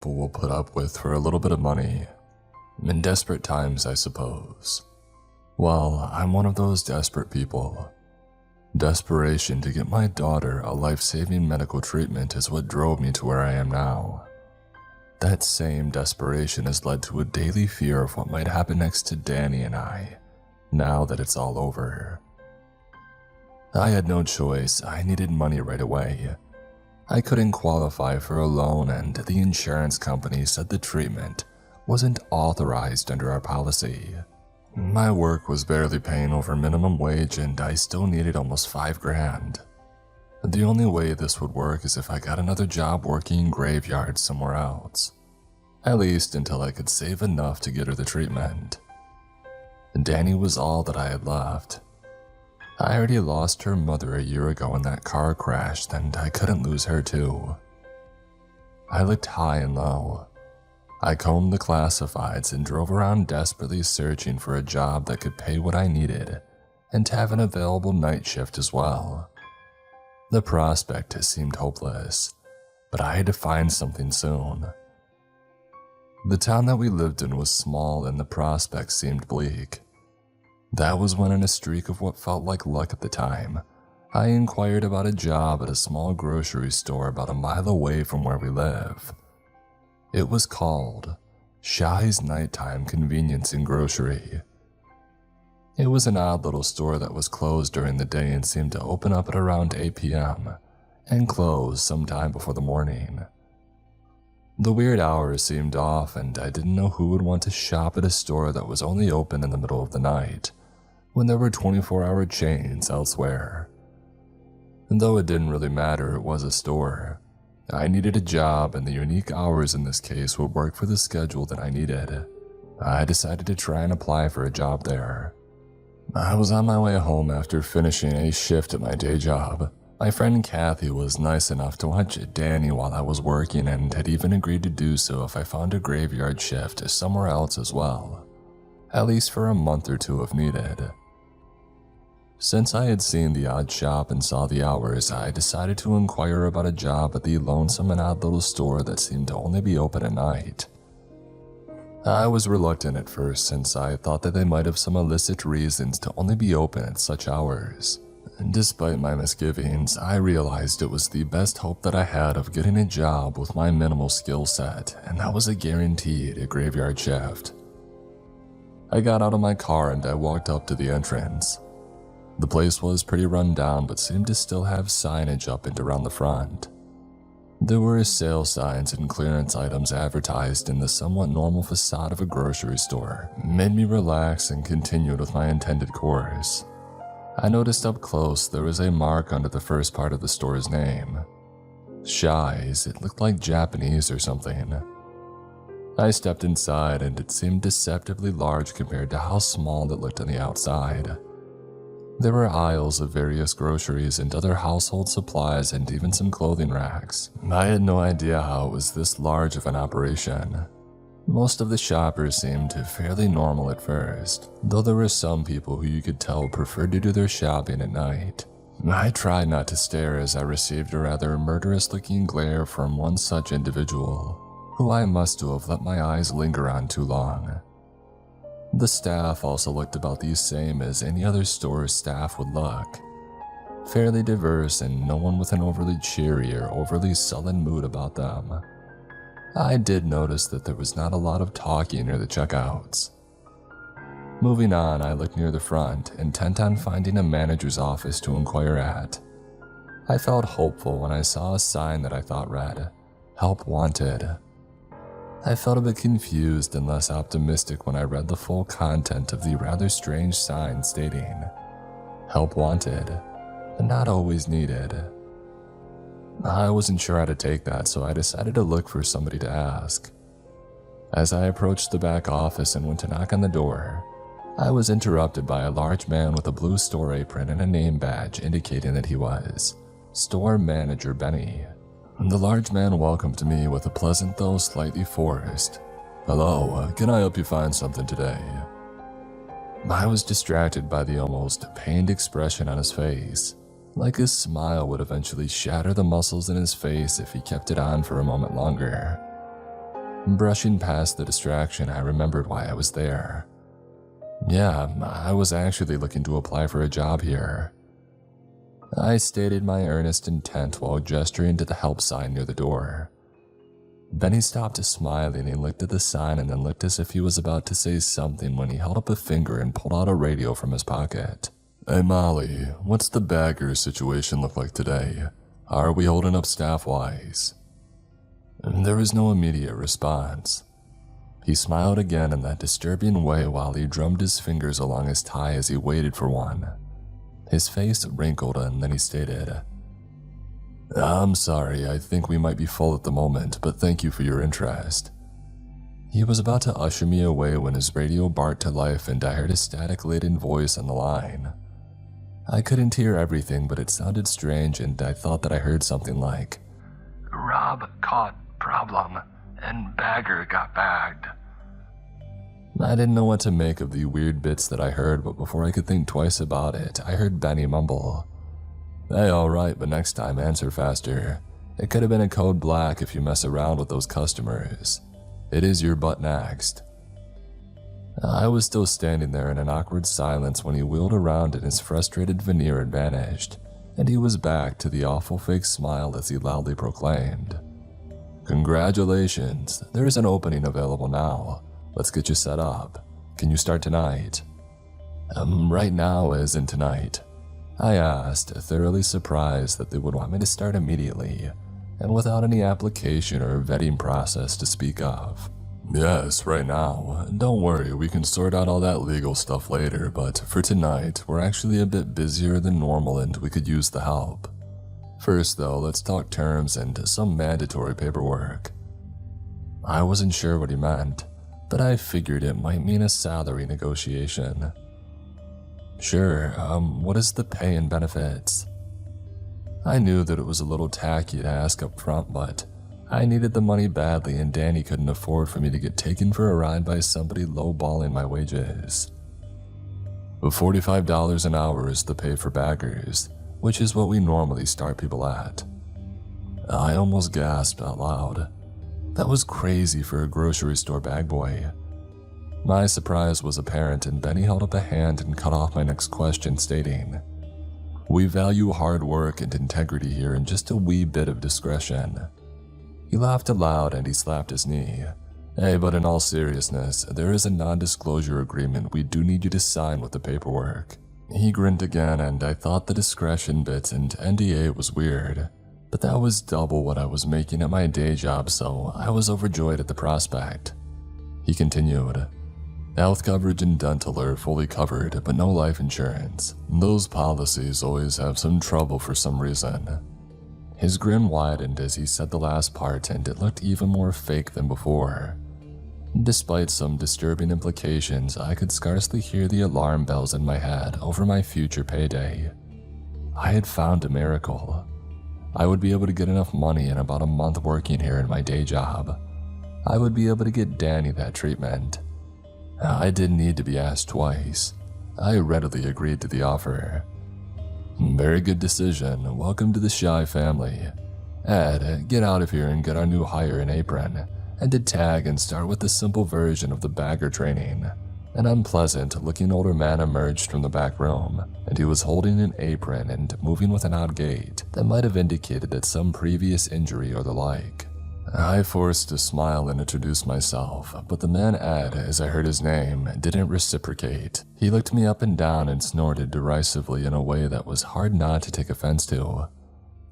people will put up with for a little bit of money. In desperate times, I suppose. Well, I'm one of those desperate people. Desperation to get my daughter a life-saving medical treatment is what drove me to where I am now. That same desperation has led to a daily fear of what might happen next to Danny and I, now that it's all over. I had no choice. I needed money right away. I couldn't qualify for a loan, and the insurance company said the treatment wasn't authorized under our policy. My work was barely paying over minimum wage, and I still needed almost $5,000. The only way this would work is if I got another job working graveyards somewhere else, at least until I could save enough to get her the treatment. Danny was all that I had left. I already lost her mother a year ago in that car crash, and I couldn't lose her too. I looked high and low. I combed the classifieds and drove around desperately searching for a job that could pay what I needed and have an available night shift as well. The prospect seemed hopeless, but I had to find something soon. The town that we lived in was small and the prospect seemed bleak. That was when, in a streak of what felt like luck at the time, I inquired about a job at a small grocery store about a mile away from where we live. It was called Shy's Nighttime Convenience and Grocery. It was an odd little store that was closed during the day and seemed to open up at around 8 p.m. and close sometime before the morning. The weird hours seemed off, and I didn't know who would want to shop at a store that was only open in the middle of the night, when there were 24-hour chains elsewhere. And though it didn't really matter, it was a store. I needed a job, and the unique hours in this case would work for the schedule that I needed. I decided to try and apply for a job there. I was on my way home after finishing a shift at my day job. My friend Kathy was nice enough to watch Danny while I was working and had even agreed to do so if I found a graveyard shift somewhere else as well, at least for a month or two if needed. Since I had seen the odd shop and saw the hours, I decided to inquire about a job at the lonesome and odd little store that seemed to only be open at night. I was reluctant at first, since I thought that they might have some illicit reasons to only be open at such hours. And despite my misgivings, I realized it was the best hope that I had of getting a job with my minimal skill set, and that was a guaranteed graveyard shift. I got out of my car and I walked up to the entrance. The place was pretty run down, but seemed to still have signage up and around the front. There were sale signs and clearance items advertised in the somewhat normal facade of a grocery store. It made me relax and continued with my intended course. I noticed up close there was a mark under the first part of the store's name. Shy's. It looked like Japanese or something. I stepped inside and it seemed deceptively large compared to how small it looked on the outside. There were aisles of various groceries and other household supplies and even some clothing racks. I had no idea how it was this large of an operation. Most of the shoppers seemed fairly normal at first, though there were some people who you could tell preferred to do their shopping at night. I tried not to stare as I received a rather murderous-looking glare from one such individual, who I must have let my eyes linger on too long. The staff also looked about the same as any other store's staff would look. Fairly diverse and no one with an overly cheery or overly sullen mood about them. I did notice that there was not a lot of talking near the checkouts. Moving on, I looked near the front, intent on finding a manager's office to inquire at. I felt hopeful when I saw a sign that I thought read, "Help Wanted." I felt a bit confused and less optimistic when I read the full content of the rather strange sign stating, "Help Wanted, but not always needed." I wasn't sure how to take that, so I decided to look for somebody to ask. As I approached the back office and went to knock on the door, I was interrupted by a large man with a blue store apron and a name badge indicating that he was Store Manager Benny. The large man welcomed me with a pleasant though slightly forced, "Hello, can I help you find something today?" I was distracted by the almost pained expression on his face, like his smile would eventually shatter the muscles in his face if he kept it on for a moment longer. Brushing past the distraction, I remembered why I was there. Yeah, I was actually looking to apply for a job here. I stated my earnest intent while gesturing to the help sign near the door. Benny stopped smiling and looked at the sign and then looked as if he was about to say something when he held up a finger and pulled out a radio from his pocket. Hey Molly, what's the bagger situation look like today? How are we holding up staff-wise? There was no immediate response. He smiled again in that disturbing way while he drummed his fingers along his tie as he waited for one. His face wrinkled and then he stated, I'm sorry, I think we might be full at the moment, but thank you for your interest. He was about to usher me away when his radio barked to life and I heard a static-laden voice on the line. I couldn't hear everything, but it sounded strange and I thought that I heard something like, Rob caught problem and bagger got bagged. I didn't know what to make of the weird bits that I heard, but before I could think twice about it, I heard Benny mumble, Hey, alright, but next time answer faster. It could have been a code black if you mess around with those customers. It is your butt next. I was still standing there in an awkward silence when he wheeled around and his frustrated veneer had vanished, and he was back to the awful fake smile as he loudly proclaimed, Congratulations, there is an opening available now. Let's get you set up. Can you start tonight? Right now as in tonight. I asked, thoroughly surprised that they would want me to start immediately, and without any application or vetting process to speak of. Yes, right now. Don't worry, we can sort out all that legal stuff later, but for tonight, we're actually a bit busier than normal and we could use the help. First though, let's talk terms and some mandatory paperwork. I wasn't sure what he meant, but I figured it might mean a salary negotiation. Sure, what is the pay and benefits? I knew that it was a little tacky to ask up front, but I needed the money badly and Danny couldn't afford for me to get taken for a ride by somebody lowballing my wages. $45 an hour is the pay for baggers, which is what we normally start people at. I almost gasped out loud. That was crazy for a grocery store bag boy. My surprise was apparent and Benny held up a hand and cut off my next question stating, We value hard work and integrity here and just a wee bit of discretion. He laughed aloud and he slapped his knee. Hey, but in all seriousness, there is a non-disclosure agreement we do need you to sign with the paperwork. He grinned again and I thought the discretion bit and NDA was weird, but that was double what I was making at my day job, so I was overjoyed at the prospect. He continued, Health coverage and dental are fully covered, but no life insurance. Those policies always have some trouble for some reason. His grin widened as he said the last part and it looked even more fake than before. Despite some disturbing implications, I could scarcely hear the alarm bells in my head over my future payday. I had found a miracle. I would be able to get enough money in about a month working here in my day job. I would be able to get Danny that treatment. I didn't need to be asked twice. I readily agreed to the offer. Very good decision. Welcome to the Shy family. Ed, get out of here and get our new hire an apron, and to tag and start with the simple version of the bagger training. An unpleasant-looking older man emerged from the back room, and he was holding an apron and moving with an odd gait that might have indicated that some previous injury or the like. I forced a smile and introduced myself, but the man Ed, as I heard his name, didn't reciprocate. He looked me up and down and snorted derisively in a way that was hard not to take offense to.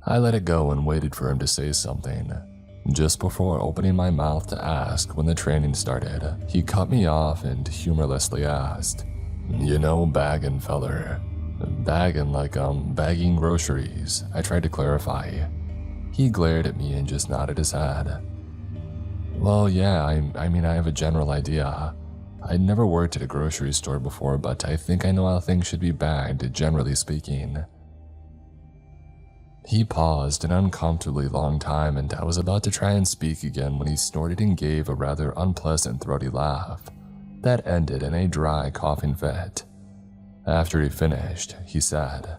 I let it go and waited for him to say something. Just before opening my mouth to ask when the training started, he cut me off and humorlessly asked, You know, baggin' feller. Baggin' like, bagging groceries, I tried to clarify. He glared at me and just nodded his head. Well, yeah, I mean, I have a general idea. I'd never worked at a grocery store before, but I think I know how things should be bagged, generally speaking. He paused an uncomfortably long time, and I was about to try and speak again when he snorted and gave a rather unpleasant throaty laugh that ended in a dry coughing fit. After he finished, he said,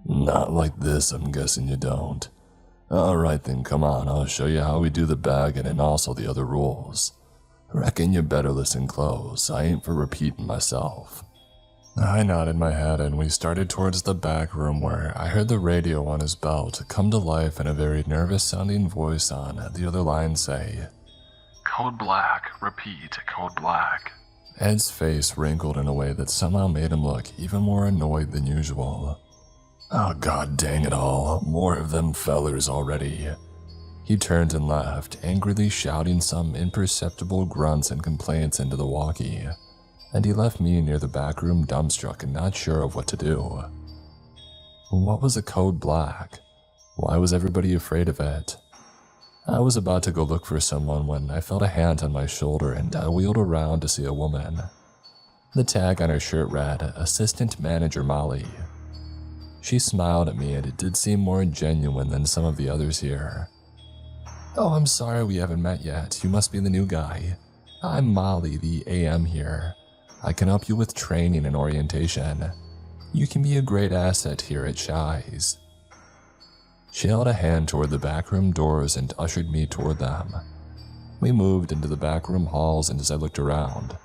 Not like this, I'm guessing you don't. Alright then, come on, I'll show you how we do the bagging and also the other rules. Reckon you better listen close, I ain't for repeating myself. I nodded my head and we started towards the back room where I heard the radio on his belt come to life and a very nervous sounding voice on the other line say, "Code black, repeat, code black." Ed's face wrinkled in a way that somehow made him look even more annoyed than usual. Oh god dang it all, more of them fellers already. He turned and left, angrily shouting some imperceptible grunts and complaints into the walkie, and he left me near the back room dumbstruck and not sure of what to do. What was a code black? Why was everybody afraid of it? I was about to go look for someone when I felt a hand on my shoulder and I wheeled around to see a woman. The tag on her shirt read, Assistant Manager Molly. She smiled at me and it did seem more genuine than some of the others here. "Oh, I'm sorry we haven't met yet. You must be the new guy. I'm Molly, the AM here. I can help you with training and orientation. You can be a great asset here at Shy's." She held a hand toward the backroom doors and ushered me toward them. We moved into the backroom halls and as I looked around,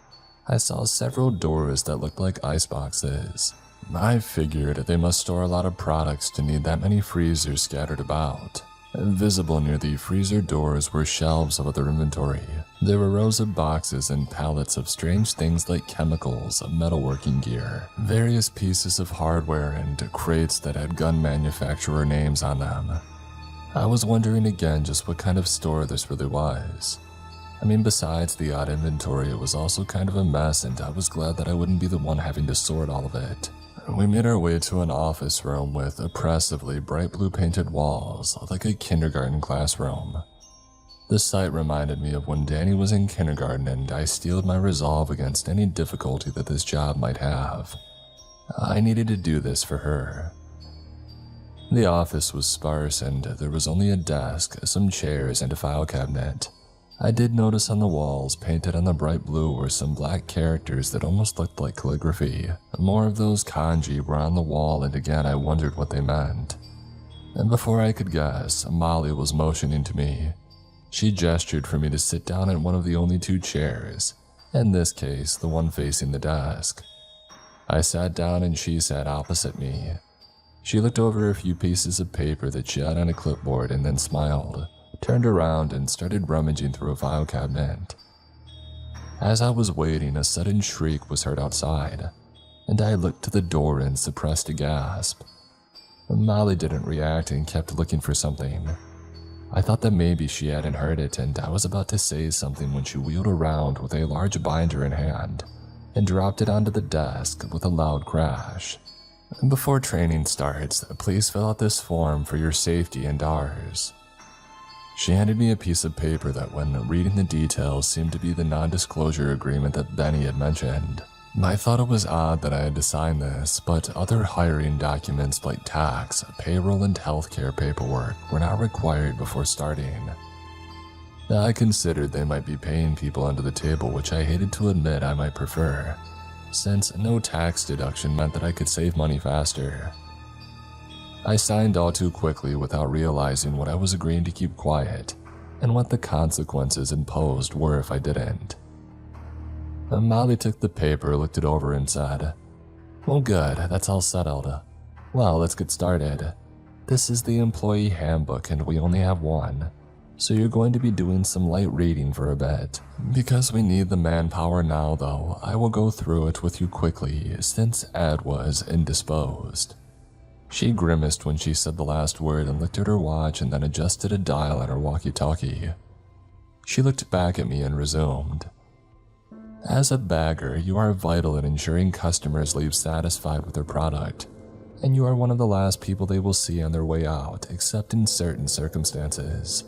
I saw several doors that looked like iceboxes. I figured they must store a lot of products to need that many freezers scattered about. Visible near the freezer doors were shelves of other inventory. There were rows of boxes and pallets of strange things like chemicals, metalworking gear, various pieces of hardware, and crates that had gun manufacturer names on them. I was wondering again just what kind of store this really was. I mean, besides the odd inventory, it was also kind of a mess, and I was glad that I wouldn't be the one having to sort all of it. We made our way to an office room with oppressively bright blue painted walls, like a kindergarten classroom. The sight reminded me of when Danny was in kindergarten and I steeled my resolve against any difficulty that this job might have. I needed to do this for her. The office was sparse and there was only a desk, some chairs, and a file cabinet. I did notice on the walls, painted on the bright blue, were some black characters that almost looked like calligraphy. More of those kanji were on the wall, and again I wondered what they meant. And before I could guess, Molly was motioning to me. She gestured for me to sit down in one of the only two chairs, in this case, the one facing the desk. I sat down and she sat opposite me. She looked over a few pieces of paper that she had on a clipboard and then smiled, turned around and started rummaging through a file cabinet. As I was waiting, a sudden shriek was heard outside, and I looked to the door and suppressed a gasp. Molly didn't react and kept looking for something. I thought that maybe she hadn't heard it, and I was about to say something when she wheeled around with a large binder in hand and dropped it onto the desk with a loud crash. "Before training starts, please fill out this form for your safety and ours." She handed me a piece of paper that, when reading the details, seemed to be the non-disclosure agreement that Benny had mentioned. I thought it was odd that I had to sign this, but other hiring documents like tax, payroll, and healthcare paperwork were not required before starting. I considered they might be paying people under the table, which I hated to admit I might prefer, since no tax deduction meant that I could save money faster. I signed all too quickly without realizing what I was agreeing to keep quiet, and what the consequences imposed were if I didn't. Molly took the paper, looked it over, and said, "Well, good, that's all settled. Well, let's get started. This is the employee handbook and we only have one, so you're going to be doing some light reading for a bit. Because we need the manpower now, though, I will go through it with you quickly, since Ed was indisposed." She grimaced when she said the last word and looked at her watch and then adjusted a dial on her walkie-talkie. She looked back at me and resumed. "As a bagger, you are vital in ensuring customers leave satisfied with their product, and you are one of the last people they will see on their way out, except in certain circumstances."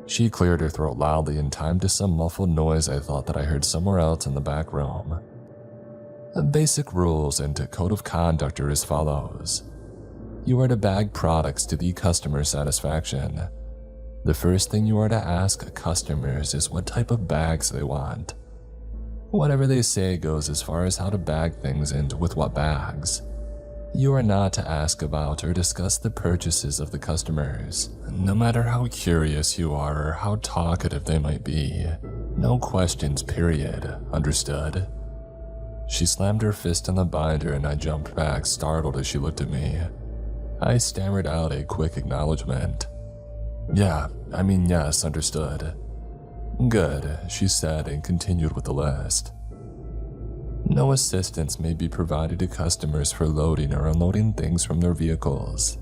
She cleared her throat loudly in time to some muffled noise I thought that I heard somewhere else in the back room. Basic rules and code of conduct are as follows. You are to bag products to the customer's satisfaction. The first thing you are to ask customers is what type of bags they want. Whatever they say goes as far as how to bag things and with what bags. You are not to ask about or discuss the purchases of the customers, no matter how curious you are or how talkative they might be. No questions, period. Understood? She slammed her fist on the binder and I jumped back, startled as she looked at me. I stammered out a quick acknowledgement. Yes, understood. Good, she said and continued with the list. No assistance may be provided to customers for loading or unloading things from their vehicles.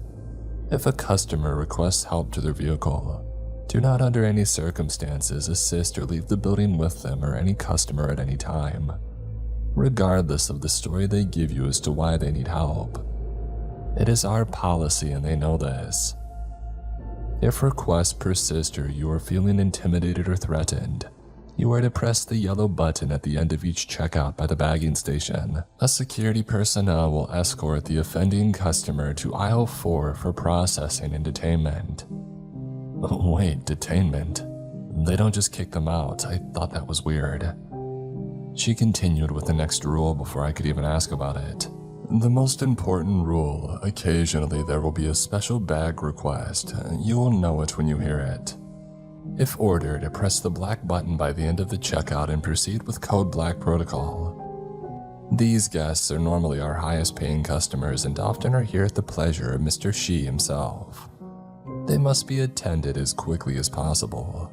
If a customer requests help to their vehicle, do not under any circumstances assist or leave the building with them or any customer at any time, regardless of the story they give you as to why they need help. It is our policy and they know this. If requests persist or you are feeling intimidated or threatened, you are to press the yellow button at the end of each checkout by the bagging station. A security personnel will escort the offending customer to aisle 4 for processing and detainment. Wait, detainment? They don't just kick them out. I thought that was weird. She continued with the next rule before I could even ask about it. The most important rule, occasionally there will be a special bag request. You will know it when you hear it. If ordered, press the black button by the end of the checkout and proceed with Code Black protocol. These guests are normally our highest paying customers and often are here at the pleasure of Mr. Shi himself. They must be attended as quickly as possible.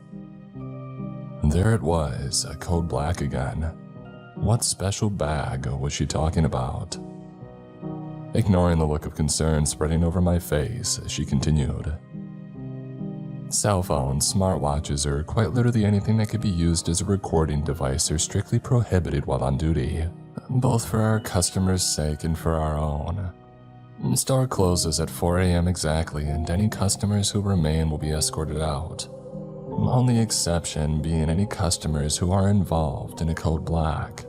There it was, Code Black again. What special bag was she talking about? Ignoring the look of concern spreading over my face, she continued. Cell phones, smartwatches, or quite literally anything that could be used as a recording device are strictly prohibited while on duty, both for our customers' sake and for our own. The store closes at 4 a.m. exactly, and any customers who remain will be escorted out. Only exception being any customers who are involved in a Code Black.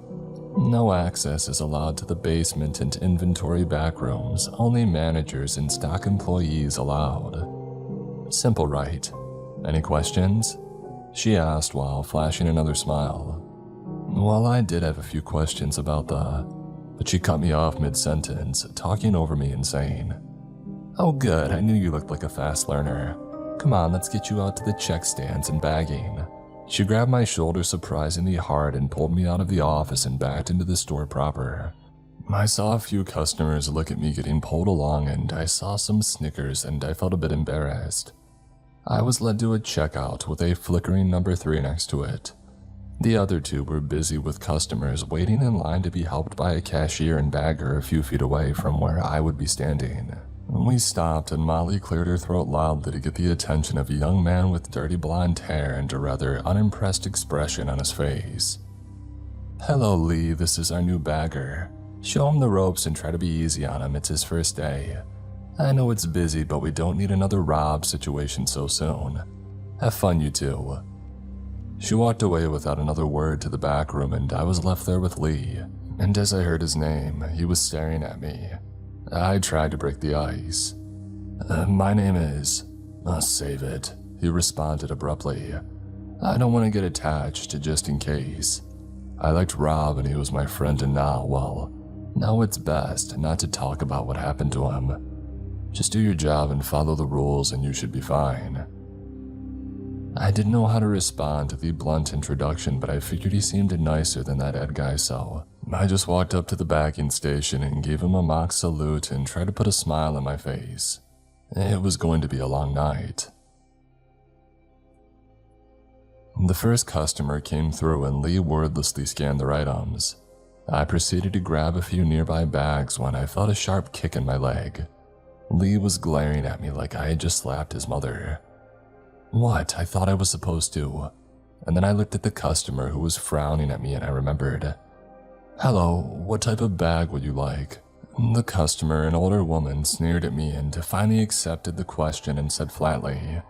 No access is allowed to the basement and inventory backrooms, only managers and stock employees allowed. Simple, right? Any questions? She asked while flashing another smile. Well, I did have a few questions about but she cut me off mid-sentence, talking over me and saying, Oh good, I knew you looked like a fast learner. Come on, let's get you out to the check stands and bagging. She grabbed my shoulder surprisingly hard and pulled me out of the office and backed into the store proper. I saw a few customers look at me getting pulled along and I saw some snickers and I felt a bit embarrassed. I was led to a checkout with a flickering number 3 next to it. The other two were busy with customers waiting in line to be helped by a cashier and bagger a few feet away from where I would be standing. We stopped and Molly cleared her throat loudly to get the attention of a young man with dirty blonde hair and a rather unimpressed expression on his face. Hello Lee, this is our new bagger. Show him the ropes and try to be easy on him, it's his first day. I know it's busy, but we don't need another Rob situation so soon. Have fun, you two. She walked away without another word to the back room and I was left there with Lee. And as I heard his name, he was staring at me. I tried to break the ice. My name is... save it, he responded abruptly. I don't want to get attached, just in case. I liked Rob and he was my friend and now it's best not to talk about what happened to him. Just do your job and follow the rules and you should be fine. I didn't know how to respond to the blunt introduction, but I figured he seemed nicer than that Ed guy, so I just walked up to the bagging station and gave him a mock salute and tried to put a smile on my face. It was going to be a long night. The first customer came through and Lee wordlessly scanned their items. I proceeded to grab a few nearby bags when I felt a sharp kick in my leg. Lee was glaring at me like I had just slapped his mother. What? I thought I was supposed to. And then I looked at the customer who was frowning at me and I remembered. Hello, what type of bag would you like? The customer, an older woman, sneered at me and finally accepted the question and said flatly,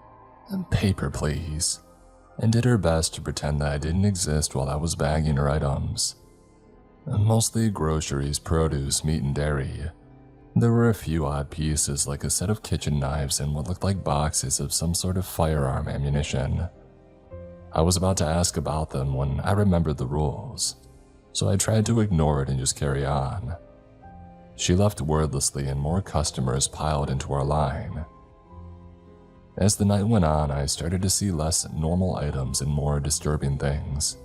Paper, please, and did her best to pretend that I didn't exist while I was bagging her items. Mostly groceries, produce, meat, and dairy. There were a few odd pieces like a set of kitchen knives and what looked like boxes of some sort of firearm ammunition. I was about to ask about them when I remembered the rules, so I tried to ignore it and just carry on. She left wordlessly and more customers piled into our line. As the night went on, I started to see less normal items and more disturbing things.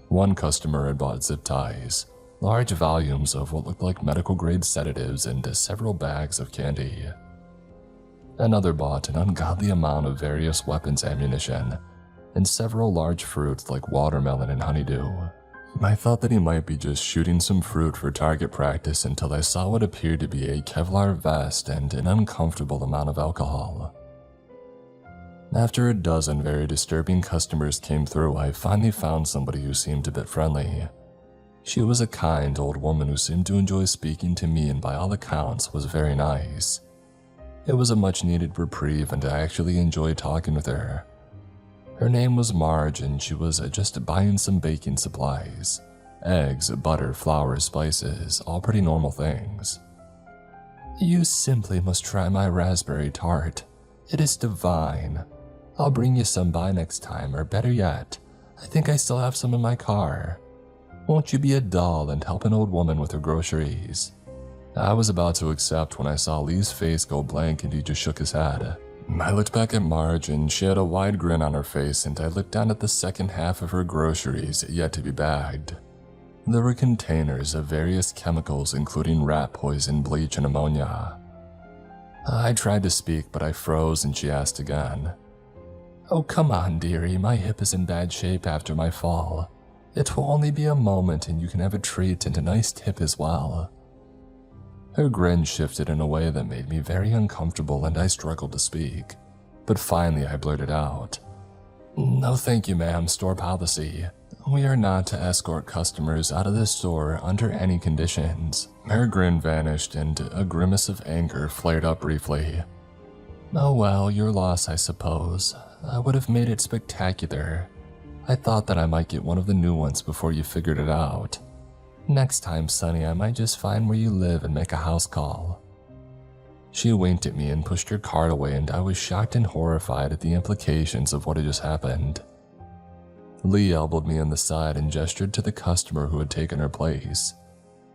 One customer had bought zip ties, large volumes of what looked like medical-grade sedatives, and several bags of candy. Another bought an ungodly amount of various weapons ammunition and several large fruits like watermelon and honeydew. I thought that he might be just shooting some fruit for target practice until I saw what appeared to be a Kevlar vest and an uncomfortable amount of alcohol. After a dozen very disturbing customers came through, I finally found somebody who seemed a bit friendly. She was a kind old woman who seemed to enjoy speaking to me and by all accounts was very nice. It was a much-needed reprieve and I actually enjoyed talking with her. Her name was Marge and she was just buying some baking supplies. Eggs, butter, flour, spices, all pretty normal things. "You simply must try my raspberry tart. It is divine. I'll bring you some by next time, or better yet, I think I still have some in my car. Won't you be a doll and help an old woman with her groceries?" I was about to accept when I saw Lee's face go blank and he just shook his head. I looked back at Marge and she had a wide grin on her face, and I looked down at the second half of her groceries yet to be bagged. There were containers of various chemicals including rat poison, bleach, and ammonia. I tried to speak but I froze and she asked again. "Oh, come on, dearie, my hip is in bad shape after my fall. It will only be a moment and you can have a treat and a nice tip as well." Her grin shifted in a way that made me very uncomfortable and I struggled to speak. But finally I blurted out, "No thank you, ma'am, store policy. We are not to escort customers out of this store under any conditions." Her grin vanished and a grimace of anger flared up briefly. "Oh well, your loss I suppose. I would have made it spectacular. I thought that I might get one of the new ones before you figured it out. Next time, Sonny, I might just find where you live and make a house call." She winked at me and pushed her cart away, and I was shocked and horrified at the implications of what had just happened. Lee elbowed me on the side and gestured to the customer who had taken her place,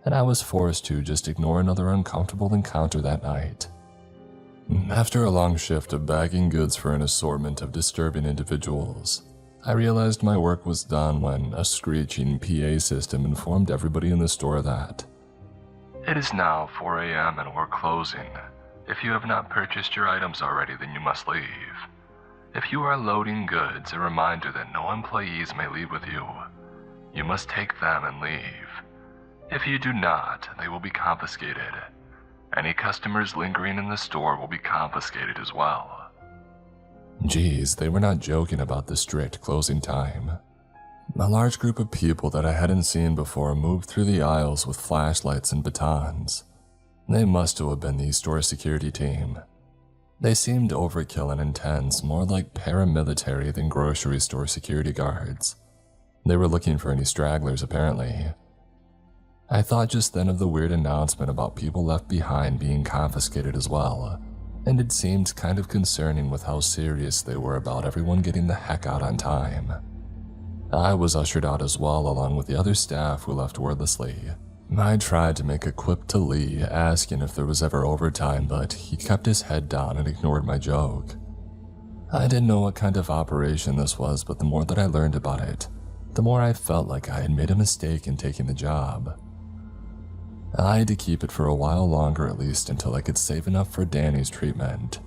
and I was forced to just ignore another uncomfortable encounter that night. After a long shift of bagging goods for an assortment of disturbing individuals, I realized my work was done when a screeching PA system informed everybody in the store that "It is now 4 a.m. and we're closing. If you have not purchased your items already, then you must leave. If you are loading goods, a reminder that no employees may leave with you. You must take them and leave. If you do not, they will be confiscated. Any customers lingering in the store will be confiscated as well." Geez, they were not joking about the strict closing time. A large group of people that I hadn't seen before moved through the aisles with flashlights and batons. They must have been the store security team. They seemed overkill and intense, more like paramilitary than grocery store security guards. They were looking for any stragglers, apparently. I thought just then of the weird announcement about people left behind being confiscated as well, and it seemed kind of concerning with how serious they were about everyone getting the heck out on time. I was ushered out as well, along with the other staff who left wordlessly. I tried to make a quip to Lee, asking if there was ever overtime, but he kept his head down and ignored my joke. I didn't know what kind of operation this was, but the more that I learned about it, the more I felt like I had made a mistake in taking the job. I had to keep it for a while longer at least until I could save enough for Danny's treatment.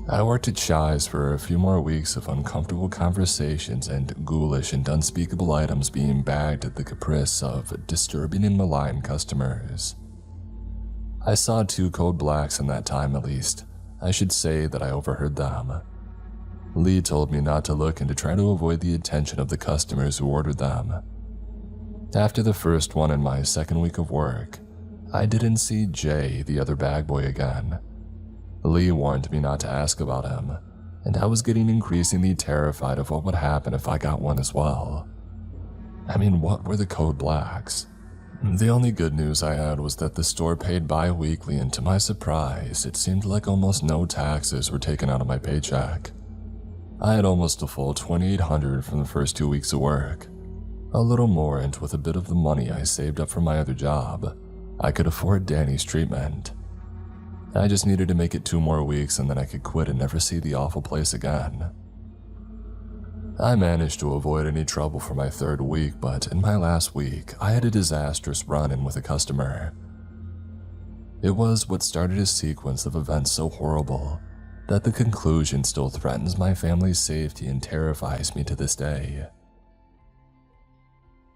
I worked at Shy's for a few more weeks of uncomfortable conversations and ghoulish and unspeakable items being bagged at the caprice of disturbing and malign customers. I saw 2 code blacks in that time at least. I should say that I overheard them. Lee told me not to look and to try to avoid the attention of the customers who ordered them. After the first one in my second week of work, I didn't see Jay, the other bag boy, again. Lee warned me not to ask about him, and I was getting increasingly terrified of what would happen if I got one as well. I mean, what were the code blacks? The only good news I had was that the store paid bi-weekly, and to my surprise, it seemed like almost no taxes were taken out of my paycheck. I had almost a full $2,800 from the first 2 weeks of work. A little more, and with a bit of the money I saved up from my other job, I could afford Danny's treatment. I just needed to make it 2 more weeks and then I could quit and never see the awful place again. I managed to avoid any trouble for my 3rd week, but in my last week, I had a disastrous run-in with a customer. It was what started a sequence of events so horrible that the conclusion still threatens my family's safety and terrifies me to this day.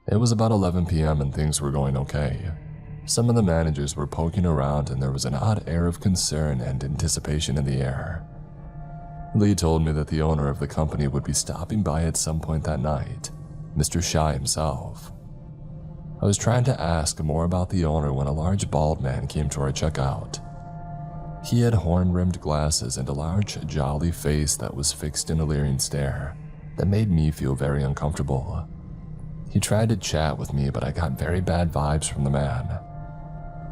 It was about 11 p.m. and things were going okay. Some of the managers were poking around and there was an odd air of concern and anticipation in the air. Lee told me that the owner of the company would be stopping by at some point that night, Mr. Shy himself. I was trying to ask more about the owner when a large bald man came to our checkout. He had horn-rimmed glasses and a large, jolly face that was fixed in a leering stare that made me feel very uncomfortable. He tried to chat with me, but I got very bad vibes from the man.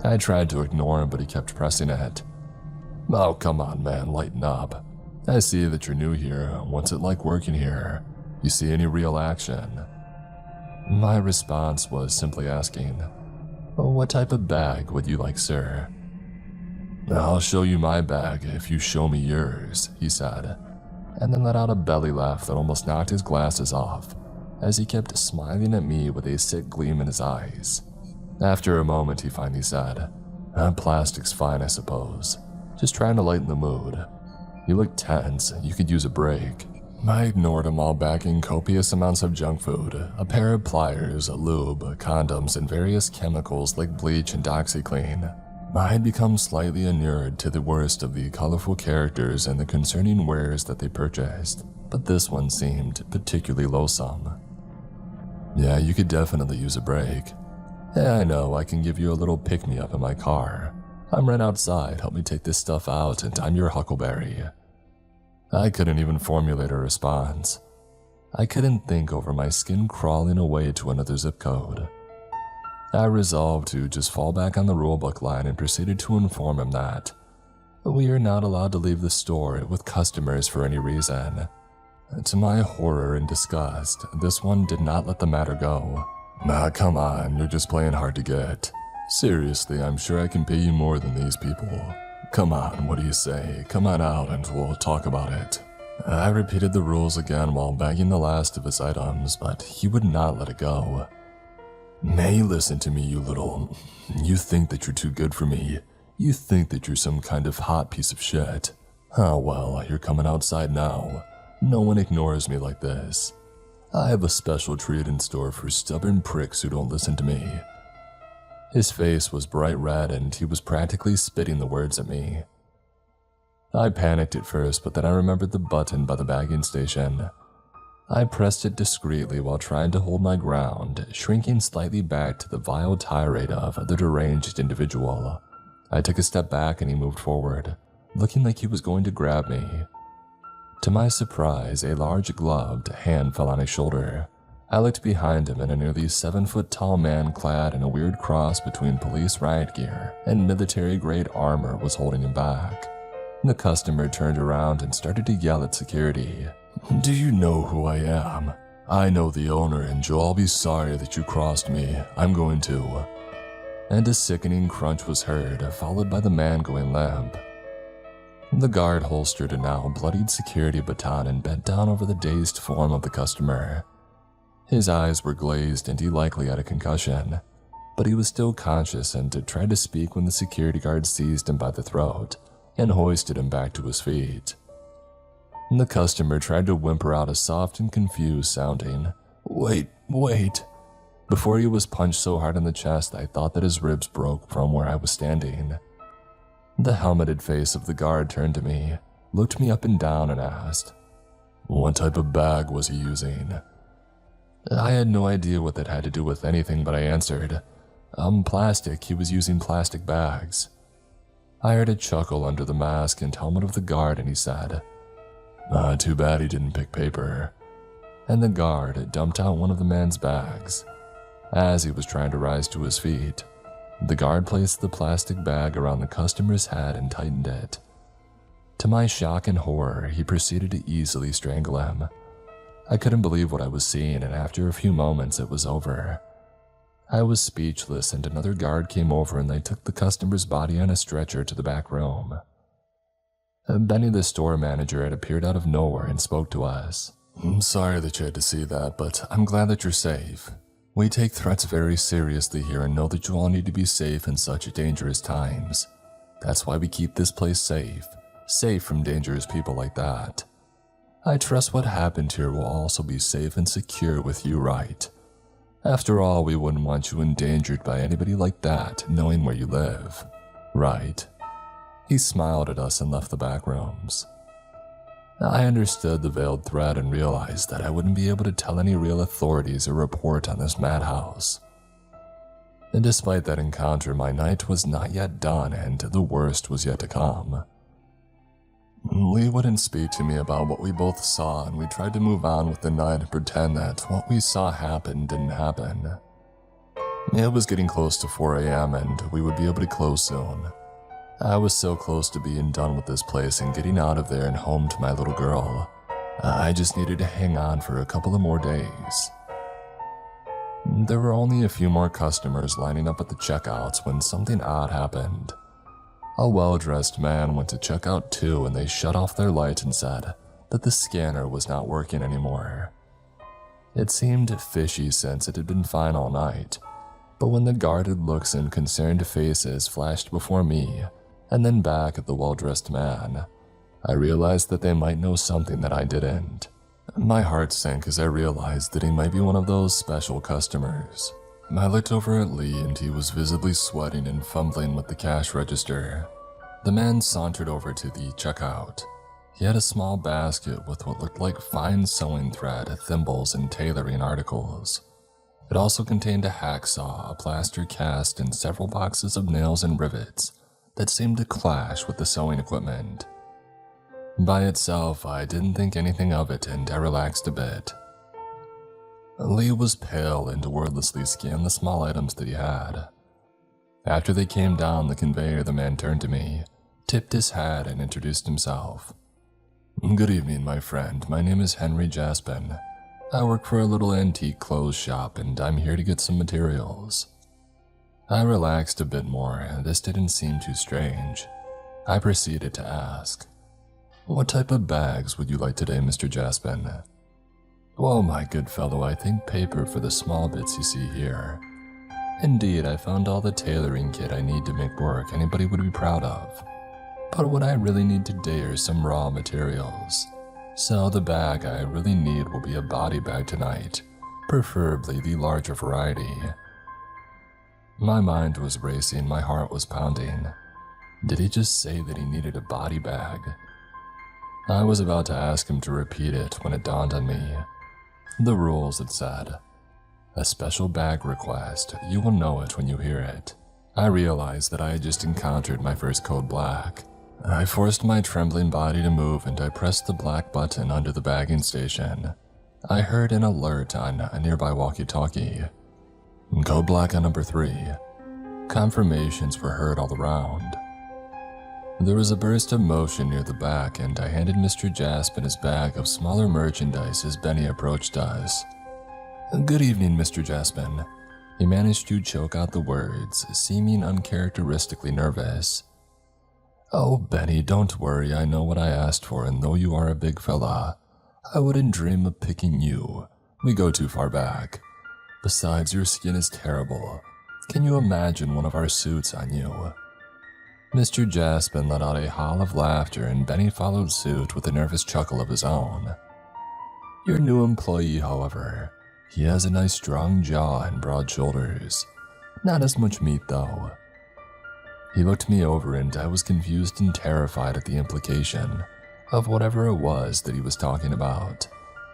I tried to ignore him, but he kept pressing it. "Oh, come on, man, lighten up. I see that you're new here. What's it like working here? You see any real action?" My response was simply asking, "What type of bag would you like, sir?" "I'll show you my bag if you show me yours," he said, and then let out a belly laugh that almost knocked his glasses off, as he kept smiling at me with a sick gleam in his eyes. After a moment, he finally said, "Plastic's fine, I suppose. Just trying to lighten the mood. You look tense, you could use a break." I ignored him while bagging copious amounts of junk food, a pair of pliers, lube, condoms, and various chemicals like bleach and OxyClean. I had become slightly inured to the worst of the colorful characters and the concerning wares that they purchased, but this one seemed particularly loathsome. "Yeah, you could definitely use a break. Yeah, I know, I can give you a little pick-me-up in my car. I'm right outside, help me take this stuff out, and I'm your huckleberry." I couldn't even formulate a response. I couldn't think over my skin crawling away to another zip code. I resolved to just fall back on the rulebook line and proceeded to inform him that we are not allowed to leave the store with customers for any reason. To my horror and disgust, this one did not let the matter go. Come on, you're just playing hard to get. Seriously, I'm sure I can pay you more than these people. Come on, what do you say? Come on out and we'll talk about it." I repeated the rules again while bagging the last of his items, but he would not let it go. "Hey, listen to me, you little... You think that you're too good for me. You think that you're some kind of hot piece of shit. Oh well, you're coming outside now. No one ignores me like this. I have a special treat in store for stubborn pricks who don't listen to me." His face was bright red and he was practically spitting the words at me. I panicked at first, but then I remembered the button by the bagging station. I pressed it discreetly while trying to hold my ground, shrinking slightly back to the vile tirade of the deranged individual. I took a step back and he moved forward, looking like he was going to grab me. To my surprise, a large gloved hand fell on his shoulder. I looked behind him and a nearly 7-foot-tall man clad in a weird cross between police riot gear and military-grade armor was holding him back. The customer turned around and started to yell at security. "Do you know who I am? I know the owner and you'll all be sorry that you crossed me. I'm going to." And a sickening crunch was heard, followed by the man going limp. The guard holstered a now bloodied security baton and bent down over the dazed form of the customer. His eyes were glazed and he likely had a concussion, but he was still conscious and tried to speak when the security guard seized him by the throat and hoisted him back to his feet. The customer tried to whimper out a soft and confused sounding, "Wait, wait." Before he was punched so hard in the chest I thought that his ribs broke from where I was standing. The helmeted face of the guard turned to me, looked me up and down and asked, "What type of bag was he using?" I had no idea what that had to do with anything, but I answered, Plastic, he was using plastic bags." I heard a chuckle under the mask and helmet of the guard and he said, Too bad he didn't pick paper." And the guard dumped out one of the man's bags. As he was trying to rise to his feet, the guard placed the plastic bag around the customer's head and tightened it. To my shock and horror, he proceeded to easily strangle him. I couldn't believe what I was seeing, and after a few moments it was over. I was speechless, and another guard came over and they took the customer's body on a stretcher to the back room. Benny, the store manager, had appeared out of nowhere and spoke to us. "I'm sorry that you had to see that, but I'm glad that you're safe. We take threats very seriously here and know that you all need to be safe in such dangerous times. That's why we keep this place safe from dangerous people like that. I trust what happened here will also be safe and secure with you, right? After all, we wouldn't want you endangered by anybody like that knowing where you live, right?" He smiled at us and left the back rooms. I understood the veiled threat and realized that I wouldn't be able to tell any real authorities or report on this madhouse. And despite that encounter, my night was not yet done and the worst was yet to come. Lee wouldn't speak to me about what we both saw, and we tried to move on with the night and pretend that what we saw happen didn't happen. It was getting close to 4 a.m. and we would be able to close soon. I was so close to being done with this place and getting out of there and home to my little girl. I just needed to hang on for a couple of more days. There were only a few more customers lining up at the checkouts when something odd happened. A well-dressed man went to check out too, and they shut off their light and said that the scanner was not working anymore. It seemed fishy since it had been fine all night, but when the guarded looks and concerned faces flashed before me and then back at the well-dressed man, I realized that they might know something that I didn't. My heart sank as I realized that he might be one of those special customers. I looked over at Lee and he was visibly sweating and fumbling with the cash register. The man sauntered over to the checkout. He had a small basket with what looked like fine sewing thread, thimbles, and tailoring articles. It also contained a hacksaw, a plaster cast, and several boxes of nails and rivets that seemed to clash with the sewing equipment. By itself, I didn't think anything of it and I relaxed a bit. Lee was pale and wordlessly scanned the small items that he had. After they came down the conveyor, the man turned to me, tipped his hat, and introduced himself. "Good evening, my friend. My name is Henry Jaspin. I work for a little antique clothes shop and I'm here to get some materials." I relaxed a bit more, and this didn't seem too strange. I proceeded to ask, "What type of bags would you like today, Mr. Jaspin?" "Well, my good fellow, I think paper for the small bits you see here. Indeed, I found all the tailoring kit I need to make work anybody would be proud of. But what I really need today are some raw materials. So the bag I really need will be a body bag tonight, preferably the larger variety." My mind was racing, my heart was pounding. Did he just say that he needed a body bag? I was about to ask him to repeat it when it dawned on me. The rules, it said. A special bag request. You will know it when you hear it. I realized that I had just encountered my first code black. I forced my trembling body to move and I pressed the black button under the bagging station. I heard an alert on a nearby walkie-talkie. "Code black on number 3. Confirmations were heard all around. There was a burst of motion near the back and I handed Mr. Jaspin his bag of smaller merchandise as Benny approached us. "Good evening, Mr. Jaspin." He managed to choke out the words, seeming uncharacteristically nervous. "Oh, Benny, don't worry, I know what I asked for, and though you are a big fella, I wouldn't dream of picking you. We go too far back. Besides, your skin is terrible. Can you imagine one of our suits on you?" Mr. Jaspin let out a howl of laughter and Benny followed suit with a nervous chuckle of his own. "Your new employee, however, he has a nice strong jaw and broad shoulders. Not as much meat, though." He looked me over and I was confused and terrified at the implication of whatever it was that he was talking about.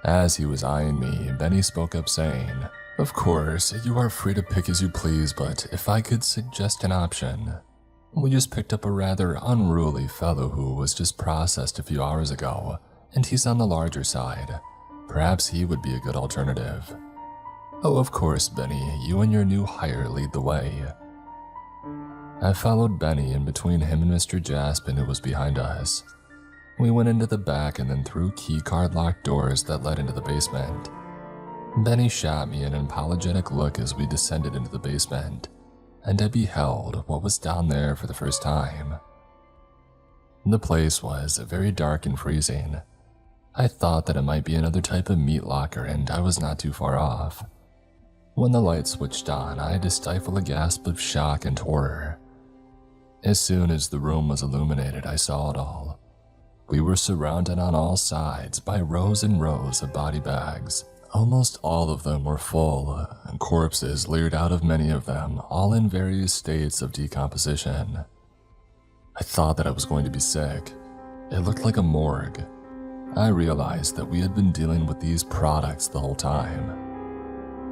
As he was eyeing me, Benny spoke up saying, "Of course, you are free to pick as you please, but if I could suggest an option. We just picked up a rather unruly fellow who was just processed a few hours ago, and he's on the larger side. Perhaps he would be a good alternative." "Oh, of course, Benny, you and your new hire lead the way." I followed Benny in between him and Mr. Jaspin, who was behind us. We went into the back and then through keycard locked doors that led into the basement. Benny shot me an apologetic look as we descended into the basement, and I beheld what was down there for the first time. The place was very dark and freezing. I thought that it might be another type of meat locker, and I was not too far off. When the light switched on, I had to stifle a gasp of shock and horror. As soon as the room was illuminated, I saw it all. We were surrounded on all sides by rows and rows of body bags. Almost all of them were full, and corpses leered out of many of them, all in various states of decomposition. I thought that I was going to be sick. It looked like a morgue. I realized that we had been dealing with these products the whole time.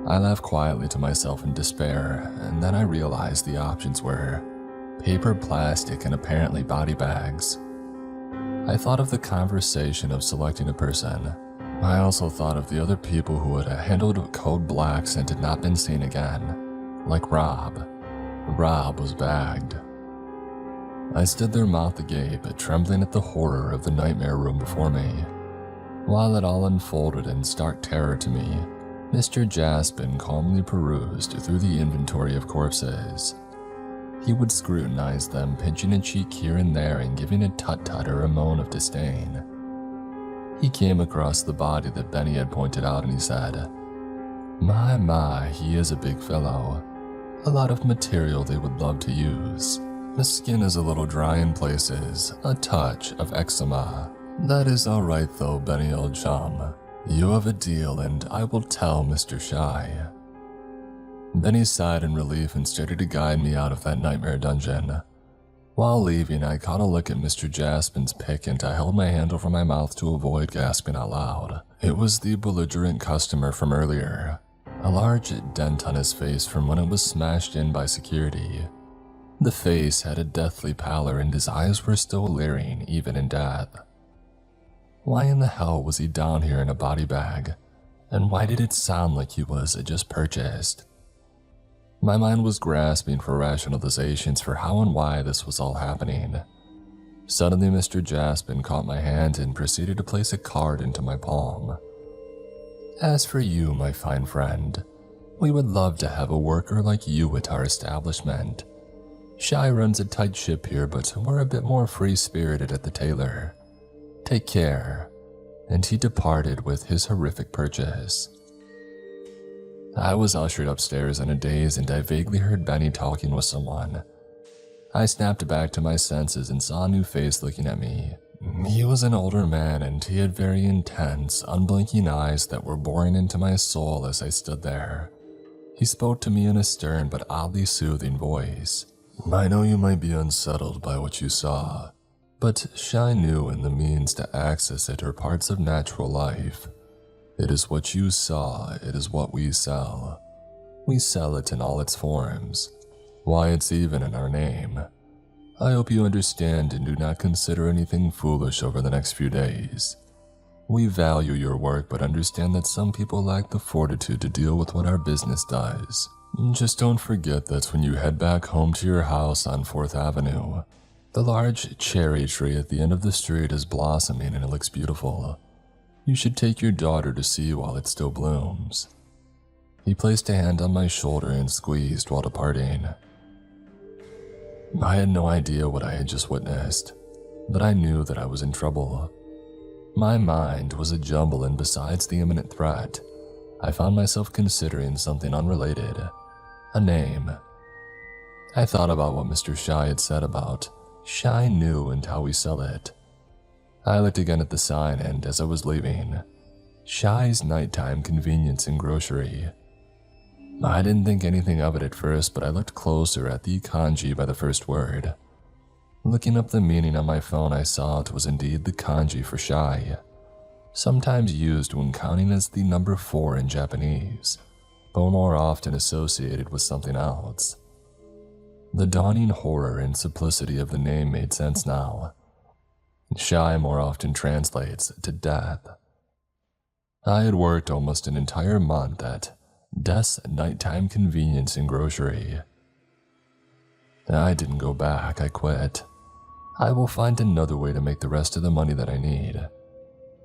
I laughed quietly to myself in despair, and then I realized the options were paper, plastic, and apparently body bags. I thought of the conversation of selecting a person. I also thought of the other people who had handled code blacks and had not been seen again, like Rob. Rob was bagged. I stood there mouth agape, trembling at the horror of the nightmare room before me. While it all unfolded in stark terror to me, Mr. Jaspin calmly perused through the inventory of corpses. He would scrutinize them, pinching a cheek here and there and giving a tut-tut or a moan of disdain. He came across the body that Benny had pointed out and he said, My, he is a big fellow. A lot of material they would love to use. The skin is a little dry in places, a touch of eczema. That is all right though, Benny old chum. You have a deal and I will tell Mr. Shy. Benny sighed in relief and started to guide me out of that nightmare dungeon. While leaving, I caught a look at Mr. Jaspin's pick and I held my hand over my mouth to avoid gasping out loud. It was the belligerent customer from earlier. A large dent on his face from when it was smashed in by security. The face had a deathly pallor and his eyes were still leering even in death. Why in the hell was he down here in a body bag? And why did it sound like he was just purchased? My mind was grasping for rationalizations for how and why this was all happening. Suddenly Mr. Jaspin caught my hand and proceeded to place a card into my palm. As for you, my fine friend, we would love to have a worker like you at our establishment. Shy runs a tight ship here, but we're a bit more free-spirited at the tailor. Take care. And he departed with his horrific purchase. I was ushered upstairs in a daze and I vaguely heard Benny talking with someone. I snapped back to my senses and saw a new face looking at me. He was an older man and he had very intense, unblinking eyes that were boring into my soul as I stood there. He spoke to me in a stern but oddly soothing voice. I know you might be unsettled by what you saw, but Shy knew in the means to access it are parts of natural life. It is what you saw, it is what we sell. We sell it in all its forms. Why, it's even in our name. I hope you understand and do not consider anything foolish over the next few days. We value your work, but understand that some people lack the fortitude to deal with what our business does. Just don't forget that when you head back home to your house on 4th Avenue, the large cherry tree at the end of the street is blossoming and it looks beautiful. You should take your daughter to see while it still blooms. He placed a hand on my shoulder and squeezed while departing. I had no idea what I had just witnessed, but I knew that I was in trouble. My mind was a jumble, and besides the imminent threat, I found myself considering something unrelated, a name. I thought about what Mr. Shy had said about Shy New and how we sell it. I looked again at the sign and, as I was leaving, Shy's Nighttime Convenience and Grocery. I didn't think anything of it at first, but I looked closer at the kanji by the first word. Looking up the meaning on my phone, I saw it was indeed the kanji for shy, sometimes used when counting as the number 4 in Japanese, but more often associated with something else. The dawning horror and simplicity of the name made sense now. Shy more often translates to death. I had worked almost an entire month at Death's Nighttime Convenience and Grocery. I didn't go back, I quit. I will find another way to make the rest of the money that I need.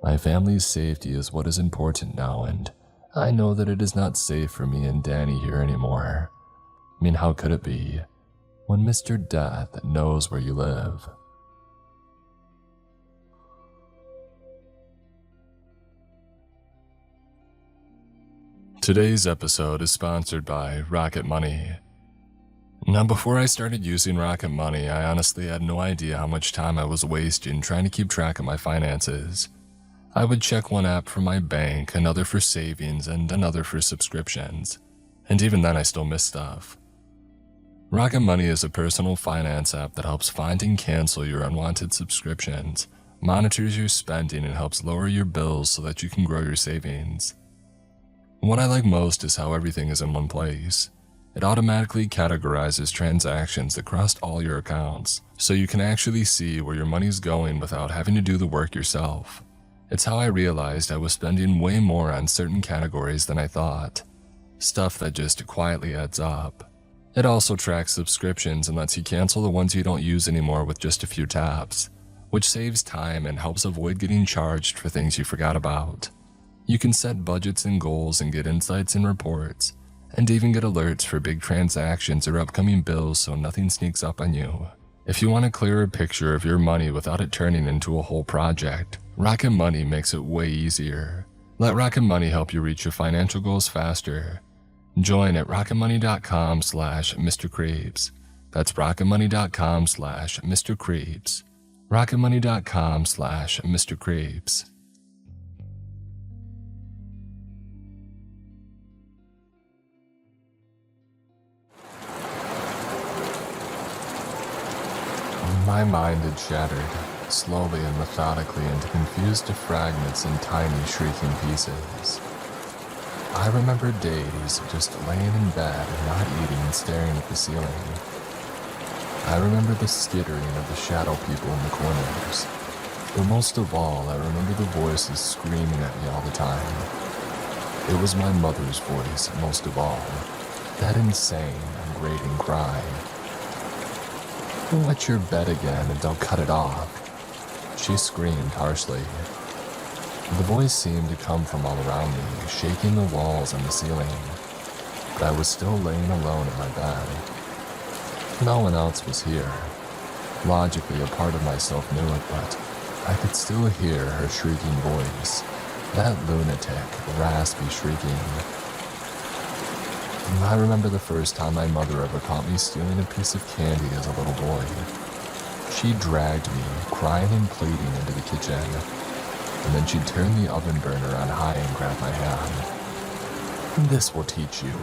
My family's safety is what is important now, and I know that it is not safe for me and Danny here anymore. I mean, how could it be when Mr. Death knows where you live? Today's episode is sponsored by Rocket Money. Now, before I started using Rocket Money, I honestly had no idea how much time I was wasting trying to keep track of my finances. I would check one app for my bank, another for savings, and another for subscriptions. And even then, I still missed stuff. Rocket Money is a personal finance app that helps find and cancel your unwanted subscriptions, monitors your spending, and helps lower your bills so that you can grow your savings. What I like most is how everything is in one place. It automatically categorizes transactions across all your accounts, so you can actually see where your money's going without having to do the work yourself. It's how I realized I was spending way more on certain categories than I thought. Stuff that just quietly adds up. It also tracks subscriptions and lets you cancel the ones you don't use anymore with just a few taps, which saves time and helps avoid getting charged for things you forgot about. You can set budgets and goals and get insights and reports, and even get alerts for big transactions or upcoming bills so nothing sneaks up on you. If you want a clearer picture of your money without it turning into a whole project, Rocket Money makes it way easier. Let Rocket Money help you reach your financial goals faster. Join at rocketmoney.com/Mr. Creeps. That's rocketmoney.com/Mr. Creeps. rocketmoney.com/Mr. Creeps. My mind had shattered, slowly and methodically into confused fragments and tiny shrieking pieces. I remember days just laying in bed and not eating and staring at the ceiling. I remember the skittering of the shadow people in the corners. But most of all, I remember the voices screaming at me all the time. It was my mother's voice, most of all. That insane and grating cry. "Wet your bed again and don't cut it off," she screamed harshly. The voice seemed to come from all around me, shaking the walls and the ceiling. But I was still laying alone in my bed. No one else was here. Logically, a part of myself knew it, but I could still hear her shrieking voice. That lunatic, raspy shrieking. I remember the first time my mother ever caught me stealing a piece of candy as a little boy. She dragged me, crying and pleading, into the kitchen, and then she'd turn the oven burner on high and grab my hand. "This will teach you,"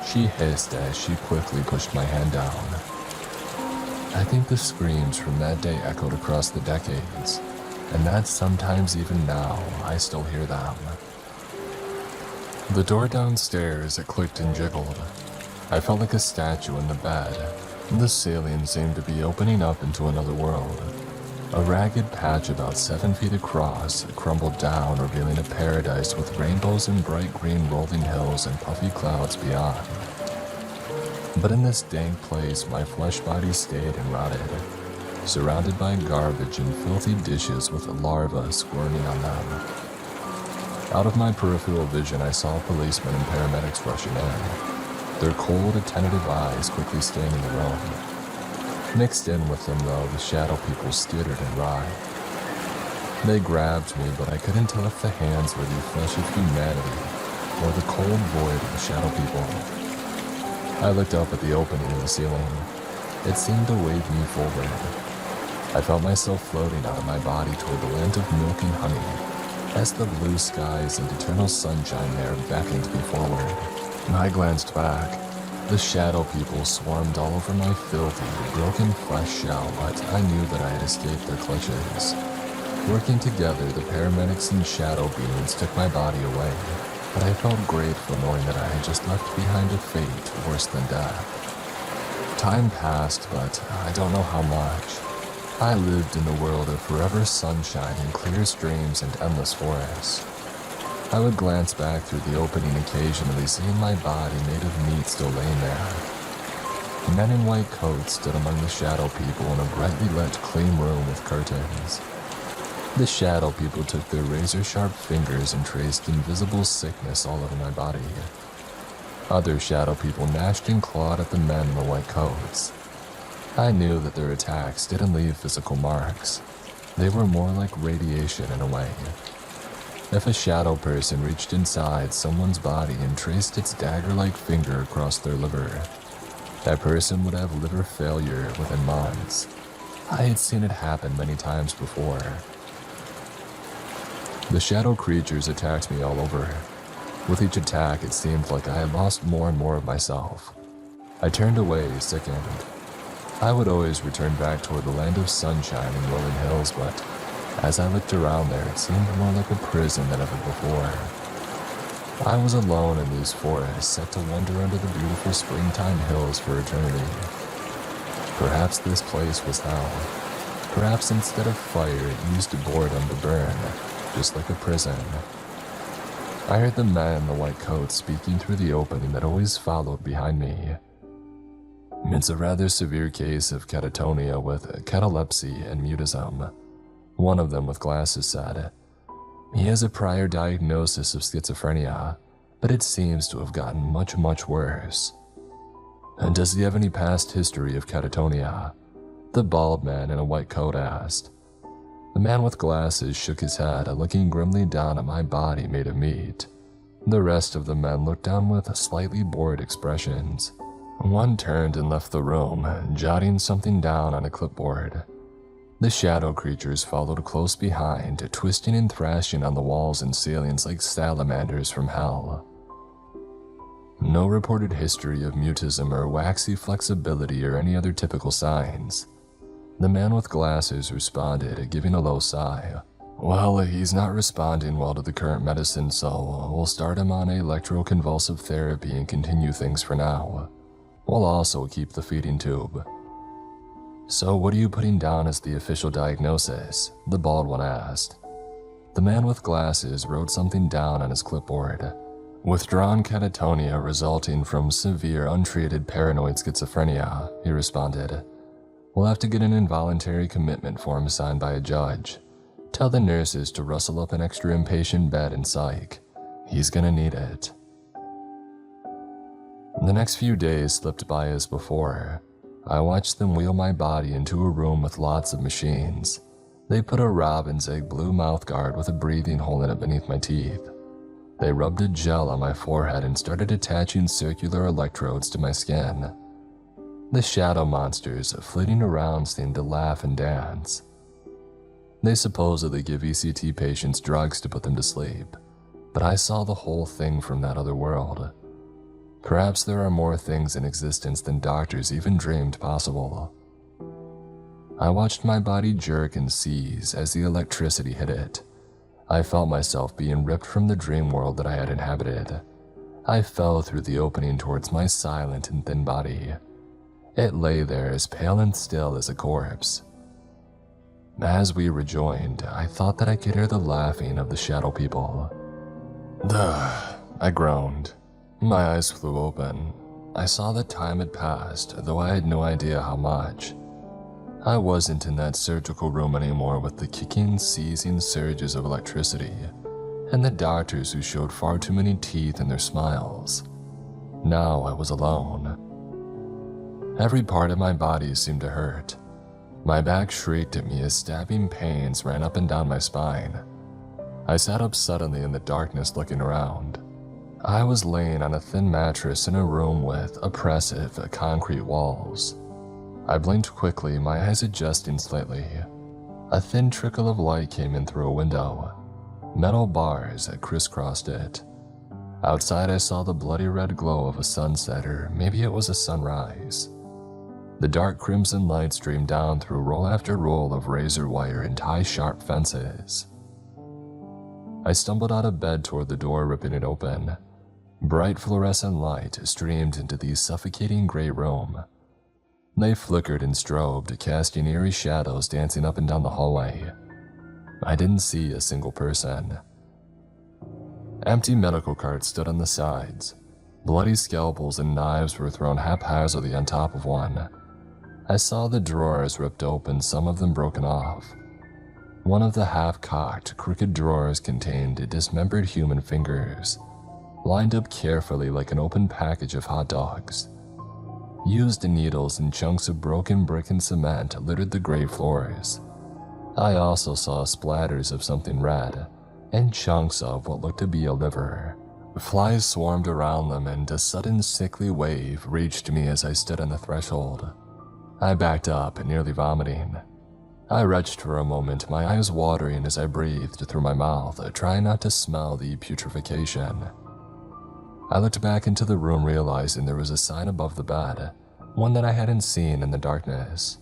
she hissed as she quickly pushed my hand down. I think the screams from that day echoed across the decades, and that sometimes even now I still hear them. The door downstairs, it clicked and jiggled. I felt like a statue in the bed. The ceiling seemed to be opening up into another world. A ragged patch about 7 feet across crumbled down, revealing a paradise with rainbows and bright green rolling hills and puffy clouds beyond. But in this dank place, my flesh body stayed and rotted, surrounded by garbage and filthy dishes with larvae squirming on them. Out of my peripheral vision, I saw policemen and paramedics rushing in, their cold, attentive eyes quickly scanning the room. Mixed in with them, though, the shadow people skittered and writhed. They grabbed me, but I couldn't tell if the hands were the flesh of humanity or the cold void of the shadow people. I looked up at the opening in the ceiling. It seemed to wave me forward. I felt myself floating out of my body toward the land of milk and honey, as the blue skies and eternal sunshine there beckoned me forward. I glanced back. The shadow people swarmed all over my filthy, broken flesh shell, but I knew that I had escaped their clutches. Working together, the paramedics and shadow beings took my body away, but I felt grateful knowing that I had just left behind a fate worse than death. Time passed, but I don't know how much. I lived in a world of forever sunshine and clear streams and endless forests. I would glance back through the opening occasionally, seeing my body made of meat still laying there. Men in white coats stood among the shadow people in a brightly lit, clean room with curtains. The shadow people took their razor-sharp fingers and traced invisible sickness all over my body. Other shadow people gnashed and clawed at the men in the white coats. I knew that their attacks didn't leave physical marks. They were more like radiation in a way. If a shadow person reached inside someone's body and traced its dagger-like finger across their liver, that person would have liver failure within months. I had seen it happen many times before. The shadow creatures attacked me all over. With each attack, it seemed like I had lost more and more of myself. I turned away, sickened. I would always return back toward the land of sunshine and rolling hills, but as I looked around there, it seemed more like a prison than ever before. I was alone in these forests, set to wander under the beautiful springtime hills for eternity. Perhaps this place was hell. Perhaps instead of fire, it used boredom to burn, just like a prison. I heard the man in the white coat speaking through the opening that always followed behind me. It's a rather severe case of catatonia with catalepsy and mutism. One of them with glasses said, "He has a prior diagnosis of schizophrenia, but it seems to have gotten much, much worse." "And does he have any past history of catatonia?" the bald man in a white coat asked. The man with glasses shook his head, looking grimly down at my body made of meat. The rest of the men looked down with slightly bored expressions. One turned and left the room, jotting something down on a clipboard. The shadow creatures followed close behind, twisting and thrashing on the walls and ceilings like salamanders from hell. No reported history of mutism or waxy flexibility or any other typical signs. The man with glasses responded, giving a low sigh. "Well, he's not responding well to the current medicine, so we'll start him on electroconvulsive therapy and continue things for now. We'll also keep the feeding tube." "So what are you putting down as the official diagnosis?" the bald one asked. The man with glasses wrote something down on his clipboard. "Withdrawn catatonia resulting from severe untreated paranoid schizophrenia," he responded. "We'll have to get an involuntary commitment form signed by a judge. Tell the nurses to rustle up an extra inpatient bed in psych. He's gonna need it." The next few days slipped by as before. I watched them wheel my body into a room with lots of machines. They put a robin's egg blue mouthguard with a breathing hole in it beneath my teeth. They rubbed a gel on my forehead and started attaching circular electrodes to my skin. The shadow monsters flitting around seemed to laugh and dance. They supposedly give ECT patients drugs to put them to sleep, but I saw the whole thing from that other world. Perhaps there are more things in existence than doctors even dreamed possible. I watched my body jerk and seize as the electricity hit it. I felt myself being ripped from the dream world that I had inhabited. I fell through the opening towards my silent and thin body. It lay there as pale and still as a corpse. As we rejoined, I thought that I could hear the laughing of the shadow people. "Duh," I groaned. My eyes flew open. I saw that time had passed, though I had no idea how much. I wasn't in that surgical room anymore with the kicking, seizing surges of electricity, and the doctors who showed far too many teeth in their smiles. Now I was alone. Every part of my body seemed to hurt. My back shrieked at me as stabbing pains ran up and down my spine. I sat up suddenly in the darkness looking around. I was laying on a thin mattress in a room with oppressive concrete walls. I blinked quickly, my eyes adjusting slightly. A thin trickle of light came in through a window. Metal bars crisscrossed it. Outside I saw the bloody red glow of a sunset, or maybe it was a sunrise. The dark crimson light streamed down through roll after roll of razor wire and high-sharp fences. I stumbled out of bed toward the door, ripping it open. Bright fluorescent light streamed into the suffocating gray room. They flickered and strobed, casting eerie shadows dancing up and down the hallway. I didn't see a single person. Empty medical carts stood on the sides. Bloody scalpels and knives were thrown haphazardly on top of one. I saw the drawers ripped open, some of them broken off. One of the half-cocked, crooked drawers contained dismembered human fingers, lined up carefully like an open package of hot dogs. Used needles and chunks of broken brick and cement littered the gray floors. I also saw splatters of something red, and chunks of what looked to be a liver. Flies swarmed around them, and a sudden sickly wave reached me as I stood on the threshold. I backed up, nearly vomiting. I retched for a moment, my eyes watering as I breathed through my mouth, trying not to smell the putrefaction. I looked back into the room, realizing there was a sign above the bed, one that I hadn't seen in the darkness.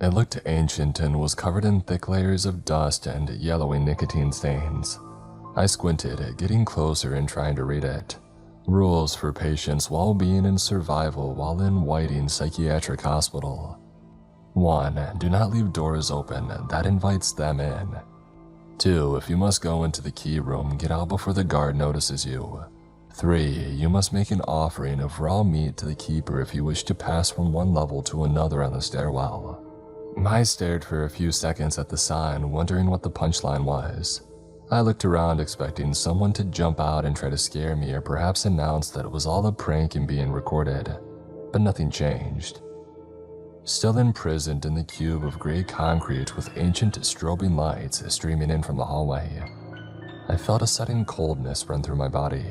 It looked ancient and was covered in thick layers of dust and yellowy nicotine stains. I squinted, getting closer and trying to read it. Rules for patients' well-being and survival while in Whiting Psychiatric Hospital. 1. Do not leave doors open, that invites them in. 2. If you must go into the key room, get out before the guard notices you. 3. You must make an offering of raw meat to the keeper if you wish to pass from one level to another on the stairwell. I stared for a few seconds at the sign, wondering what the punchline was. I looked around expecting someone to jump out and try to scare me, or perhaps announce that it was all a prank and being recorded, but nothing changed. Still imprisoned in the cube of gray concrete with ancient strobing lights streaming in from the hallway, I felt a sudden coldness run through my body.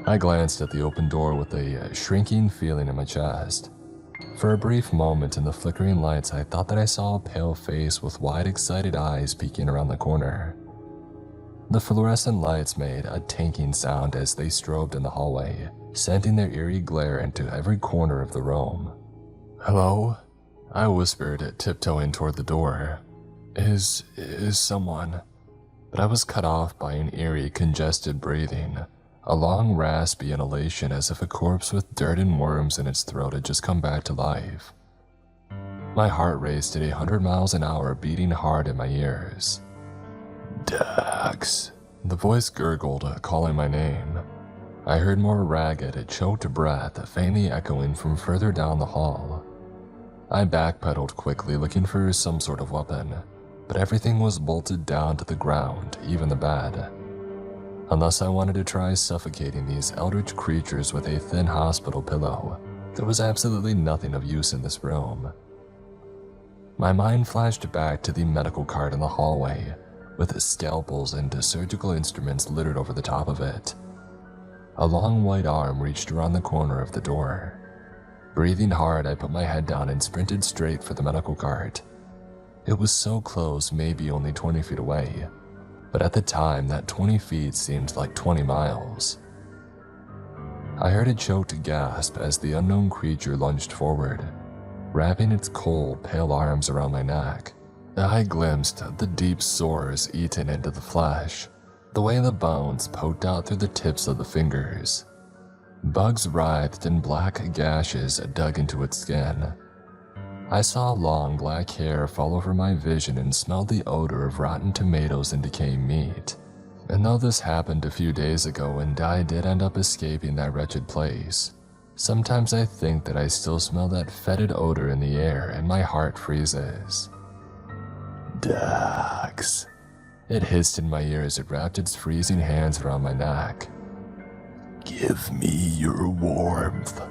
I glanced at the open door with a shrinking feeling in my chest. For a brief moment in the flickering lights, I thought that I saw a pale face with wide, excited eyes peeking around the corner. The fluorescent lights made a tanking sound as they strobed in the hallway, sending their eerie glare into every corner of the room. "Hello?" I whispered, tiptoeing toward the door. Is someone?" But I was cut off by an eerie, congested breathing, a long, raspy inhalation as if a corpse with dirt and worms in its throat had just come back to life. My heart raced at 100 miles an hour, beating hard in my ears. "Dax." The voice gurgled, calling my name. I heard more ragged, choked breath faintly echoing from further down the hall. I backpedaled quickly, looking for some sort of weapon, but everything was bolted down to the ground, even the bed. Unless I wanted to try suffocating these eldritch creatures with a thin hospital pillow, there was absolutely nothing of use in this room. My mind flashed back to the medical cart in the hallway, with scalpels and surgical instruments littered over the top of it. A long white arm reached around the corner of the door. Breathing hard, I put my head down and sprinted straight for the medical cart. It was so close, maybe only 20 feet away, but at the time, that 20 feet seemed like 20 miles. I heard a choked gasp as the unknown creature lunged forward, wrapping its cold, pale arms around my neck. I glimpsed the deep sores eaten into the flesh, the way the bones poked out through the tips of the fingers. Bugs writhed and black gashes dug into its skin. I saw long black hair fall over my vision and smelled the odor of rotten tomatoes and decaying meat. And though this happened a few days ago and I did end up escaping that wretched place, sometimes I think that I still smell that fetid odor in the air and my heart freezes. "Dax." It hissed in my ear as it wrapped its freezing hands around my neck. "Give me your warmth."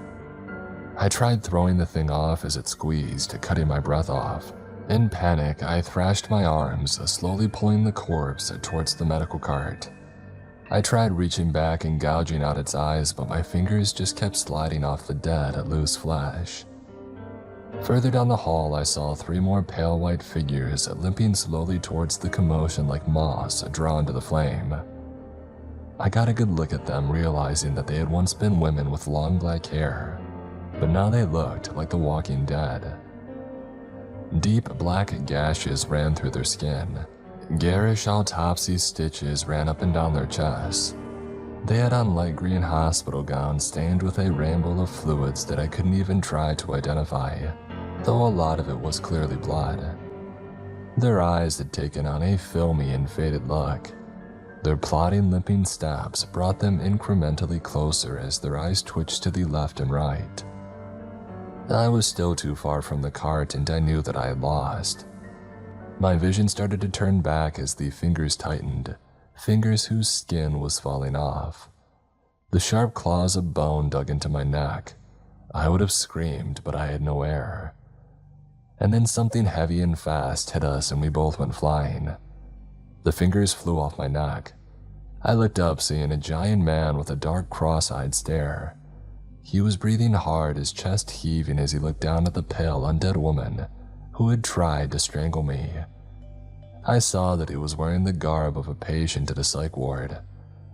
I tried throwing the thing off as it squeezed, cutting my breath off. In panic, I thrashed my arms, slowly pulling the corpse towards the medical cart. I tried reaching back and gouging out its eyes, but my fingers just kept sliding off the dead, loose flesh. Further down the hall, I saw 3 more pale white figures limping slowly towards the commotion like moths drawn to the flame. I got a good look at them, realizing that they had once been women with long black hair, but now they looked like the walking dead. Deep black gashes ran through their skin. Garish autopsy stitches ran up and down their chests. They had on light green hospital gowns stained with a rainbow of fluids that I couldn't even try to identify, though a lot of it was clearly blood. Their eyes had taken on a filmy and faded look. Their plodding, limping steps brought them incrementally closer as their eyes twitched to the left and right. I was still too far from the cart and I knew that I had lost. My vision started to turn back as the fingers tightened, fingers whose skin was falling off. The sharp claws of bone dug into my neck. I would have screamed, but I had no air. And then something heavy and fast hit us and we both went flying. The fingers flew off my neck. I looked up, seeing a giant man with a dark cross-eyed stare. He was breathing hard, his chest heaving as he looked down at the pale, undead woman who had tried to strangle me. I saw that he was wearing the garb of a patient at a psych ward,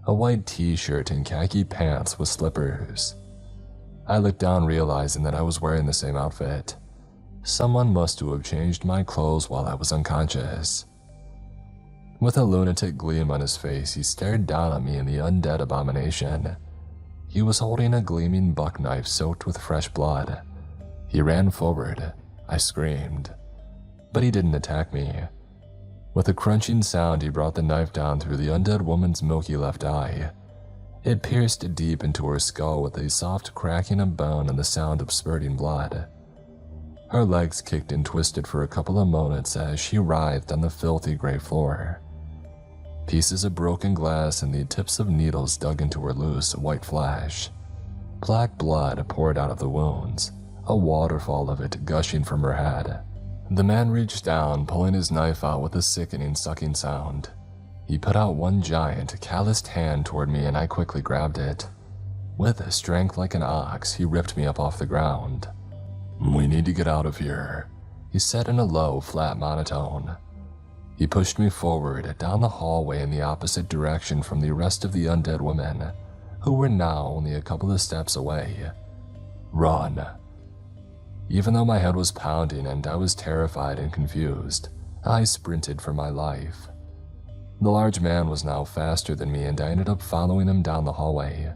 a white t-shirt and khaki pants with slippers. I looked down, realizing that I was wearing the same outfit. Someone must have changed my clothes while I was unconscious. With a lunatic gleam on his face, he stared down at me in the undead abomination. He was holding a gleaming buck knife soaked with fresh blood. He ran forward. I screamed. But he didn't attack me. With a crunching sound, he brought the knife down through the undead woman's milky left eye. It pierced deep into her skull with a soft cracking of bone and the sound of spurting blood. Her legs kicked and twisted for a couple of moments as she writhed on the filthy gray floor. Pieces of broken glass and the tips of needles dug into her loose, white flesh. Black blood poured out of the wounds, a waterfall of it gushing from her head. The man reached down, pulling his knife out with a sickening sucking sound. He put out one giant, calloused hand toward me and I quickly grabbed it. With strength like an ox, he ripped me up off the ground. "We need to get out of here," he said in a low, flat monotone. He pushed me forward, down the hallway in the opposite direction from the rest of the undead women, who were now only a couple of steps away. "Run." Even though my head was pounding and I was terrified and confused, I sprinted for my life. The large man was now faster than me and I ended up following him down the hallway.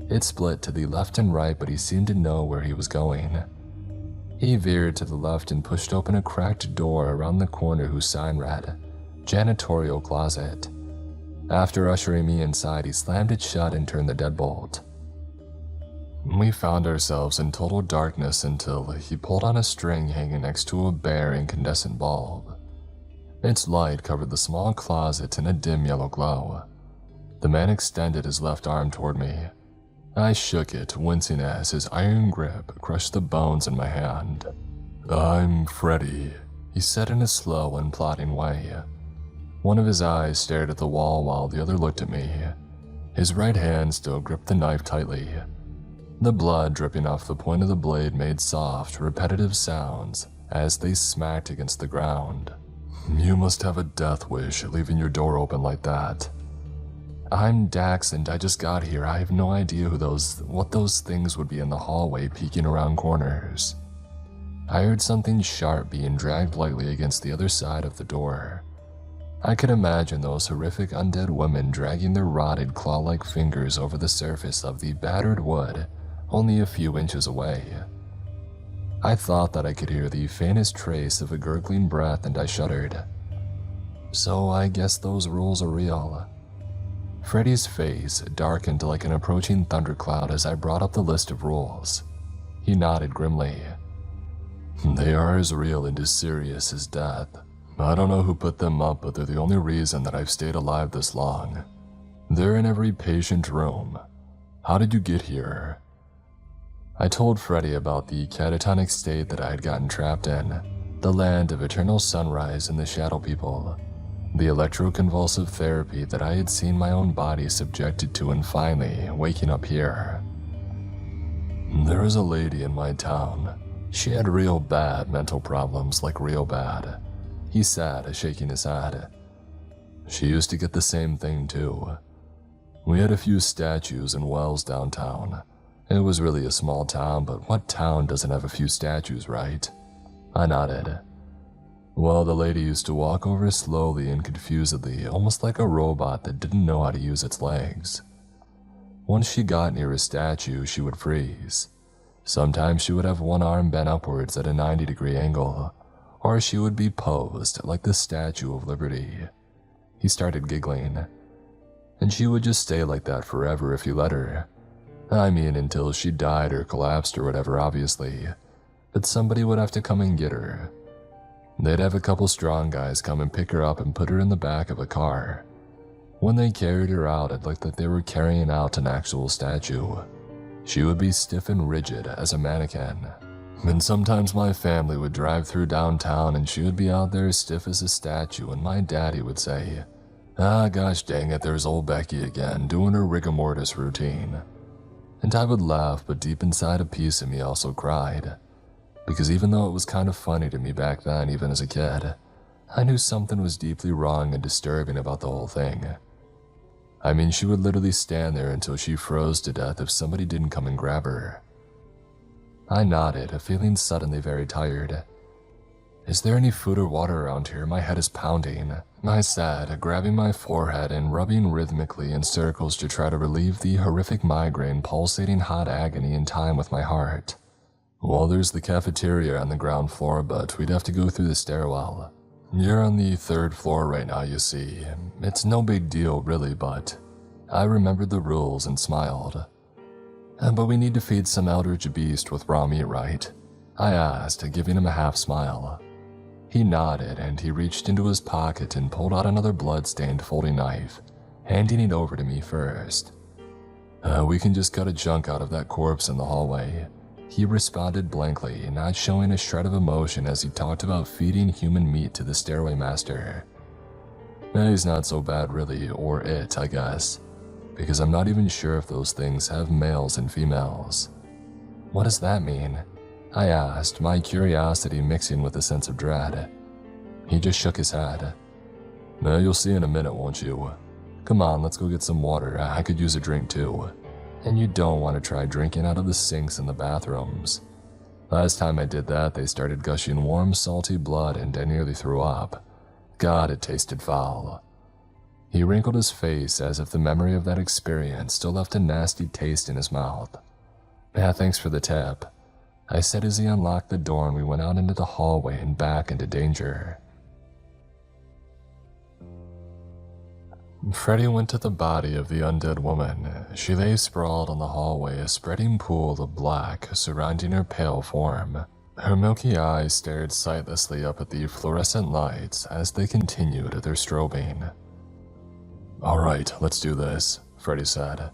It split to the left and right, but he seemed to know where he was going. He veered to the left and pushed open a cracked door around the corner whose sign read, "Janitorial Closet." After ushering me inside, he slammed it shut and turned the deadbolt. We found ourselves in total darkness until he pulled on a string hanging next to a bare incandescent bulb. Its light covered the small closet in a dim yellow glow. The man extended his left arm toward me. I shook it, wincing as his iron grip crushed the bones in my hand. "I'm Freddy," he said in a slow and plodding way. One of his eyes stared at the wall while the other looked at me. His right hand still gripped the knife tightly. The blood dripping off the point of the blade made soft, repetitive sounds as they smacked against the ground. "You must have a death wish, leaving your door open like that." "I'm Dax and I just got here. I have no idea what those things would be in the hallway peeking around corners." I heard something sharp being dragged lightly against the other side of the door. I could imagine those horrific undead women dragging their rotted claw-like fingers over the surface of the battered wood only a few inches away. I thought that I could hear the faintest trace of a gurgling breath and I shuddered. So I guess those rules are real. Freddy's face darkened like an approaching thundercloud as I brought up the list of rules. He nodded grimly. "They are as real and as serious as death. I don't know who put them up, but they're the only reason that I've stayed alive this long. They're in every patient room. How did you get here?" I told Freddy about the catatonic state that I had gotten trapped in, the land of eternal sunrise and the shadow people, the electroconvulsive therapy that I had seen my own body subjected to, and finally waking up here. "There is a lady in my town. She had real bad mental problems, like real bad," he said, shaking his head. "She used to get the same thing too. We had a few statues and wells downtown. It was really a small town, but what town doesn't have a few statues, right?" I nodded. "Well, the lady used to walk over slowly and confusedly, almost like a robot that didn't know how to use its legs. Once she got near a statue, she would freeze. Sometimes she would have one arm bent upwards at a 90-degree angle, or she would be posed like the Statue of Liberty." He started giggling. "And she would just stay like that forever if you let her. I mean, until she died or collapsed or whatever, obviously. But somebody would have to come and get her. They'd have a couple strong guys come and pick her up and put her in the back of a car. When they carried her out, it looked like they were carrying out an actual statue. She would be stiff and rigid as a mannequin. And sometimes my family would drive through downtown and she would be out there stiff as a statue, and my daddy would say, "Ah, gosh dang it, there's old Becky again, doing her rigor mortis routine." And I would laugh, but deep inside a piece of me also cried. Because even though it was kind of funny to me back then, even as a kid, I knew something was deeply wrong and disturbing about the whole thing. I mean, she would literally stand there until she froze to death if somebody didn't come and grab her. I nodded, feeling suddenly very tired. "Is there any food or water around here? My head is pounding," I said, grabbing my forehead and rubbing rhythmically in circles to try to relieve the horrific migraine pulsating hot agony in time with my heart. "Well, there's the cafeteria on the ground floor, but we'd have to go through the stairwell. You're on the 3rd floor right now, you see. It's no big deal, really, but..." I remembered the rules and smiled. "But we need to feed some eldritch beast with raw meat, right?" I asked, giving him a half smile. He nodded, and he reached into his pocket and pulled out another blood-stained folding knife, handing it over to me first. We can just cut a chunk out of that corpse in the hallway," he responded blankly, not showing a shred of emotion as he talked about feeding human meat to the stairway master. He's not so bad really, or it, I guess, because I'm not even sure if those things have males and females. "What does that mean?" I asked, my curiosity mixing with a sense of dread. He just shook his head. "You'll see in a minute, won't you? Come on, let's go get some water. I could use a drink too. And you don't want to try drinking out of the sinks in the bathrooms. Last time I did that, they started gushing warm, salty blood and I nearly threw up. God, it tasted foul." He wrinkled his face as if the memory of that experience still left a nasty taste in his mouth. "Yeah, thanks for the tip," I said as he unlocked the door and we went out into the hallway and back into danger. Freddy went to the body of the undead woman. She lay sprawled on the hallway, a spreading pool of black surrounding her pale form. Her milky eyes stared sightlessly up at the fluorescent lights as they continued their strobing. "All right, let's do this," Freddy said.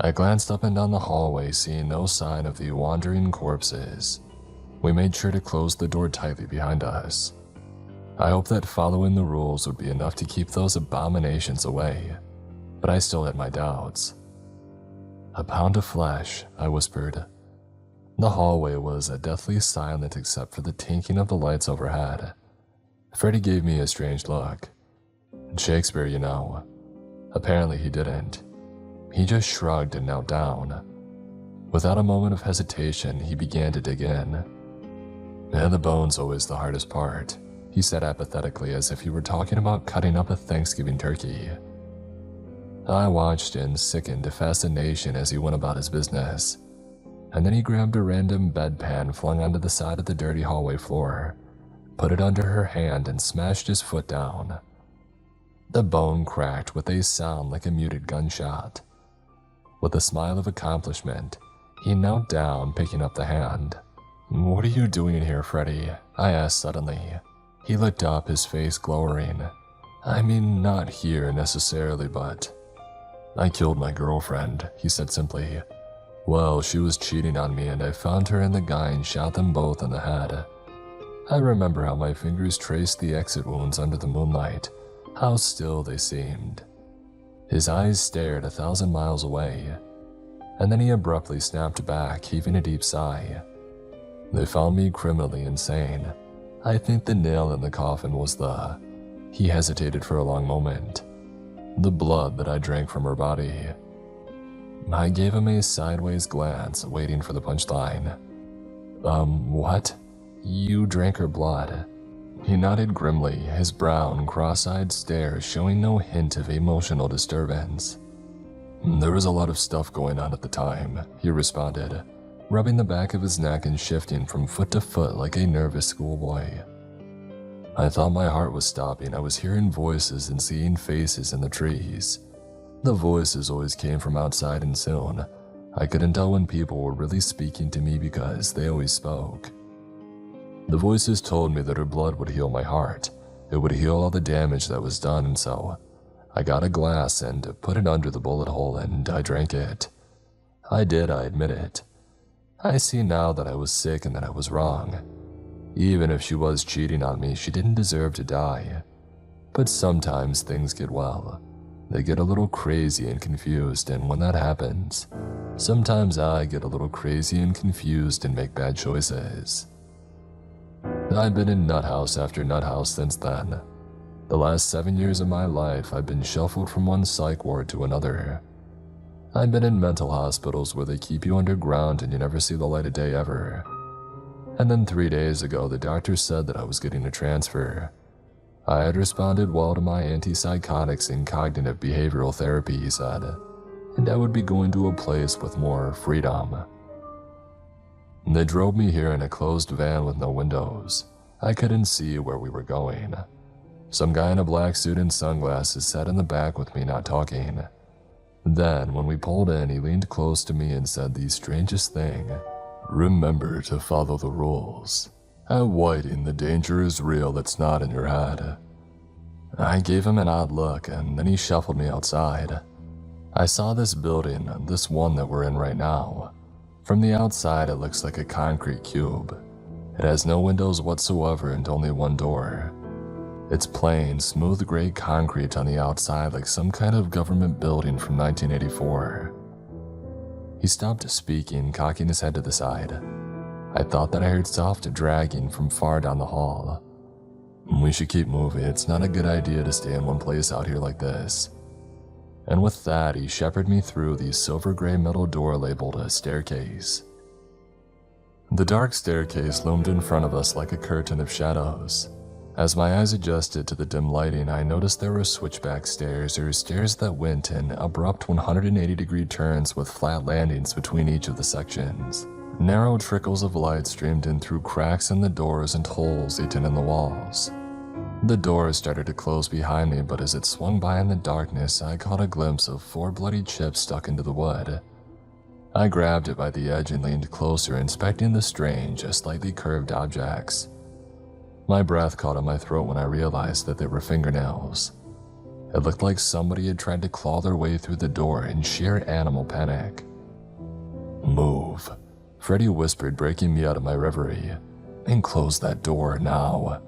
I glanced up and down the hallway, seeing no sign of the wandering corpses. We made sure to close the door tightly behind us. I hoped that following the rules would be enough to keep those abominations away, but I still had my doubts. "A pound of flesh," I whispered. The hallway was deathly silent except for the tinking of the lights overhead. Freddy gave me a strange look. "Shakespeare, you know." Apparently he didn't. He just shrugged and knelt down. Without a moment of hesitation, he began to dig in. "The bone's always the hardest part," he said apathetically as if he were talking about cutting up a Thanksgiving turkey. I watched in sickened fascination as he went about his business, and then he grabbed a random bedpan flung onto the side of the dirty hallway floor, put it under her hand and smashed his foot down. The bone cracked with a sound like a muted gunshot. With a smile of accomplishment, he knelt down, picking up the hand. "What are you doing in here, Freddy?" I asked suddenly. He looked up, his face glowering. "I mean, not here necessarily, but..." "I killed my girlfriend," he said simply. "Well, she was cheating on me and I found her and the guy and shot them both in the head. I remember how my fingers traced the exit wounds under the moonlight, how still they seemed." His eyes stared 1,000 miles away, and then he abruptly snapped back, heaving a deep sigh. "They found me criminally insane. I think the nail in the coffin was the..." He hesitated for a long moment. "The blood that I drank from her body." I gave him a sideways glance, waiting for the punchline. What? You drank her blood?" He nodded grimly, his brown, cross-eyed stare showing no hint of emotional disturbance. "There was a lot of stuff going on at the time," he responded, rubbing the back of his neck and shifting from foot to foot like a nervous schoolboy. "I thought my heart was stopping. I was hearing voices and seeing faces in the trees. The voices always came from outside and soon, I couldn't tell when people were really speaking to me because they always spoke. The voices told me that her blood would heal my heart. It would heal all the damage that was done, and so I got a glass and put it under the bullet hole and I drank it. I did, I admit it. I see now that I was sick and that I was wrong. Even if she was cheating on me, she didn't deserve to die. But sometimes things get well. They get a little crazy and confused, and when that happens, sometimes I get a little crazy and confused and make bad choices. I've been in nut house after nut house since then. The last 7 years of my life, I've been shuffled from one psych ward to another. I've been in mental hospitals where they keep you underground and you never see the light of day ever. And then 3 days ago, the doctor said that I was getting a transfer. I had responded well to my antipsychotics and cognitive behavioral therapy, he said, and I would be going to a place with more freedom. They drove me here in a closed van with no windows. I couldn't see where we were going. Some guy in a black suit and sunglasses sat in the back with me, not talking. Then, when we pulled in, he leaned close to me and said the strangest thing. Remember to follow the rules. At Whiting, the danger is real that's not in your head. I gave him an odd look, and then he shuffled me outside. I saw this building, this one that we're in right now. From the outside, it looks like a concrete cube. It has no windows whatsoever and only one door. It's plain, smooth gray concrete on the outside like some kind of government building from 1984. He stopped speaking, cocking his head to the side. I thought that I heard soft dragging from far down the hall. We should keep moving, it's not a good idea to stay in one place out here like this. And with that, he shepherded me through the silver gray metal door labeled a staircase. The dark staircase loomed in front of us like a curtain of shadows. As my eyes adjusted to the dim lighting, I noticed there were switchback stairs, or stairs that went in abrupt 180-degree turns with flat landings between each of the sections. Narrow trickles of light streamed in through cracks in the doors and holes eaten in the walls. The doors started to close behind me, but as it swung by in the darkness, I caught a glimpse of 4 bloody chips stuck into the wood. I grabbed it by the edge and leaned closer, inspecting the strange, slightly curved objects. My breath caught in my throat when I realized that they were fingernails. It looked like somebody had tried to claw their way through the door in sheer animal panic. Move, Freddy whispered, breaking me out of my reverie. And close that door now.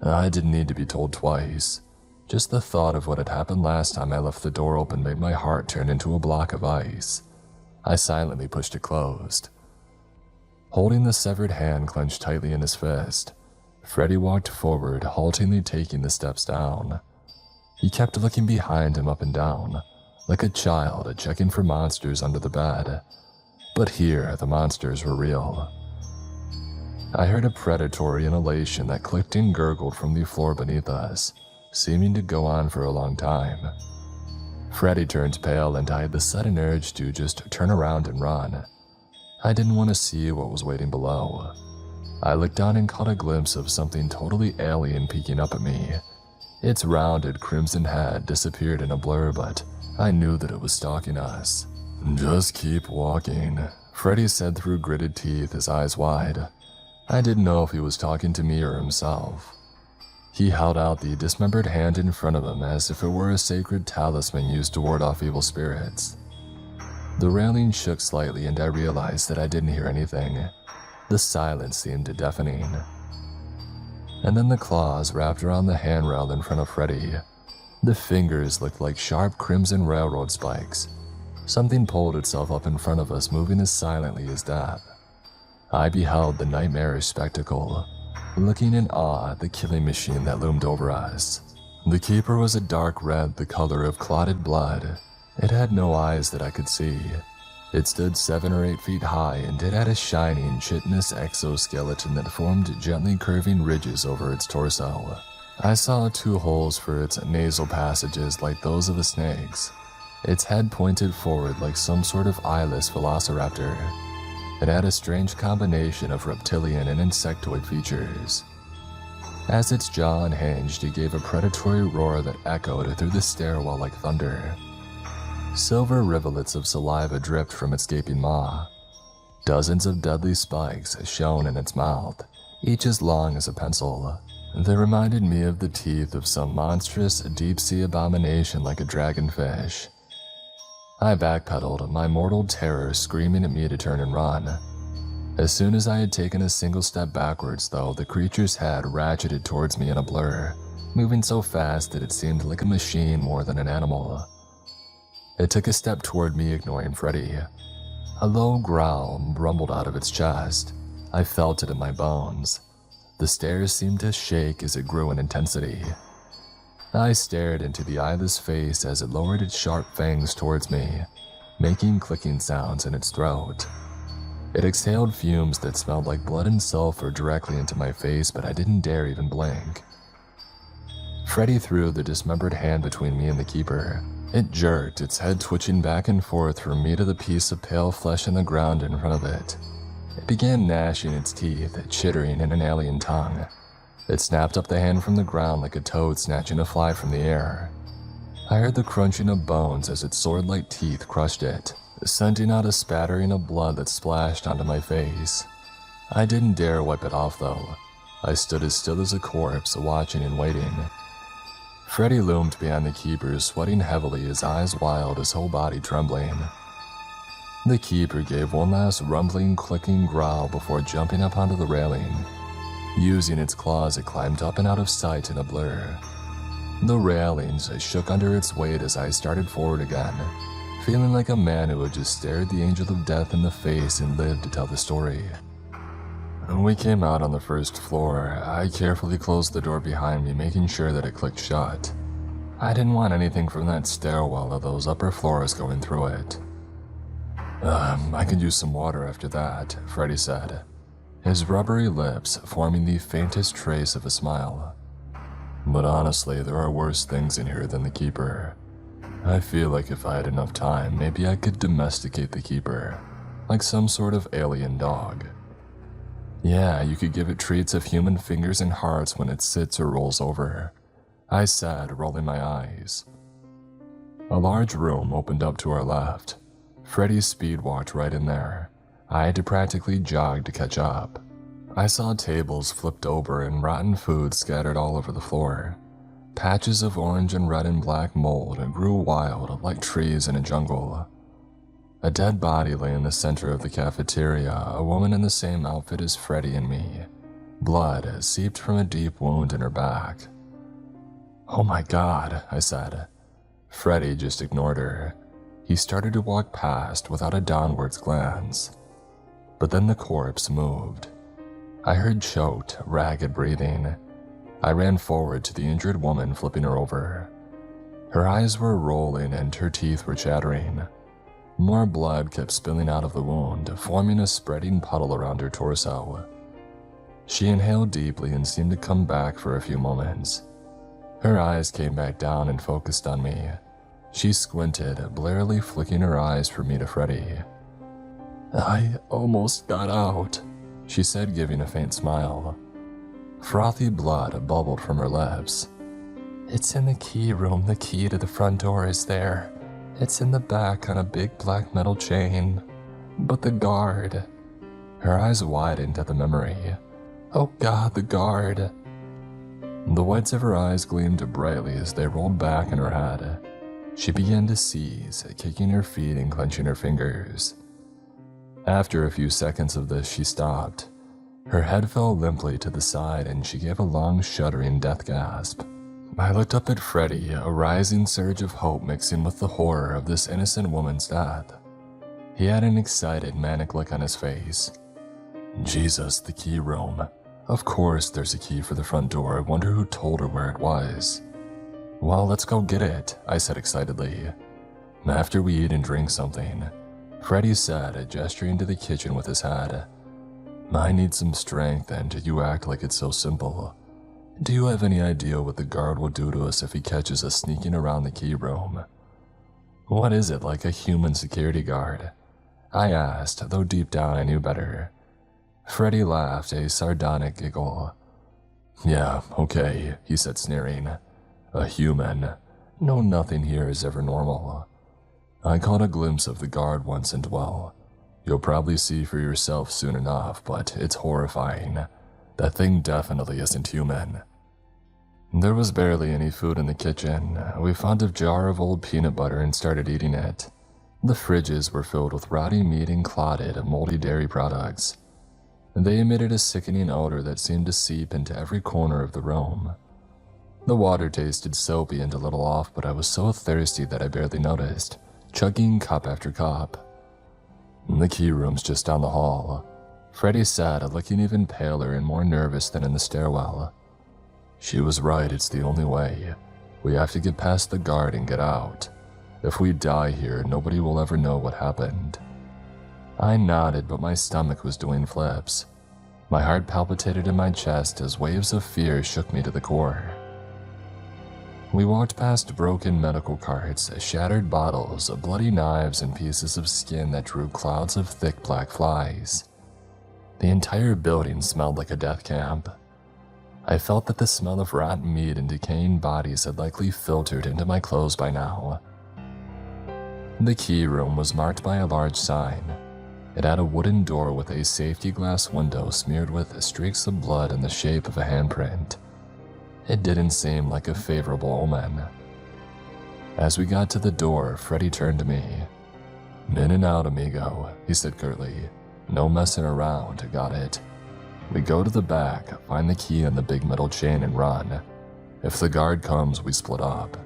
I didn't need to be told twice. Just the thought of what had happened last time I left the door open made my heart turn into a block of ice. I silently pushed it closed. Holding the severed hand clenched tightly in his fist, Freddy walked forward, haltingly taking the steps down. He kept looking behind him up and down, like a child checking for monsters under the bed. But here, the monsters were real. I heard a predatory inhalation that clicked and gurgled from the floor beneath us, seeming to go on for a long time. Freddy turned pale and I had the sudden urge to just turn around and run. I didn't want to see what was waiting below. I looked down and caught a glimpse of something totally alien peeking up at me. Its rounded crimson head disappeared in a blur, but I knew that it was stalking us. Just keep walking, Freddy said through gritted teeth, his eyes wide. I didn't know if he was talking to me or himself. He held out the dismembered hand in front of him as if it were a sacred talisman used to ward off evil spirits. The railing shook slightly and I realized that I didn't hear anything. The silence seemed deafening. And then the claws wrapped around the handrail in front of Freddy. The fingers looked like sharp crimson railroad spikes. Something pulled itself up in front of us, moving as silently as death. I beheld the nightmarish spectacle, looking in awe at the killing machine that loomed over us. The keeper was a dark red, the color of clotted blood. It had no eyes that I could see. It stood 7 or 8 feet high, and it had a shining, chitinous exoskeleton that formed gently curving ridges over its torso. I saw 2 holes for its nasal passages like those of a snake's. Its head pointed forward like some sort of eyeless velociraptor. It had a strange combination of reptilian and insectoid features. As its jaw unhinged, it gave a predatory roar that echoed through the stairwell like thunder. Silver rivulets of saliva dripped from its gaping maw. Dozens of deadly spikes shone in its mouth, each as long as a pencil. They reminded me of the teeth of some monstrous deep-sea abomination like a dragonfish. I backpedaled, my mortal terror screaming at me to turn and run. As soon as I had taken a single step backwards, though, the creature's head ratcheted towards me in a blur, moving so fast that it seemed like a machine more than an animal. It took a step toward me, ignoring Freddy. A low growl rumbled out of its chest. I felt it in my bones. The stare seemed to shake as it grew in intensity. I stared into the eyeless face as it lowered its sharp fangs towards me, making clicking sounds in its throat. It exhaled fumes that smelled like blood and sulfur directly into my face, but I didn't dare even blink. Freddy threw the dismembered hand between me and the keeper. It jerked, its head twitching back and forth from me to the piece of pale flesh in the ground in front of it. It began gnashing its teeth, chittering in an alien tongue. It snapped up the hand from the ground like a toad snatching a fly from the air. I heard the crunching of bones as its sword-like teeth crushed it, sending out a spattering of blood that splashed onto my face. I didn't dare wipe it off, though. I stood as still as a corpse, watching and waiting. Freddy loomed behind the keeper, sweating heavily, his eyes wild, his whole body trembling. The keeper gave one last rumbling, clicking growl before jumping up onto the railing. Using its claws, it climbed up and out of sight in a blur. The railings shook under its weight as I started forward again, feeling like a man who had just stared the angel of death in the face and lived to tell the story. When we came out on the first floor, I carefully closed the door behind me, making sure that it clicked shut. I didn't want anything from that stairwell or those upper floors going through it. I could use some water after that, Freddy said, his rubbery lips forming the faintest trace of a smile. But honestly, there are worse things in here than the keeper. I feel like if I had enough time, maybe I could domesticate the keeper, like some sort of alien dog. Yeah, you could give it treats of human fingers and hearts when it sits or rolls over, I said, rolling my eyes. A large room opened up to our left. Freddy speed walked right in there. I had to practically jog to catch up. I saw tables flipped over and rotten food scattered all over the floor. Patches of orange and red and black mold grew wild like trees in a jungle. A dead body lay in the center of the cafeteria, a woman in the same outfit as Freddy and me. Blood seeped from a deep wound in her back. "Oh my God," I said. Freddy just ignored her. He started to walk past without a downwards glance. But then the corpse moved. I heard choked, ragged breathing. I ran forward to the injured woman, flipping her over. Her eyes were rolling and her teeth were chattering. More blood kept spilling out of the wound, forming a spreading puddle around her torso. She inhaled deeply and seemed to come back for a few moments. Her eyes came back down and focused on me. She squinted, blearily flicking her eyes from me to Freddy. "I almost got out," she said, giving a faint smile. Frothy blood bubbled from her lips. "It's in the key room. The key to the front door is there. It's in the back on a big black metal chain. But the guard..." Her eyes widened at the memory. "Oh God, the guard." The whites of her eyes gleamed brightly as they rolled back in her head. She began to seize, kicking her feet and clenching her fingers. After a few seconds of this, she stopped. Her head fell limply to the side and she gave a long, shuddering death gasp. I looked up at Freddy, a rising surge of hope mixing with the horror of this innocent woman's death. He had an excited, manic look on his face. "Jesus, the key room. Of course there's a key for the front door. I wonder who told her where it was." "Well, let's go get it," I said excitedly. "After we eat and drink something," Freddy said, gesturing to the kitchen with his head. "I need some strength and you act like it's so simple. Do you have any idea what the guard will do to us if he catches us sneaking around the key room?" "What is it, like a human security guard?" I asked, though deep down I knew better. Freddy laughed, a sardonic giggle. "Yeah, okay," he said, sneering. "A human. No, nothing here is ever normal. I caught a glimpse of the guard once and well, you'll probably see for yourself soon enough, but it's horrifying. That thing definitely isn't human. There was barely any food in the kitchen. We found a jar of old peanut butter and started eating it. The fridges were filled with rotting meat and clotted, moldy dairy products. They emitted a sickening odor that seemed to seep into every corner of the room. The water tasted soapy and a little off, but I was so thirsty that I barely noticed, chugging cup after cup. The key room's just down the hall. Freddie sat, looking even paler and more nervous than in the stairwell. She was right, it's the only way. We have to get past the guard and get out. If we die here, nobody will ever know what happened. I nodded, but my stomach was doing flips. My heart palpitated in my chest as waves of fear shook me to the core. We walked past broken medical carts, shattered bottles, bloody knives, and pieces of skin that drew clouds of thick black flies. The entire building smelled like a death camp. I felt that the smell of rotten meat and decaying bodies had likely filtered into my clothes by now. The key room was marked by a large sign. It had a wooden door with a safety glass window smeared with streaks of blood in the shape of a handprint. It didn't seem like a favorable omen. As we got to the door, Freddie turned to me. "In and out, amigo," he said curtly. "No messing around, got it? We go to the back, find the key in the big metal chain and run. If the guard comes, we split up.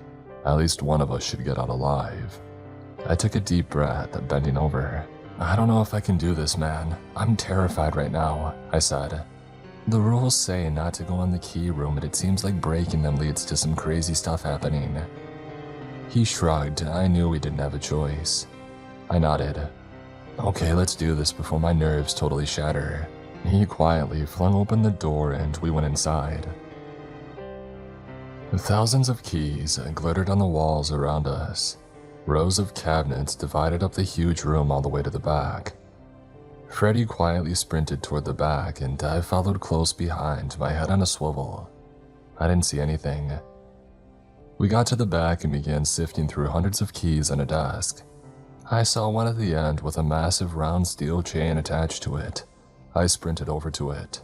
At least one of us should get out alive." I took a deep breath, bending over. "I don't know if I can do this, man. I'm terrified right now," I said. "The rules say not to go in the key room, and it seems like breaking them leads to some crazy stuff happening." He shrugged. I knew we didn't have a choice. I nodded. "Okay, let's do this before my nerves totally shatter." He quietly flung open the door and we went inside. Thousands of keys glittered on the walls around us. Rows of cabinets divided up the huge room all the way to the back. Freddie quietly sprinted toward the back, and I followed close behind, my head on a swivel. I didn't see anything. We got to the back and began sifting through hundreds of keys on a desk. I saw one at the end with a massive round steel chain attached to it. I sprinted over to it.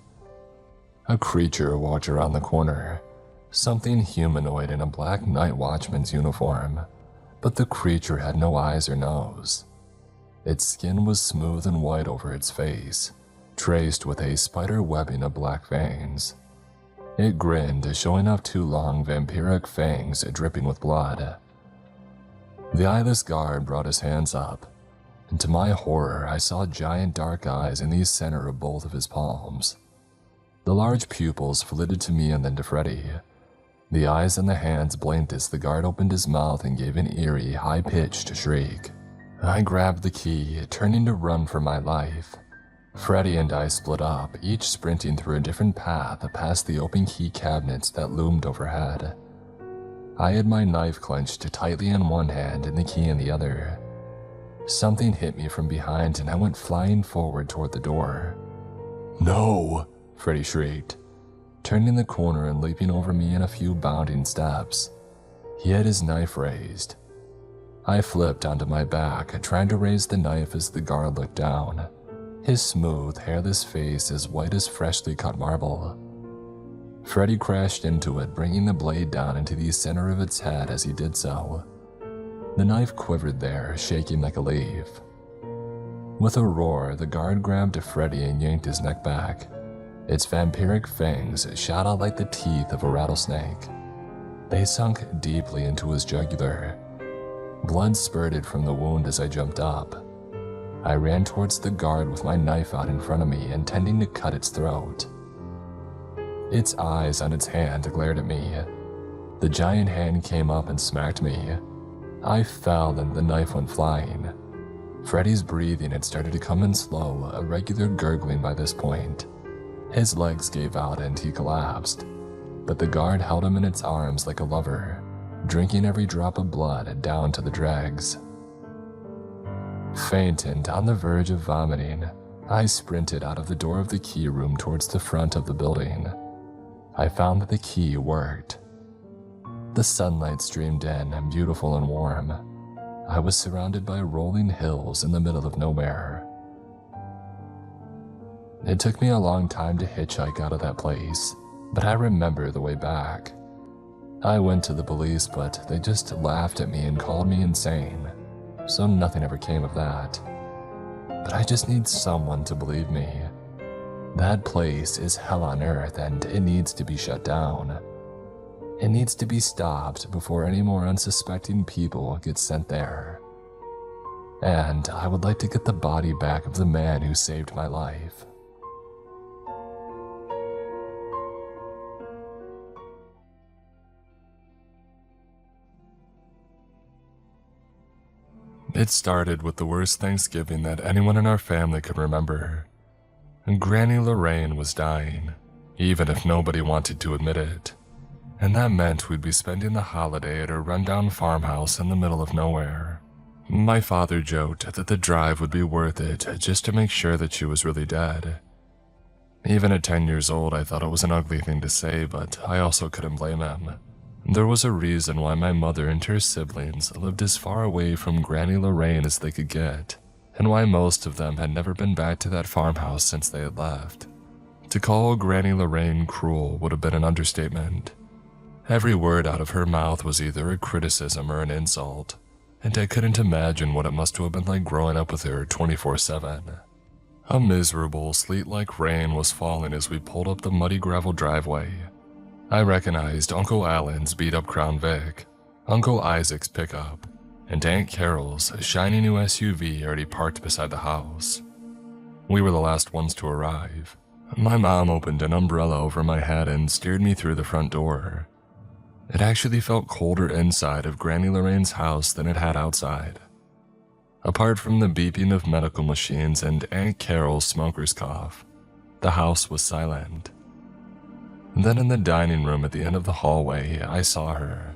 A creature walked around the corner. Something humanoid in a black night watchman's uniform. But the creature had no eyes or nose. Its skin was smooth and white over its face, traced with a spider webbing of black veins. It grinned, showing off two long vampiric fangs dripping with blood. The eyeless guard brought his hands up, and to my horror, I saw giant dark eyes in the center of both of his palms. The large pupils flitted to me and then to Freddie. The eyes and the hands blinked as the guard opened his mouth and gave an eerie, high-pitched shriek. I grabbed the key, turning to run for my life. Freddie and I split up, each sprinting through a different path past the open key cabinets that loomed overhead. I had my knife clenched tightly in one hand and the key in the other. Something hit me from behind and I went flying forward toward the door. "No!" Freddie shrieked, turning the corner and leaping over me in a few bounding steps. He had his knife raised. I flipped onto my back, trying to raise the knife as the guard looked down, his smooth, hairless face as white as freshly cut marble. Freddie crashed into it, bringing the blade down into the center of its head as he did so. The knife quivered there, shaking like a leaf. With a roar, the guard grabbed Freddie and yanked his neck back. Its vampiric fangs shot out like the teeth of a rattlesnake. They sunk deeply into his jugular. Blood spurted from the wound as I jumped up. I ran towards the guard with my knife out in front of me, intending to cut its throat. Its eyes on its hand glared at me. The giant hand came up and smacked me. I fell and the knife went flying. Freddie's breathing had started to come in slow, a regular gurgling by this point. His legs gave out and he collapsed, but the guard held him in its arms like a lover, drinking every drop of blood down to the dregs. Faint and on the verge of vomiting, I sprinted out of the door of the key room towards the front of the building. I found that the key worked. The sunlight streamed in, beautiful and warm. I was surrounded by rolling hills in the middle of nowhere. It took me a long time to hitchhike out of that place, but I remember the way back. I went to the police, but they just laughed at me and called me insane, so nothing ever came of that. But I just need someone to believe me. That place is hell on earth and it needs to be shut down. It needs to be stopped before any more unsuspecting people get sent there. And I would like to get the body back of the man who saved my life. It started with the worst Thanksgiving that anyone in our family could remember. Granny Lorraine was dying, even if nobody wanted to admit it. And that meant we'd be spending the holiday at a rundown farmhouse in the middle of nowhere. My father joked that the drive would be worth it just to make sure that she was really dead. Even at 10 years old, I thought it was an ugly thing to say, but I also couldn't blame him. There was a reason why my mother and her siblings lived as far away from Granny Lorraine as they could get, and why most of them had never been back to that farmhouse since they had left. To call Granny Lorraine cruel would have been an understatement. Every word out of her mouth was either a criticism or an insult, and I couldn't imagine what it must have been like growing up with her 24/7. A miserable, sleet-like rain was falling as we pulled up the muddy gravel driveway. I recognized Uncle Alan's beat-up Crown Vic, Uncle Isaac's pickup, and Aunt Carol's shiny new SUV already parked beside the house. We were the last ones to arrive. My mom opened an umbrella over my head and steered me through the front door. It actually felt colder inside of Granny Lorraine's house than it had outside. Apart from the beeping of medical machines and Aunt Carol's smoker's cough, the house was silent. Then in the dining room at the end of the hallway, I saw her.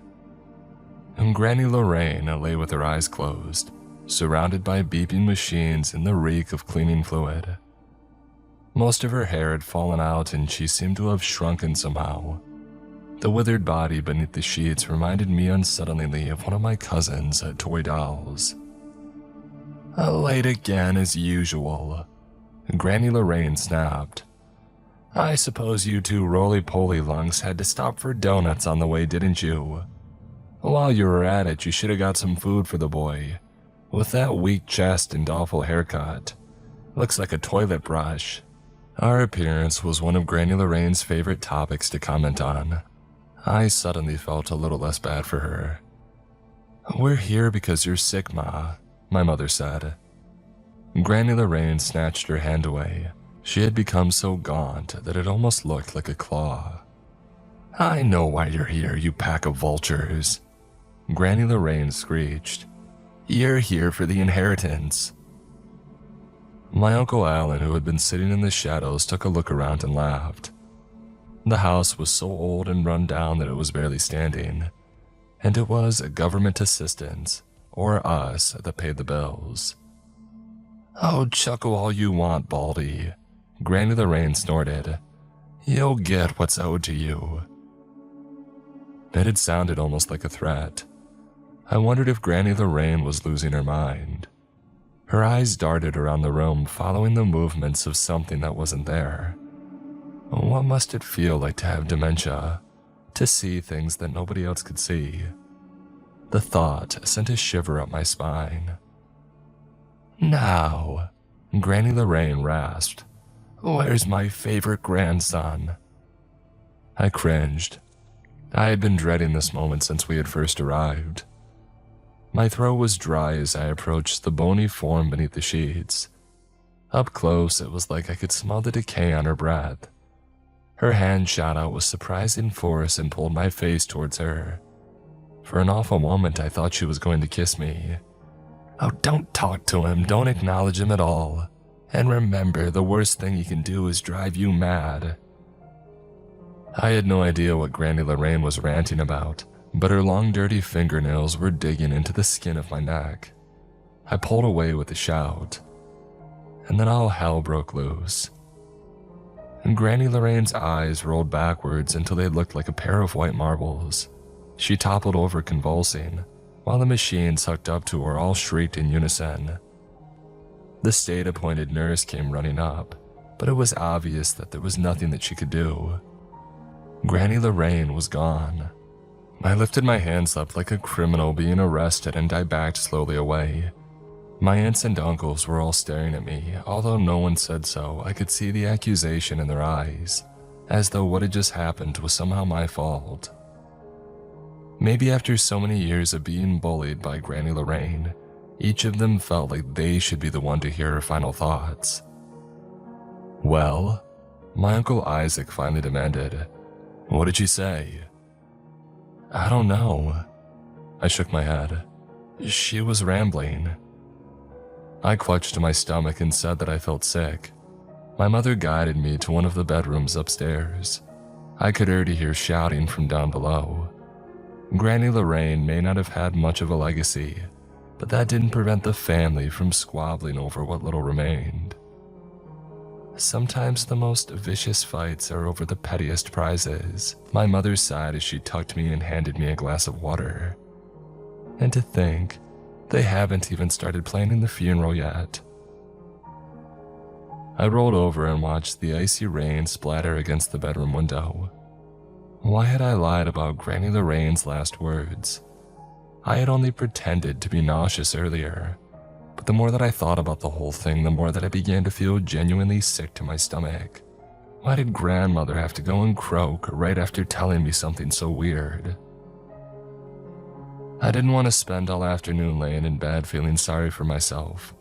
And Granny Lorraine lay with her eyes closed, surrounded by beeping machines and the reek of cleaning fluid. Most of her hair had fallen out and she seemed to have shrunken somehow. The withered body beneath the sheets reminded me unsettlingly of one of my cousin's toy dolls. Late again as usual, Granny Lorraine snapped. I suppose you two roly-poly lungs had to stop for donuts on the way, didn't you? While you were at it, you should have got some food for the boy. With that weak chest and awful haircut. Looks like a toilet brush. Our appearance was one of Granny Lorraine's favorite topics to comment on. I suddenly felt a little less bad for her. We're here because you're sick, Ma, my mother said. Granny Lorraine snatched her hand away. She had become so gaunt that it almost looked like a claw. I know why you're here, you pack of vultures. Granny Lorraine screeched. You're here for the inheritance. My Uncle Alan, who had been sitting in the shadows, took a look around and laughed. The house was so old and run down that it was barely standing, and it was government assistance, or us, that paid the bills. Oh, chuckle all you want, Baldy. Granny Lorraine snorted. You'll get what's owed to you. It had sounded almost like a threat. I wondered if Granny Lorraine was losing her mind. Her eyes darted around the room, following the movements of something that wasn't there. What must it feel like to have dementia? To see things that nobody else could see? The thought sent a shiver up my spine. Now, Granny Lorraine rasped, where's my favorite grandson? I cringed. I had been dreading this moment since we had first arrived. My throat was dry as I approached the bony form beneath the sheets. Up close, it was like I could smell the decay on her breath. Her hand shot out with surprising force and pulled my face towards her. For an awful moment, I thought she was going to kiss me. Oh, don't talk to him, don't acknowledge him at all. And remember, the worst thing he can do is drive you mad. I had no idea what Granny Lorraine was ranting about, but her long dirty fingernails were digging into the skin of my neck. I pulled away with a shout, and then all hell broke loose. Granny Lorraine's eyes rolled backwards until they looked like a pair of white marbles. She toppled over convulsing, while the machines hooked up to her all shrieked in unison. The state-appointed nurse came running up, but it was obvious that there was nothing that she could do. Granny Lorraine was gone. I lifted my hands up like a criminal being arrested and I backed slowly away. My aunts and uncles were all staring at me. Although no one said so, I could see the accusation in their eyes, as though what had just happened was somehow my fault. Maybe after so many years of being bullied by Granny Lorraine, each of them felt like they should be the one to hear her final thoughts. "Well?" my Uncle Isaac finally demanded. "What did she say?" "I don't know." I shook my head. "She was rambling." I clutched my stomach and said that I felt sick. My mother guided me to one of the bedrooms upstairs. I could already hear shouting from down below. Granny Lorraine may not have had much of a legacy, but that didn't prevent the family from squabbling over what little remained. Sometimes the most vicious fights are over the pettiest prizes, my mother sighed as she tucked me and handed me a glass of water. And to think, they haven't even started planning the funeral yet. I rolled over and watched the icy rain splatter against the bedroom window. Why had I lied about Granny Lorraine's last words? I had only pretended to be nauseous earlier, but the more that I thought about the whole thing, the more that I began to feel genuinely sick to my stomach. Why did grandmother have to go and croak right after telling me something so weird? I didn't want to spend all afternoon laying in bed feeling sorry for myself,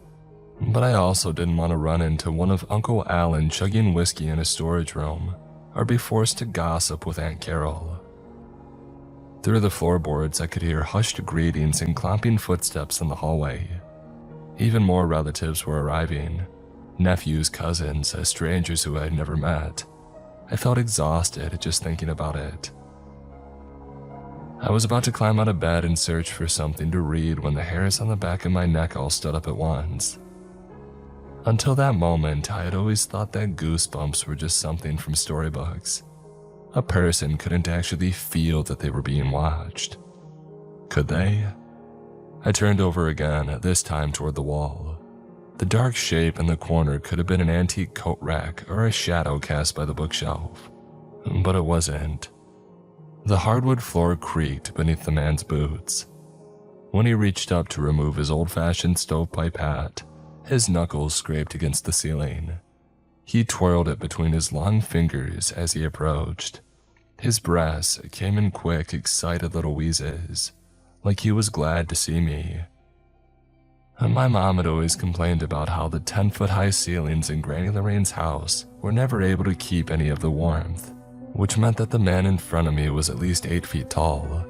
but I also didn't want to run into one of Uncle Alan chugging whiskey in a storage room, or be forced to gossip with Aunt Carol. Through the floorboards, I could hear hushed greetings and clomping footsteps in the hallway. Even more relatives were arriving. Nephews, cousins, strangers who I had never met. I felt exhausted just thinking about it. I was about to climb out of bed and search for something to read when the hairs on the back of my neck all stood up at once. Until that moment, I had always thought that goosebumps were just something from storybooks. A person couldn't actually feel that they were being watched. Could they? I turned over again, this time toward the wall. The dark shape in the corner could have been an antique coat rack or a shadow cast by the bookshelf, but it wasn't. The hardwood floor creaked beneath the man's boots. When he reached up to remove his old-fashioned stovepipe hat, his knuckles scraped against the ceiling. He twirled it between his long fingers as he approached. His breaths came in quick, excited little wheezes, like he was glad to see me. My mom had always complained about how the 10-foot-high ceilings in Granny Lorraine's house were never able to keep any of the warmth, which meant that the man in front of me was at least 8 feet tall.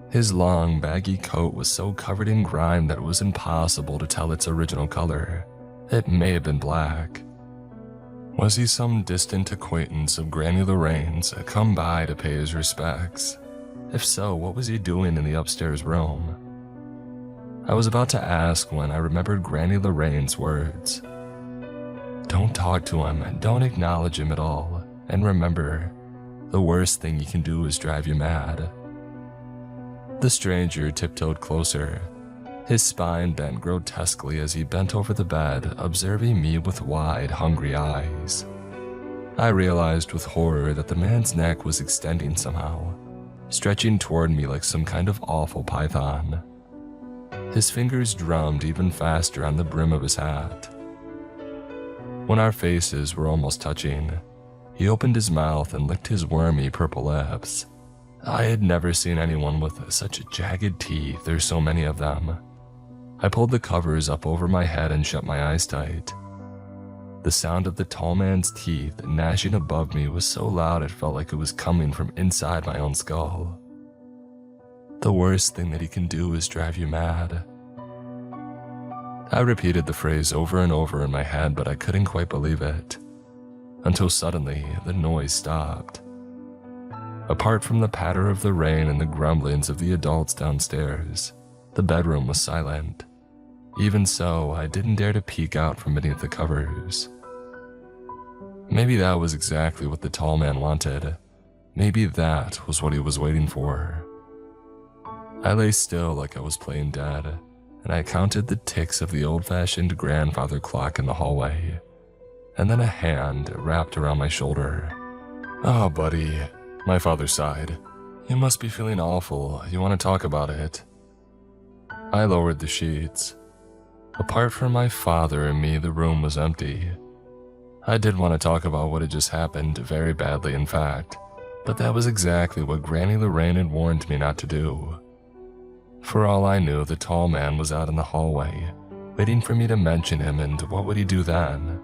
His long, baggy coat was so covered in grime that it was impossible to tell its original color. It may have been black. Was he some distant acquaintance of Granny Lorraine's come by to pay his respects? If so, what was he doing in the upstairs room? I was about to ask when I remembered Granny Lorraine's words. Don't talk to him, don't acknowledge him at all, and remember, the worst thing he can do is drive you mad. The stranger tiptoed closer, his spine bent grotesquely as he bent over the bed, observing me with wide, hungry eyes. I realized with horror that the man's neck was extending somehow, stretching toward me like some kind of awful python. His fingers drummed even faster on the brim of his hat. When our faces were almost touching, he opened his mouth and licked his wormy purple lips. I had never seen anyone with such jagged teeth or so many of them. I pulled the covers up over my head and shut my eyes tight. The sound of the tall man's teeth gnashing above me was so loud it felt like it was coming from inside my own skull. The worst thing that he can do is drive you mad. I repeated the phrase over and over in my head, but I couldn't quite believe it. Until suddenly, the noise stopped. Apart from the patter of the rain and the grumblings of the adults downstairs, the bedroom was silent. Even so, I didn't dare to peek out from beneath the covers. Maybe that was exactly what the tall man wanted. Maybe that was what he was waiting for. I lay still like I was playing dead, and I counted the ticks of the old-fashioned grandfather clock in the hallway. and then a hand wrapped around my shoulder. "Oh, buddy," my father sighed. "You must be feeling awful. You want to talk about it?" I lowered the sheets. Apart from my father and me, the room was empty. I did want to talk about what had just happened, very badly in fact, but that was exactly what Granny Lorraine had warned me not to do. For all I knew, the tall man was out in the hallway, waiting for me to mention him, and what would he do then?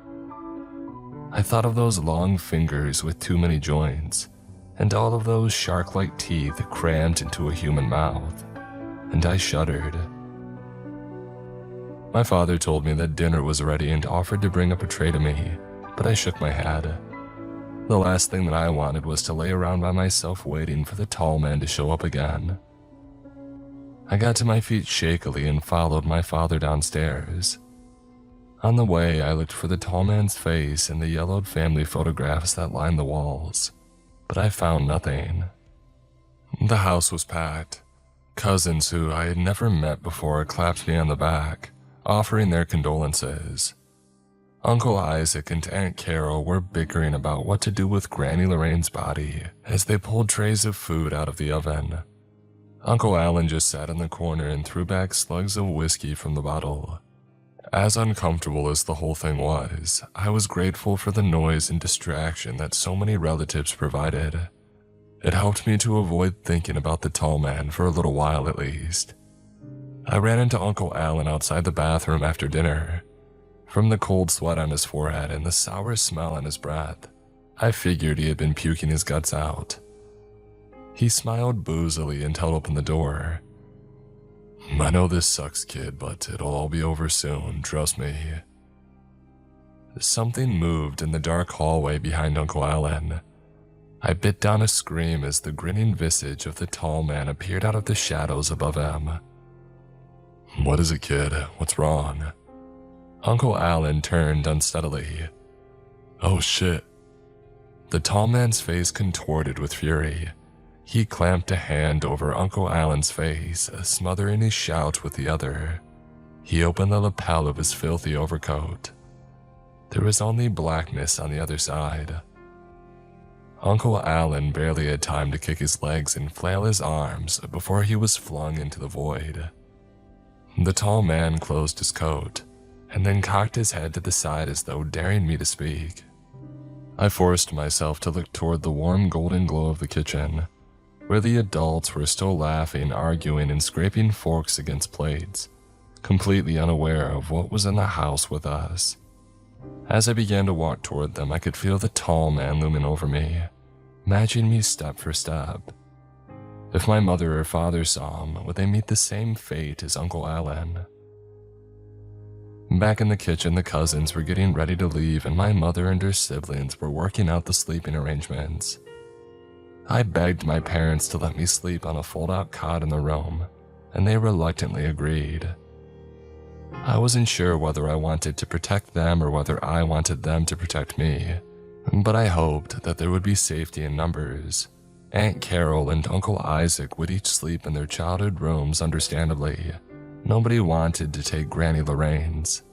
I thought of those long fingers with too many joints, and all of those shark-like teeth crammed into a human mouth, and I shuddered. My father told me that dinner was ready and offered to bring up a tray to me, but I shook my head. The last thing that I wanted was to lay around by myself waiting for the tall man to show up again. I got to my feet shakily and followed my father downstairs. On the way, I looked for the tall man's face in the yellowed family photographs that lined the walls, but I found nothing. The house was packed. Cousins who I had never met before clapped me on the back, offering their condolences. Uncle Isaac and Aunt Carol were bickering about what to do with Granny Lorraine's body as they pulled trays of food out of the oven. Uncle Alan just sat in the corner and threw back slugs of whiskey from the bottle. As uncomfortable as the whole thing was, I was grateful for the noise and distraction that so many relatives provided. It helped me to avoid thinking about the tall man for a little while at least. I ran into Uncle Alan outside the bathroom after dinner. From the cold sweat on his forehead and the sour smell on his breath, I figured he had been puking his guts out. He smiled boozily and held open the door. "I know this sucks, kid, but it'll all be over soon, trust me." Something moved in the dark hallway behind Uncle Alan. I bit down a scream as the grinning visage of the tall man appeared out of the shadows above him. "What is it, kid? What's wrong?" Uncle Alan turned unsteadily. "Oh shit." The tall man's face contorted with fury. He clamped a hand over Uncle Alan's face, smothering his shout with the other. He opened the lapel of his filthy overcoat. There was only blackness on the other side. Uncle Alan barely had time to kick his legs and flail his arms before he was flung into the void. The tall man closed his coat, and then cocked his head to the side as though daring me to speak. I forced myself to look toward the warm golden glow of the kitchen, where the adults were still laughing, arguing, and scraping forks against plates, completely unaware of what was in the house with us. As I began to walk toward them, I could feel the tall man looming over me, matching me step for step. If my mother or father saw him, would they meet the same fate as Uncle Alan? Back in the kitchen, the cousins were getting ready to leave, and my mother and her siblings were working out the sleeping arrangements. I begged my parents to let me sleep on a fold-out cot in the room, and they reluctantly agreed. I wasn't sure whether I wanted to protect them or whether I wanted them to protect me, but I hoped that there would be safety in numbers. Aunt Carol and Uncle Isaac would each sleep in their childhood rooms, understandably. Nobody wanted to take Granny Lorraine's.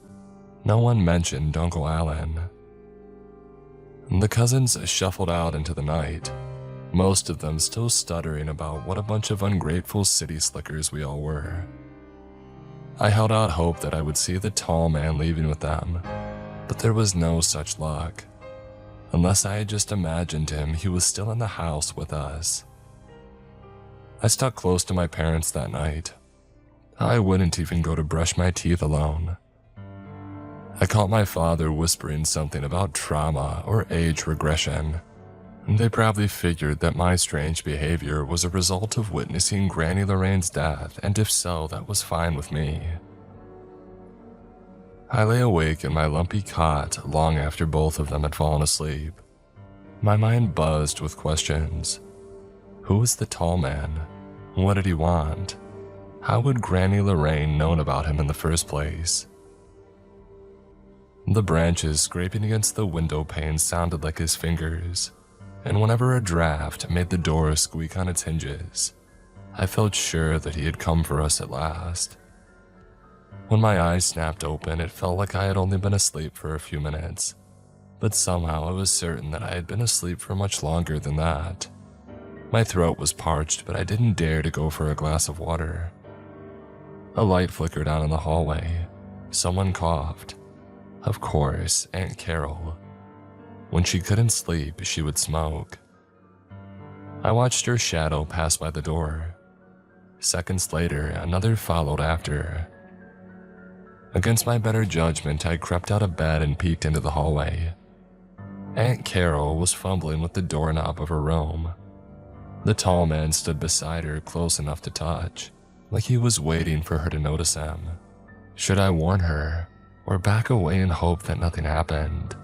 No one mentioned Uncle Alan. The cousins shuffled out into the night, most of them still stuttering about what a bunch of ungrateful city slickers we all were. I held out hope that I would see the tall man leaving with them, but there was no such luck. Unless I had just imagined him, he was still in the house with us. I stuck close to my parents that night. I wouldn't even go to brush my teeth alone. I caught my father whispering something about trauma or age regression. They probably figured that my strange behavior was a result of witnessing Granny Lorraine's death, and if so, that was fine with me. I lay awake in my lumpy cot long after both of them had fallen asleep. My mind buzzed with questions. Who was the tall man? What did he want? How had Granny Lorraine known about him in the first place? The branches scraping against the window pane sounded like his fingers, and whenever a draft made the door squeak on its hinges, I felt sure that he had come for us at last. When my eyes snapped open, it felt like I had only been asleep for a few minutes, but somehow I was certain that I had been asleep for much longer than that. My throat was parched, but I didn't dare to go for a glass of water. A light flickered on in the hallway. Someone coughed. Of course, Aunt Carol. When she couldn't sleep, she would smoke. I watched her shadow pass by the door. Seconds later, another followed after. Against my better judgment, I crept out of bed and peeked into the hallway. Aunt Carol was fumbling with the doorknob of her room. The tall man stood beside her, close enough to touch, like he was waiting for her to notice him. Should I warn her, or back away and hope that nothing happened?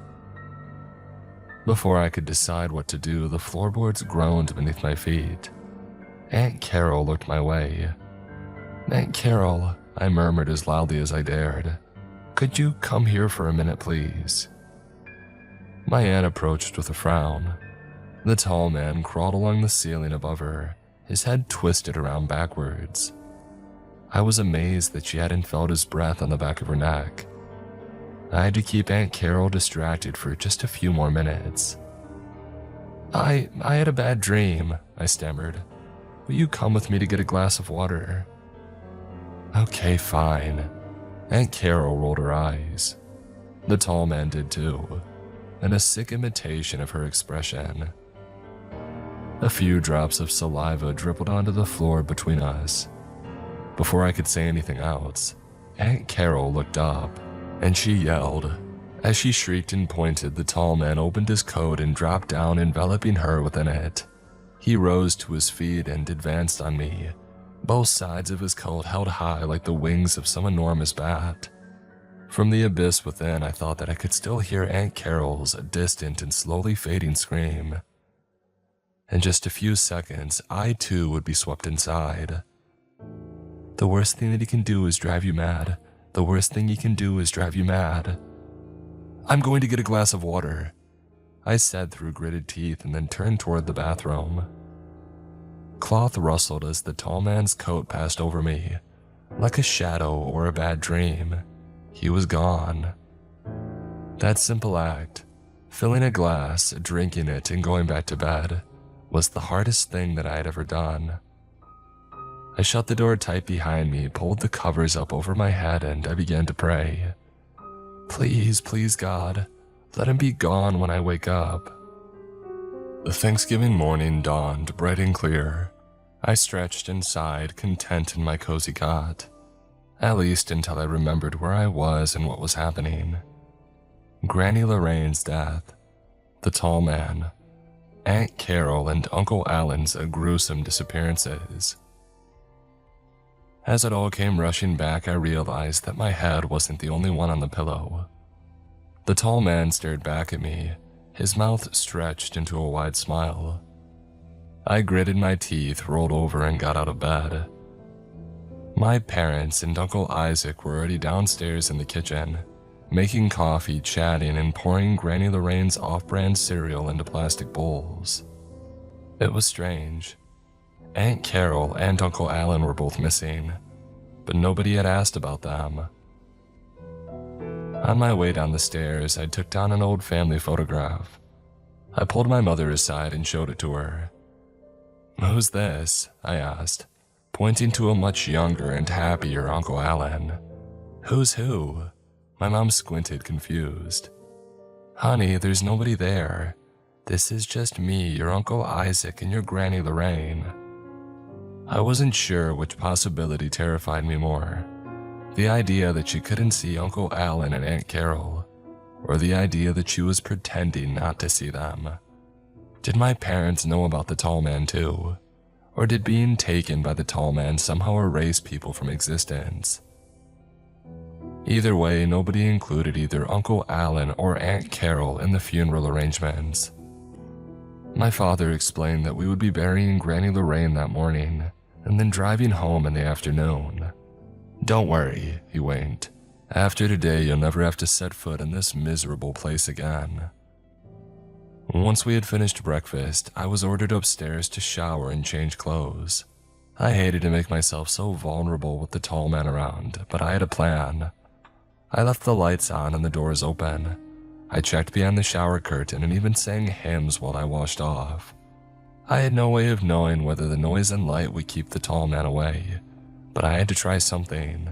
Before I could decide what to do, the floorboards groaned beneath my feet. Aunt Carol looked my way. "Aunt Carol," I murmured as loudly as I dared. "Could you come here for a minute, please?" My aunt approached with a frown. The tall man crawled along the ceiling above her, his head twisted around backwards. I was amazed that she hadn't felt his breath on the back of her neck. I had to keep Aunt Carol distracted for just a few more minutes. I had a bad dream," I stammered. "Will you come with me to get a glass of water?" "Okay, fine." Aunt Carol rolled her eyes. The tall man did too, in a sick imitation of her expression. A few drops of saliva dribbled onto the floor between us. Before I could say anything else, Aunt Carol looked up, and she yelled. As she shrieked and pointed, the tall man opened his coat and dropped down, enveloping her within it. He rose to his feet and advanced on me, both sides of his coat held high like the wings of some enormous bat. From the abyss within, I thought that I could still hear Aunt Carol's distant and slowly fading scream. In just a few seconds, I too would be swept inside. "The worst thing that he can do is drive you mad. The worst thing he can do is drive you mad." "I'm going to get a glass of water," I said through gritted teeth, and then turned toward the bathroom. Cloth rustled as the tall man's coat passed over me, like a shadow or a bad dream. He was gone. That simple act, filling a glass, drinking it, and going back to bed, was the hardest thing that I had ever done. I shut the door tight behind me, pulled the covers up over my head, and I began to pray. "Please, please God, let him be gone when I wake up." The Thanksgiving morning dawned bright and clear. I stretched and sighed, content in my cozy cot, at least until I remembered where I was and what was happening. Granny Lorraine's death, the tall man, Aunt Carol, and Uncle Alan's gruesome disappearances. As it all came rushing back, I realized that my head wasn't the only one on the pillow. The tall man stared back at me, his mouth stretched into a wide smile. I gritted my teeth, rolled over, and got out of bed. My parents and Uncle Isaac were already downstairs in the kitchen, making coffee, chatting, and pouring Granny Lorraine's off-brand cereal into plastic bowls. It was strange. Aunt Carol and Uncle Alan were both missing, but nobody had asked about them. On my way down the stairs, I took down an old family photograph. I pulled my mother aside and showed it to her. "Who's this?" I asked, pointing to a much younger and happier Uncle Alan. "Who's who?" My mom squinted, confused. "Honey, there's nobody there. This is just me, your Uncle Isaac, and your Granny Lorraine." I wasn't sure which possibility terrified me more. The idea that she couldn't see Uncle Alan and Aunt Carol, or the idea that she was pretending not to see them. Did my parents know about the tall man too? Or did being taken by the tall man somehow erase people from existence? Either way, nobody included either Uncle Alan or Aunt Carol in the funeral arrangements. My father explained that we would be burying Granny Lorraine that morning, and then driving home in the afternoon. "Don't worry," he winked. "After today, you'll never have to set foot in this miserable place again." Once we had finished breakfast, I was ordered upstairs to shower and change clothes. I hated to make myself so vulnerable with the tall man around, but I had a plan. I left the lights on and the doors open. I checked behind the shower curtain and even sang hymns while I washed off. I had no way of knowing whether the noise and light would keep the tall man away, but I had to try something.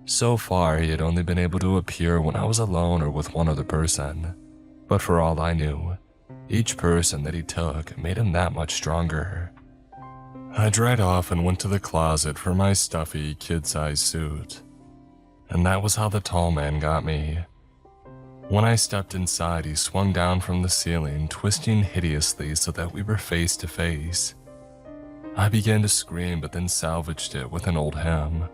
So far, he had only been able to appear when I was alone or with one other person, but for all I knew, each person that he took made him that much stronger. I dried off and went to the closet for my stuffy, kid-sized suit, and that was how the tall man got me. When I stepped inside, he swung down from the ceiling, twisting hideously so that we were face to face. I began to scream, but then salvaged it with an old hymn.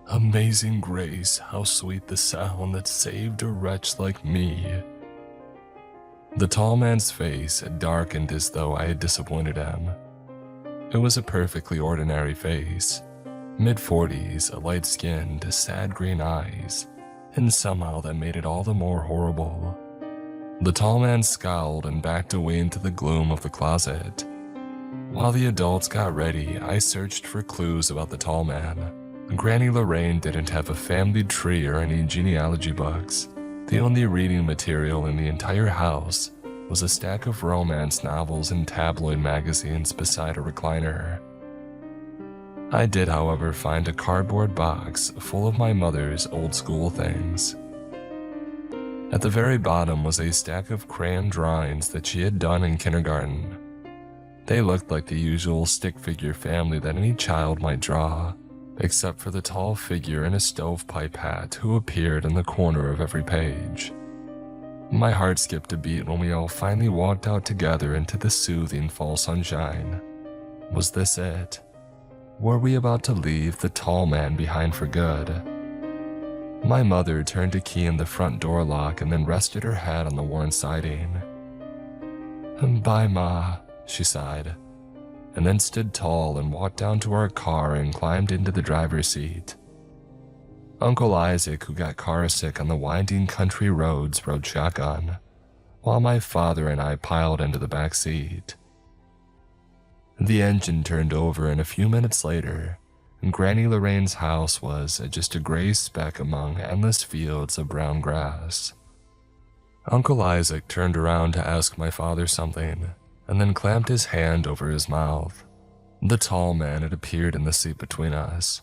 Amazing grace, how sweet the sound that saved a wretch like me. The tall man's face had darkened as though I had disappointed him. It was a perfectly ordinary face, mid-40s, light-skinned, sad green eyes, and somehow that made it all the more horrible. The tall man scowled and backed away into the gloom of the closet. While the adults got ready, I searched for clues about the tall man. Granny Lorraine didn't have a family tree or any genealogy books. The only reading material in the entire house was a stack of romance novels and tabloid magazines beside a recliner. I did, however, find a cardboard box full of my mother's old school things. At the very bottom was a stack of crayon drawings that she had done in kindergarten. They looked like the usual stick figure family that any child might draw, except for the tall figure in a stovepipe hat who appeared in the corner of every page. My heart skipped a beat when we all finally walked out together into the soothing fall sunshine. Was this it? Were we about to leave the tall man behind for good? My mother turned a key in the front door lock and then rested her head on the worn siding. "Bye, Ma," she sighed, and then stood tall and walked down to our car and climbed into the driver's seat. Uncle Isaac, who got car sick on the winding country roads, rode shotgun, while my father and I piled into the back seat. The engine turned over, and a few minutes later, Granny Lorraine's house was just a gray speck among endless fields of brown grass. Uncle Isaac turned around to ask my father something, and then clamped his hand over his mouth. The tall man had appeared in the seat between us.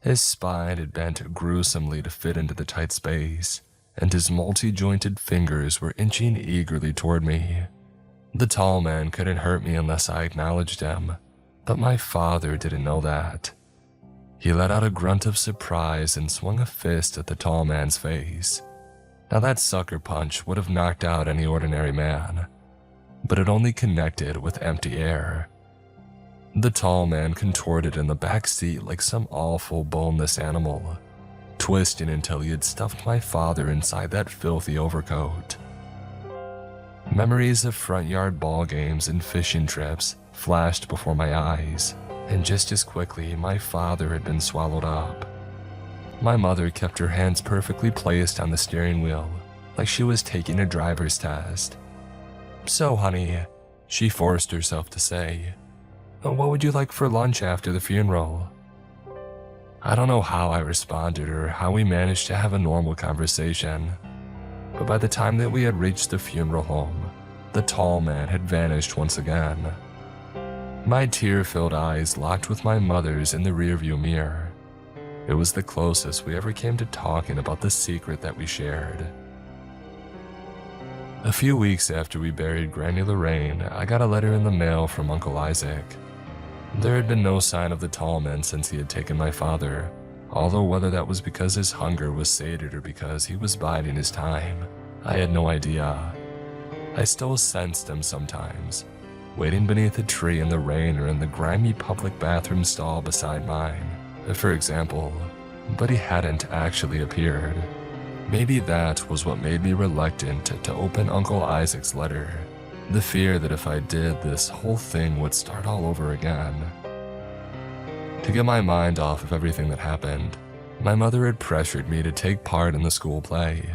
His spine had bent gruesomely to fit into the tight space, and his multi-jointed fingers were inching eagerly toward me. The tall man couldn't hurt me unless I acknowledged him, but my father didn't know that. He let out a grunt of surprise and swung a fist at the tall man's face. Now that sucker punch would have knocked out any ordinary man, but it only connected with empty air. The tall man contorted in the back seat like some awful boneless animal, twisting until he had stuffed my father inside that filthy overcoat. Memories of front yard ball games and fishing trips flashed before my eyes, and just as quickly my father had been swallowed up. My mother kept her hands perfectly placed on the steering wheel, like she was taking a driver's test. "So, honey," she forced herself to say, "what would you like for lunch after the funeral?" I don't know how I responded or how we managed to have a normal conversation, but by the time that we had reached the funeral home, the tall man had vanished once again. My tear-filled eyes locked with my mother's in the rearview mirror. It was the closest we ever came to talking about the secret that we shared. A few weeks after we buried Granny Lorraine, I got a letter in the mail from Uncle Isaac. There had been no sign of the tall man since he had taken my father, although whether that was because his hunger was sated or because he was biding his time, I had no idea. I still sensed him sometimes, waiting beneath a tree in the rain or in the grimy public bathroom stall beside mine, for example, but he hadn't actually appeared. Maybe that was what made me reluctant to open Uncle Isaac's letter, the fear that if I did, this whole thing would start all over again. To get my mind off of everything that happened, my mother had pressured me to take part in the school play.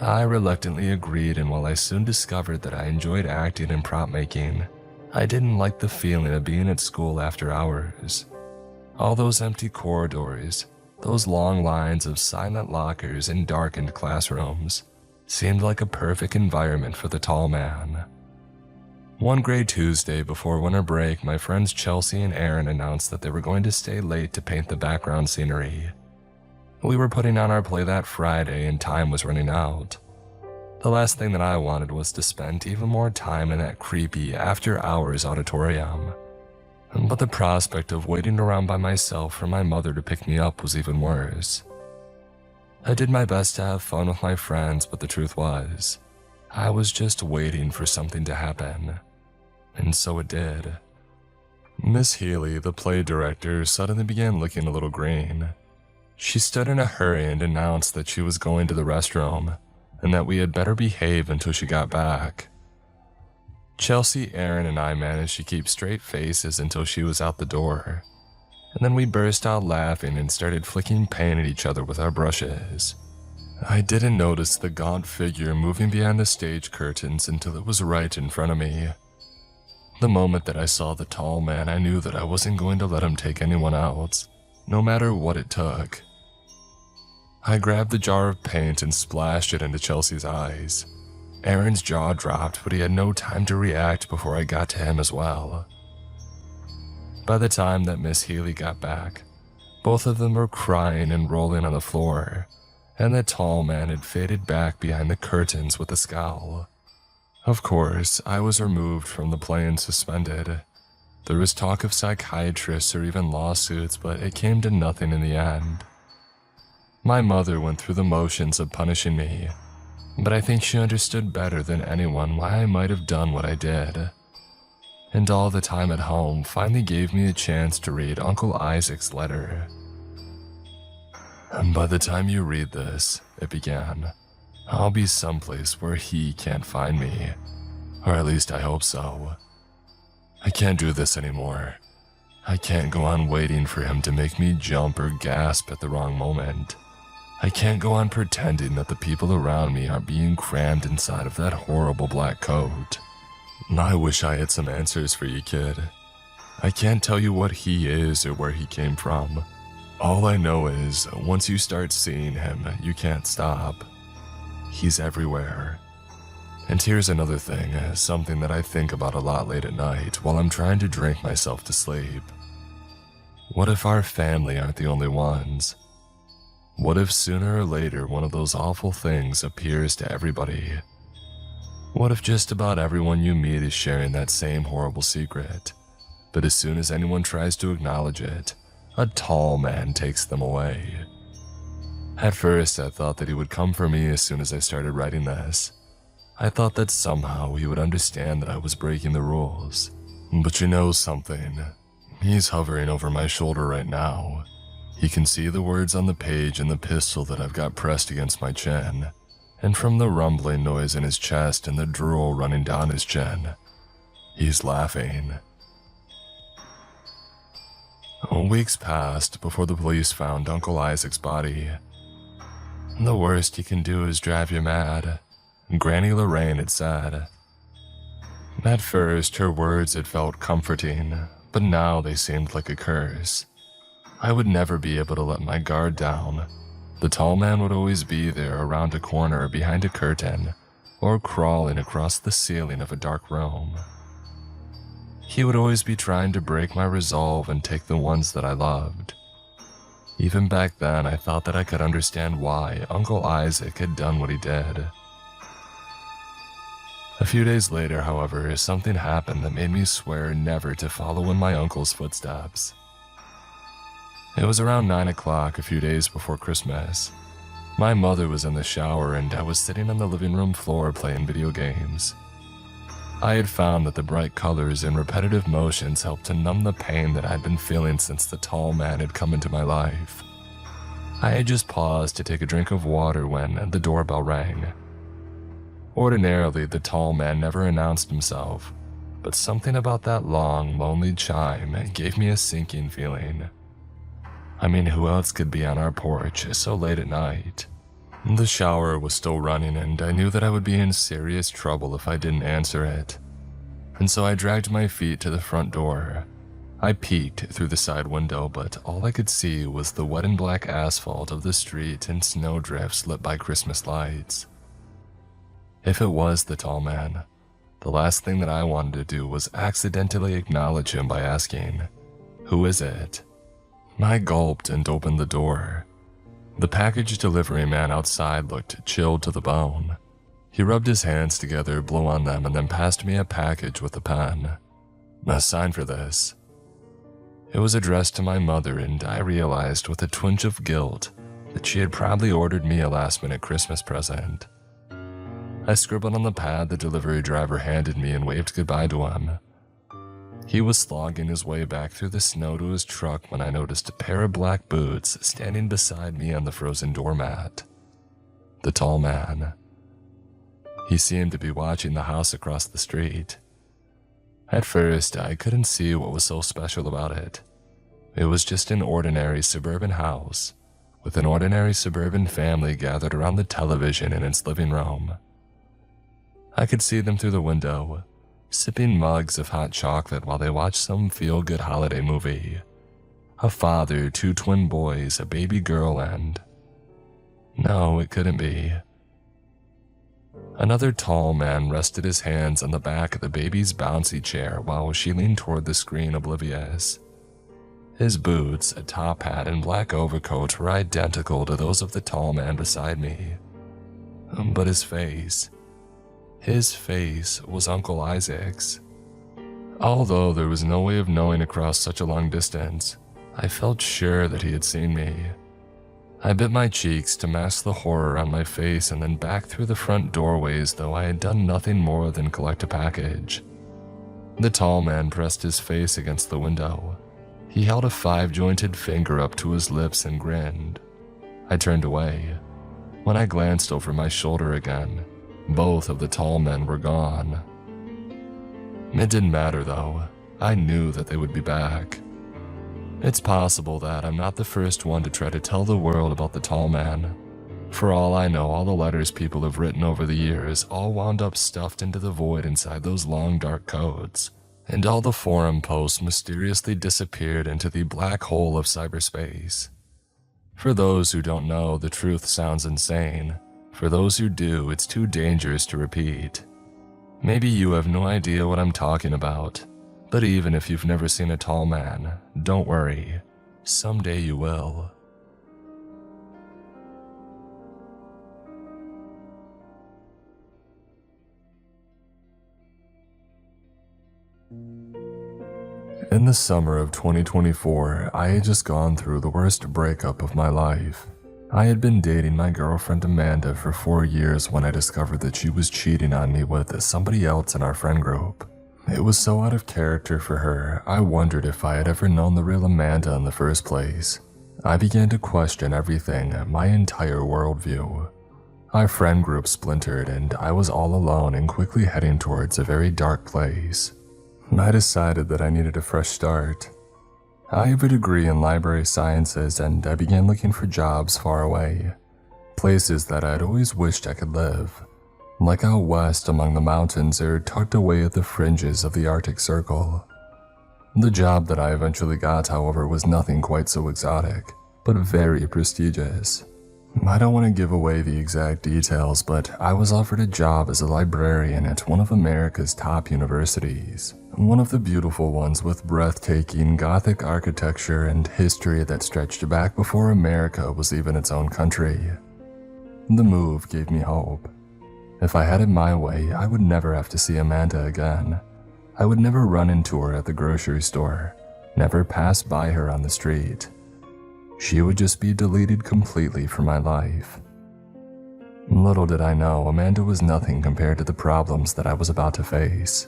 I reluctantly agreed, and while I soon discovered that I enjoyed acting and prop making, I didn't like the feeling of being at school after hours. All those empty corridors, those long lines of silent lockers and darkened classrooms, seemed like a perfect environment for the tall man. One gray Tuesday before winter break, my friends Chelsea and Aaron announced that they were going to stay late to paint the background scenery. We were putting on our play that Friday and time was running out. The last thing that I wanted was to spend even more time in that creepy after-hours auditorium. But the prospect of waiting around by myself for my mother to pick me up was even worse. I did my best to have fun with my friends, but the truth was, I was just waiting for something to happen. And so it did. Miss Healy, the play director, suddenly began looking a little green. She stood in a hurry and announced that she was going to the restroom, and that we had better behave until she got back. Chelsea, Aaron, and I managed to keep straight faces until she was out the door, and then we burst out laughing and started flicking paint at each other with our brushes. I didn't notice the gaunt figure moving behind the stage curtains until it was right in front of me. The moment that I saw the tall man, I knew that I wasn't going to let him take anyone else, no matter what it took. I grabbed the jar of paint and splashed it into Chelsea's eyes. Aaron's jaw dropped, but he had no time to react before I got to him as well. By the time that Miss Healy got back, both of them were crying and rolling on the floor, and the tall man had faded back behind the curtains with a scowl. Of course, I was removed from the play and suspended. There was talk of psychiatrists or even lawsuits, but it came to nothing in the end. My mother went through the motions of punishing me, but I think she understood better than anyone why I might have done what I did. And all the time at home finally gave me a chance to read Uncle Isaac's letter. And by the time you read this, it began, I'll be someplace where he can't find me, or at least I hope so. I can't do this anymore. I can't go on waiting for him to make me jump or gasp at the wrong moment. I can't go on pretending that the people around me aren't being crammed inside of that horrible black coat. I wish I had some answers for you, kid. I can't tell you what he is or where he came from. All I know is, once you start seeing him, you can't stop. He's everywhere. And here's another thing, something that I think about a lot late at night while I'm trying to drink myself to sleep. What if our family aren't the only ones? What if sooner or later one of those awful things appears to everybody? What if just about everyone you meet is sharing that same horrible secret, but as soon as anyone tries to acknowledge it, a tall man takes them away? At first, I thought that he would come for me as soon as I started writing this. I thought that somehow he would understand that I was breaking the rules. But you know something? He's hovering over my shoulder right now. He can see the words on the page and the pistol that I've got pressed against my chin. And from the rumbling noise in his chest and the drool running down his chin, he's laughing. Weeks passed before the police found Uncle Isaac's body. The worst he can do is drive you mad, Granny Lorraine had said. At first, her words had felt comforting, but now they seemed like a curse. I would never be able to let my guard down. The tall man would always be there around a corner behind a curtain, or crawling across the ceiling of a dark room. He would always be trying to break my resolve and take the ones that I loved. Even back then, I thought that I could understand why Uncle Isaac had done what he did. A few days later, however, something happened that made me swear never to follow in my uncle's footsteps. It was around 9 o'clock a few days before Christmas. My mother was in the shower and I was sitting on the living room floor playing video games. I had found that the bright colors and repetitive motions helped to numb the pain that I'd been feeling since the tall man had come into my life. I had just paused to take a drink of water when the doorbell rang. Ordinarily, the tall man never announced himself, but something about that long, lonely chime gave me a sinking feeling. I mean, who else could be on our porch so late at night? The shower was still running and I knew that I would be in serious trouble if I didn't answer it. And so I dragged my feet to the front door. I peeked through the side window, but all I could see was the wet and black asphalt of the street and snowdrifts lit by Christmas lights. If it was the tall man, the last thing that I wanted to do was accidentally acknowledge him by asking, "Who is it?" I gulped and opened the door. The package delivery man outside looked chilled to the bone. He rubbed his hands together, blew on them, and then passed me a package with a pen. "Sign for this." It was addressed to my mother, and I realized with a twinge of guilt that she had probably ordered me a last-minute Christmas present. I scribbled on the pad the delivery driver handed me and waved goodbye to him. He was slogging his way back through the snow to his truck when I noticed a pair of black boots standing beside me on the frozen doormat. The tall man. He seemed to be watching the house across the street. At first, I couldn't see what was so special about it. It was just an ordinary suburban house, with an ordinary suburban family gathered around the television in its living room. I could see them through the window, sipping mugs of hot chocolate while they watched some feel-good holiday movie. A father, 2 twin boys, a baby girl, and... No, it couldn't be. Another tall man rested his hands on the back of the baby's bouncy chair while she leaned toward the screen oblivious. His boots, a top hat, and black overcoat were identical to those of the tall man beside me. But his face was Uncle Isaac's. Although there was no way of knowing across such a long distance, I felt sure that he had seen me. I bit my cheeks to mask the horror on my face and then backed through the front doorway as though I had done nothing more than collect a package. The tall man pressed his face against the window. He held a 5-jointed finger up to his lips and grinned. I turned away. When I glanced over my shoulder again, both of the tall men were gone. It didn't matter though. I knew that they would be back. It's possible that I'm not the first one to try to tell the world about the tall man. For all I know, all the letters people have written over the years all wound up stuffed into the void inside those long dark codes, and all the forum posts mysteriously disappeared into the black hole of cyberspace. For those who don't know, the truth sounds insane. For those who do, it's too dangerous to repeat. Maybe you have no idea what I'm talking about, but even if you've never seen a tall man, don't worry. Someday you will. In the summer of 2024, I had just gone through the worst breakup of my life. I had been dating my girlfriend Amanda for 4 years when I discovered that she was cheating on me with somebody else in our friend group. It was so out of character for her, I wondered if I had ever known the real Amanda in the first place. I began to question everything, my entire worldview. Our friend group splintered and I was all alone and quickly heading towards a very dark place. I decided that I needed a fresh start. I have a degree in library sciences and I began looking for jobs far away, places that I'd always wished I could live, like out west among the mountains or tucked away at the fringes of the Arctic Circle. The job that I eventually got, however, was nothing quite so exotic, but very prestigious. I don't want to give away the exact details, but I was offered a job as a librarian at one of America's top universities, one of the beautiful ones with breathtaking Gothic architecture and history that stretched back before America was even its own country. The move gave me hope. If I had it my way, I would never have to see Amanda again. I would never run into her at the grocery store, never pass by her on the street. She would just be deleted completely from my life. Little did I know, Amanda was nothing compared to the problems that I was about to face.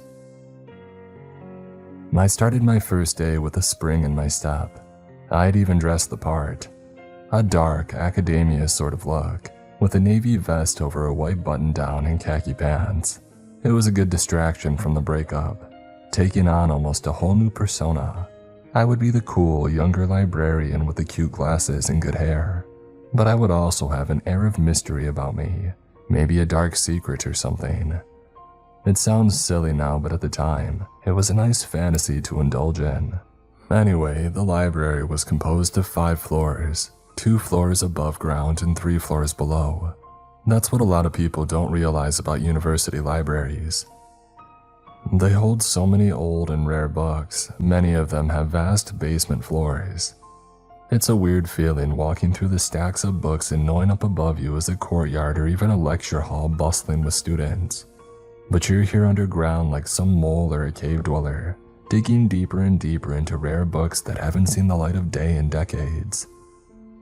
I started my first day with a spring in my step. I'd even dressed the part. A dark, academia sort of look, with a navy vest over a white button-down and khaki pants. It was a good distraction from the breakup, taking on almost a whole new persona. I would be the cool, younger librarian with the cute glasses and good hair, but I would also have an air of mystery about me, maybe a dark secret or something. It sounds silly now, but at the time, it was a nice fantasy to indulge in. Anyway, the library was composed of 5 floors, 2 floors above ground and 3 floors below. That's what a lot of people don't realize about university libraries. They hold so many old and rare books, many of them have vast basement floors. It's a weird feeling walking through the stacks of books and knowing up above you is a courtyard or even a lecture hall bustling with students. But you're here underground like some mole or a cave dweller, digging deeper and deeper into rare books that haven't seen the light of day in decades.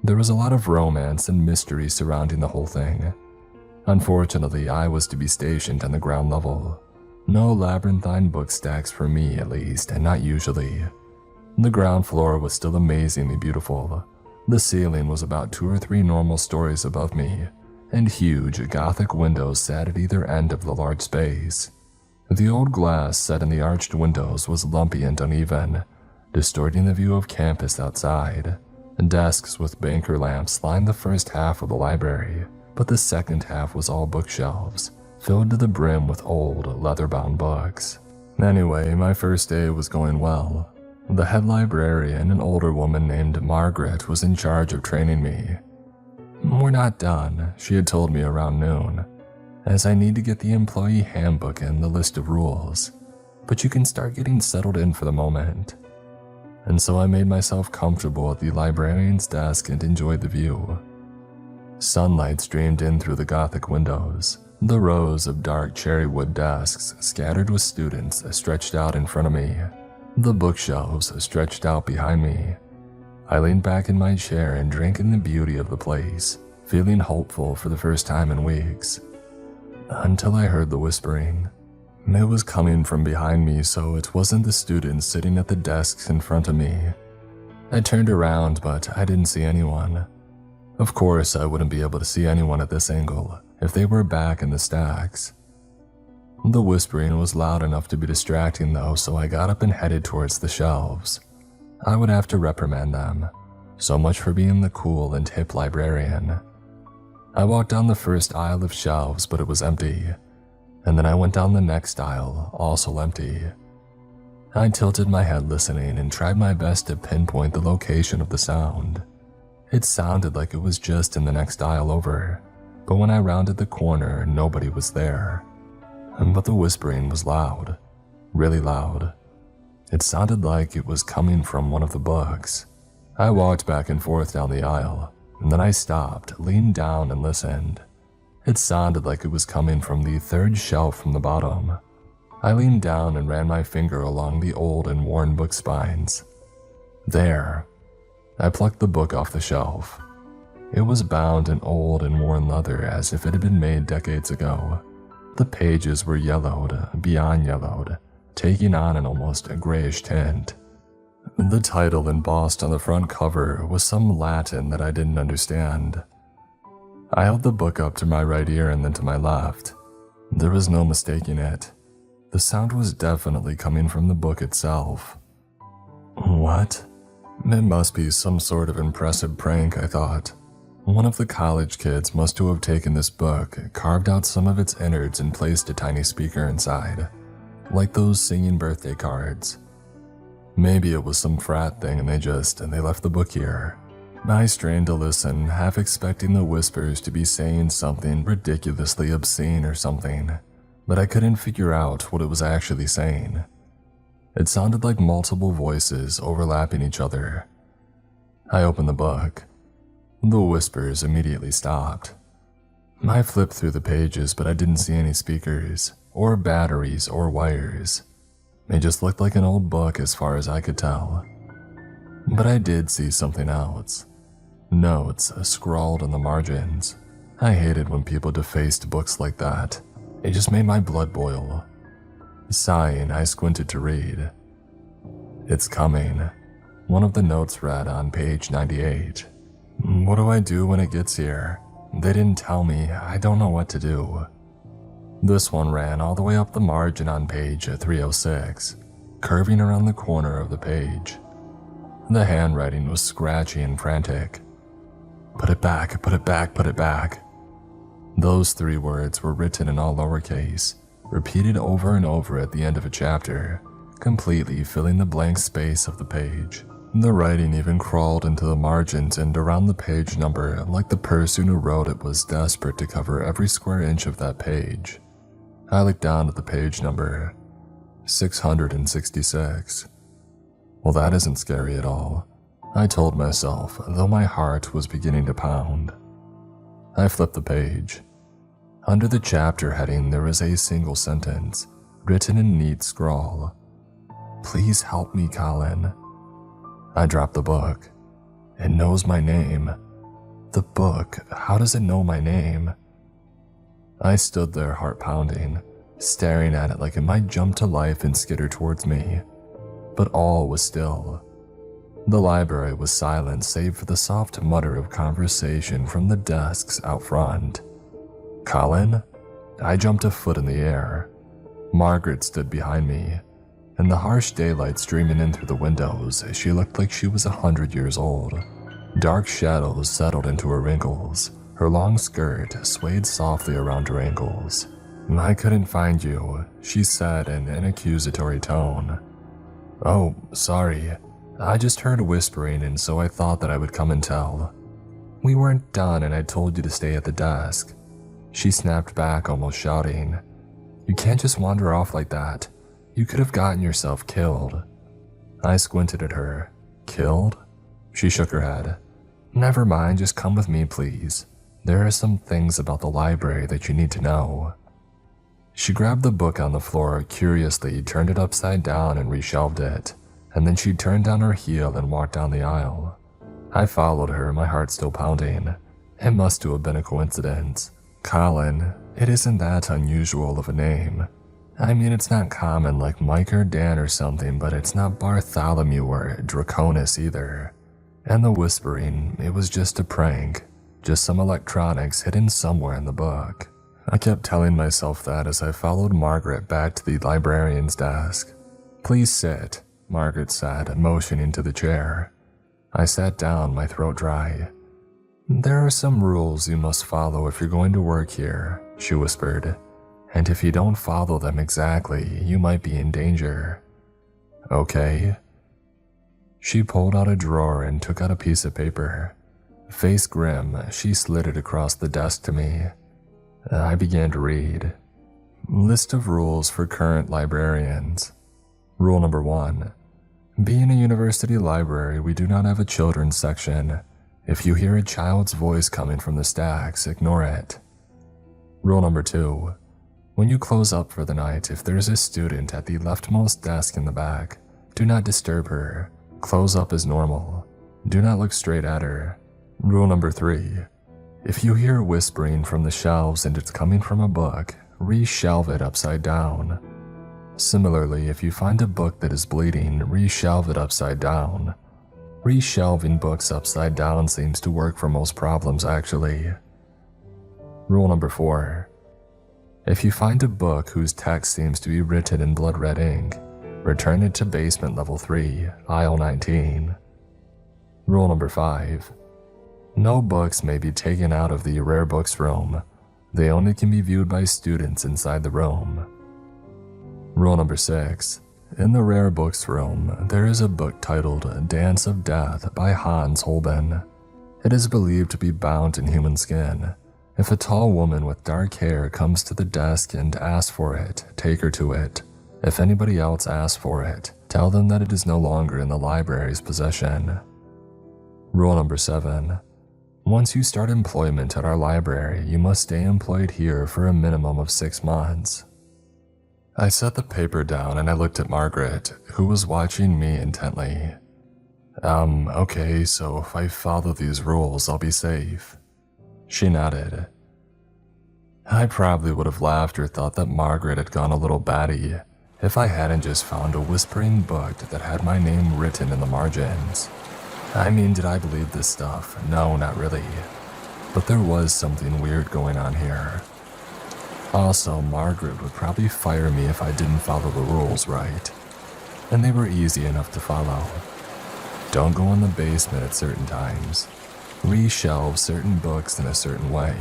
There was a lot of romance and mystery surrounding the whole thing. Unfortunately, I was to be stationed on the ground level. No labyrinthine book stacks for me, at least, and not usually. The ground floor was still amazingly beautiful. The ceiling was about 2 or 3 normal stories above me, and huge Gothic windows sat at either end of the large space. The old glass set in the arched windows was lumpy and uneven, distorting the view of campus outside. Desks with banker lamps lined the first half of the library, but the second half was all bookshelves, filled to the brim with old, leather-bound books. Anyway, my first day was going well. The head librarian, an older woman named Margaret, was in charge of training me. "We're not done," she had told me around noon, "as I need to get the employee handbook and the list of rules, but you can start getting settled in for the moment." And so I made myself comfortable at the librarian's desk and enjoyed the view. Sunlight streamed in through the Gothic windows. The rows of dark cherrywood desks scattered with students stretched out in front of me. The bookshelves stretched out behind me. I leaned back in my chair and drank in the beauty of the place, feeling hopeful for the first time in weeks. Until I heard the whispering. It was coming from behind me, so it wasn't the students sitting at the desks in front of me. I turned around, but I didn't see anyone. Of course, I wouldn't be able to see anyone at this angle if they were back in the stacks. The whispering was loud enough to be distracting though, so I got up and headed towards the shelves. I would have to reprimand them. So much for being the cool and hip librarian. I walked down the first aisle of shelves, but it was empty. And then I went down the next aisle, also empty. I tilted my head listening and tried my best to pinpoint the location of the sound. It sounded like it was just in the next aisle over, but when I rounded the corner, nobody was there. But the whispering was loud, really loud. It sounded like it was coming from one of the books. I walked back and forth down the aisle, and then I stopped, leaned down, and listened. It sounded like it was coming from the third shelf from the bottom. I leaned down and ran my finger along the old and worn book spines. There. I plucked the book off the shelf. It was bound in old and worn leather as if it had been made decades ago. The pages were yellowed, beyond yellowed, taking on an almost grayish tint. The title embossed on the front cover was some Latin that I didn't understand. I held the book up to my right ear and then to my left. There was no mistaking it. The sound was definitely coming from the book itself. What? It must be some sort of impressive prank, I thought. One of the college kids must have taken this book, carved out some of its innards and placed a tiny speaker inside, like those singing birthday cards. Maybe it was some frat thing and they left the book here. I strained to listen, half expecting the whispers to be saying something ridiculously obscene or something, but I couldn't figure out what it was actually saying. It sounded like multiple voices overlapping each other. I opened the book. The whispers immediately stopped. I flipped through the pages, but I didn't see any speakers, or batteries, or wires. It just looked like an old book as far as I could tell. But I did see something else. Notes scrawled in the margins. I hated when people defaced books like that. It just made my blood boil. Sighing, I squinted to read. "It's coming." One of the notes read on page 98. What do I do when it gets here? They didn't tell me. I don't know what to do. This one ran all the way up the margin on page 306, curving around the corner of the page. The handwriting was scratchy and frantic. "Put it back, put it back, put it back." Those 3 words were written in all lowercase, repeated over and over at the end of a chapter, completely filling the blank space of the page. The writing even crawled into the margins and around the page number, like the person who wrote it was desperate to cover every square inch of that page. I looked down at the page number, 666. Well, that isn't scary at all, I told myself, though my heart was beginning to pound. I flipped the page. Under the chapter heading, there was a single sentence, written in neat scrawl. "Please help me, Colin." I dropped the book. It knows my name. The book, how does it know my name? I stood there, heart pounding, staring at it like it might jump to life and skitter towards me. But all was still. The library was silent save for the soft mutter of conversation from the desks out front. "Colin?" I jumped a foot in the air. Margaret stood behind me. In the harsh daylight streaming in through the windows, she looked like she was 100 years old. Dark shadows settled into her wrinkles. Her long skirt swayed softly around her ankles. "I couldn't find you," she said in an accusatory tone. "Oh, sorry. I just heard whispering and so I thought that I would come and tell. We weren't done and I told you to stay at the desk." She snapped back, almost shouting, "You can't just wander off like that. You could have gotten yourself killed." I squinted at her. "Killed?" She shook her head. "Never mind, just come with me, please. There are some things about the library that you need to know." She grabbed the book on the floor, curiously turned it upside down and reshelved it, and then she turned down her heel and walked down the aisle. I followed her, my heart still pounding. It must have been a coincidence. Colin, it isn't that unusual of a name. I mean, it's not common like Mike or Dan or something, but it's not Bartholomew or Draconis either. And the whispering, it was just a prank, just some electronics hidden somewhere in the book. I kept telling myself that as I followed Margaret back to the librarian's desk. "Please sit," Margaret said, motioning to the chair. I sat down, my throat dry. "There are some rules you must follow if you're going to work here," she whispered. "And if you don't follow them exactly, you might be in danger." "Okay." She pulled out a drawer and took out a piece of paper. Face grim, she slid it across the desk to me. I began to read. List of rules for current librarians. Rule number 1. Being a university library, we do not have a children's section. If you hear a child's voice coming from the stacks, ignore it. Rule number 2. When you close up for the night, if there's a student at the leftmost desk in the back, do not disturb her. Close up as normal. Do not look straight at her. Rule number 3. If you hear whispering from the shelves and it's coming from a book, reshelve it upside down. Similarly, if you find a book that is bleeding, reshelve it upside down. Reshelving books upside down seems to work for most problems, actually. Rule number 4. If you find a book whose text seems to be written in blood red ink, return it to basement level 3, aisle 19. Rule number 5. No books may be taken out of the rare books room. They only can be viewed by students inside the room. Rule number 6. In the rare books room, there is a book titled Dance of Death by Hans Holbein. It is believed to be bound in human skin. If a tall woman with dark hair comes to the desk and asks for it, take her to it. If anybody else asks for it, tell them that it is no longer in the library's possession. Rule number 7. Once you start employment at our library, you must stay employed here for a minimum of 6 months. I set the paper down and I looked at Margaret, who was watching me intently. Okay, so if I follow these rules, I'll be safe. She nodded. I probably would have laughed or thought that Margaret had gone a little batty if I hadn't just found a whispering book that had my name written in the margins. I mean, did I believe this stuff? No, not really. But there was something weird going on here. Also, Margaret would probably fire me if I didn't follow the rules right. And they were easy enough to follow. Don't go in the basement at certain times. Reshelve certain books in a certain way.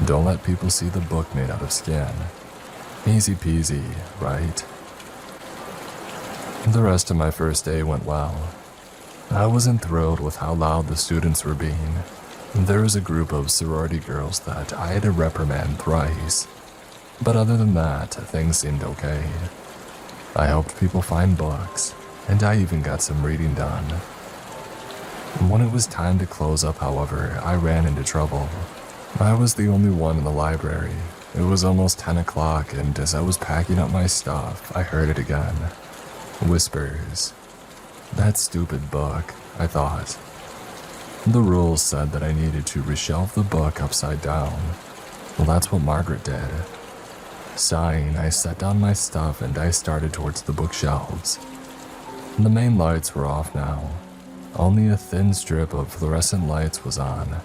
Don't let people see the book made out of skin. Easy peasy, right? The rest of my first day went well. I wasn't thrilled with how loud the students were being. There was a group of sorority girls that I had to reprimand thrice, but other than that, things seemed okay. I helped people find books, and I even got some reading done. When it was time to close up, however, I ran into trouble. I was the only one in the library. It was almost 10 o'clock, and as I was packing up my stuff, I heard it again. Whispers. That stupid book, I thought. The rules said that I needed to reshelve the book upside down. Well, that's what Margaret did. Sighing, I set down my stuff and I started towards the bookshelves. The main lights were off now. Only a thin strip of fluorescent lights was on,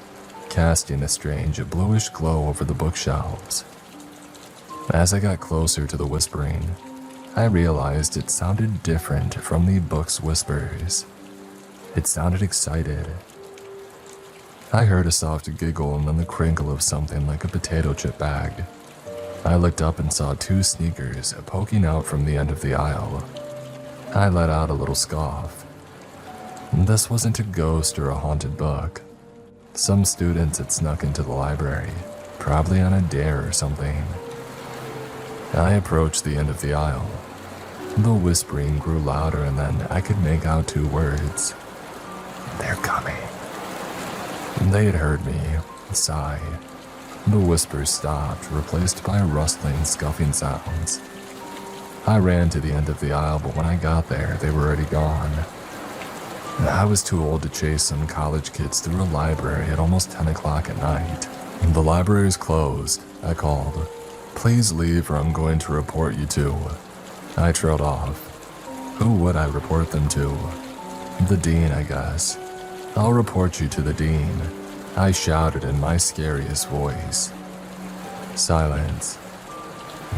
casting a strange bluish glow over the bookshelves. As I got closer to the whispering, I realized it sounded different from the book's whispers. It sounded excited. I heard a soft giggle and then the crinkle of something like a potato chip bag. I looked up and saw two sneakers poking out from the end of the aisle. I let out a little scoff. This wasn't a ghost or a haunted book. Some students had snuck into the library, probably on a dare or something. I approached the end of the aisle. The whispering grew louder and then I could make out two words. They're coming. They had heard me. Sigh. The whispers stopped, replaced by rustling, scuffing sounds. I ran to the end of the aisle, but when I got there, they were already gone. I was too old to chase some college kids through a library at almost 10 o'clock at night. The library's closed, I called. Please leave or I'm going to report you to. I trailed off. Who would I report them to? The dean, I guess. I'll report you to the dean, I shouted in my scariest voice. Silence.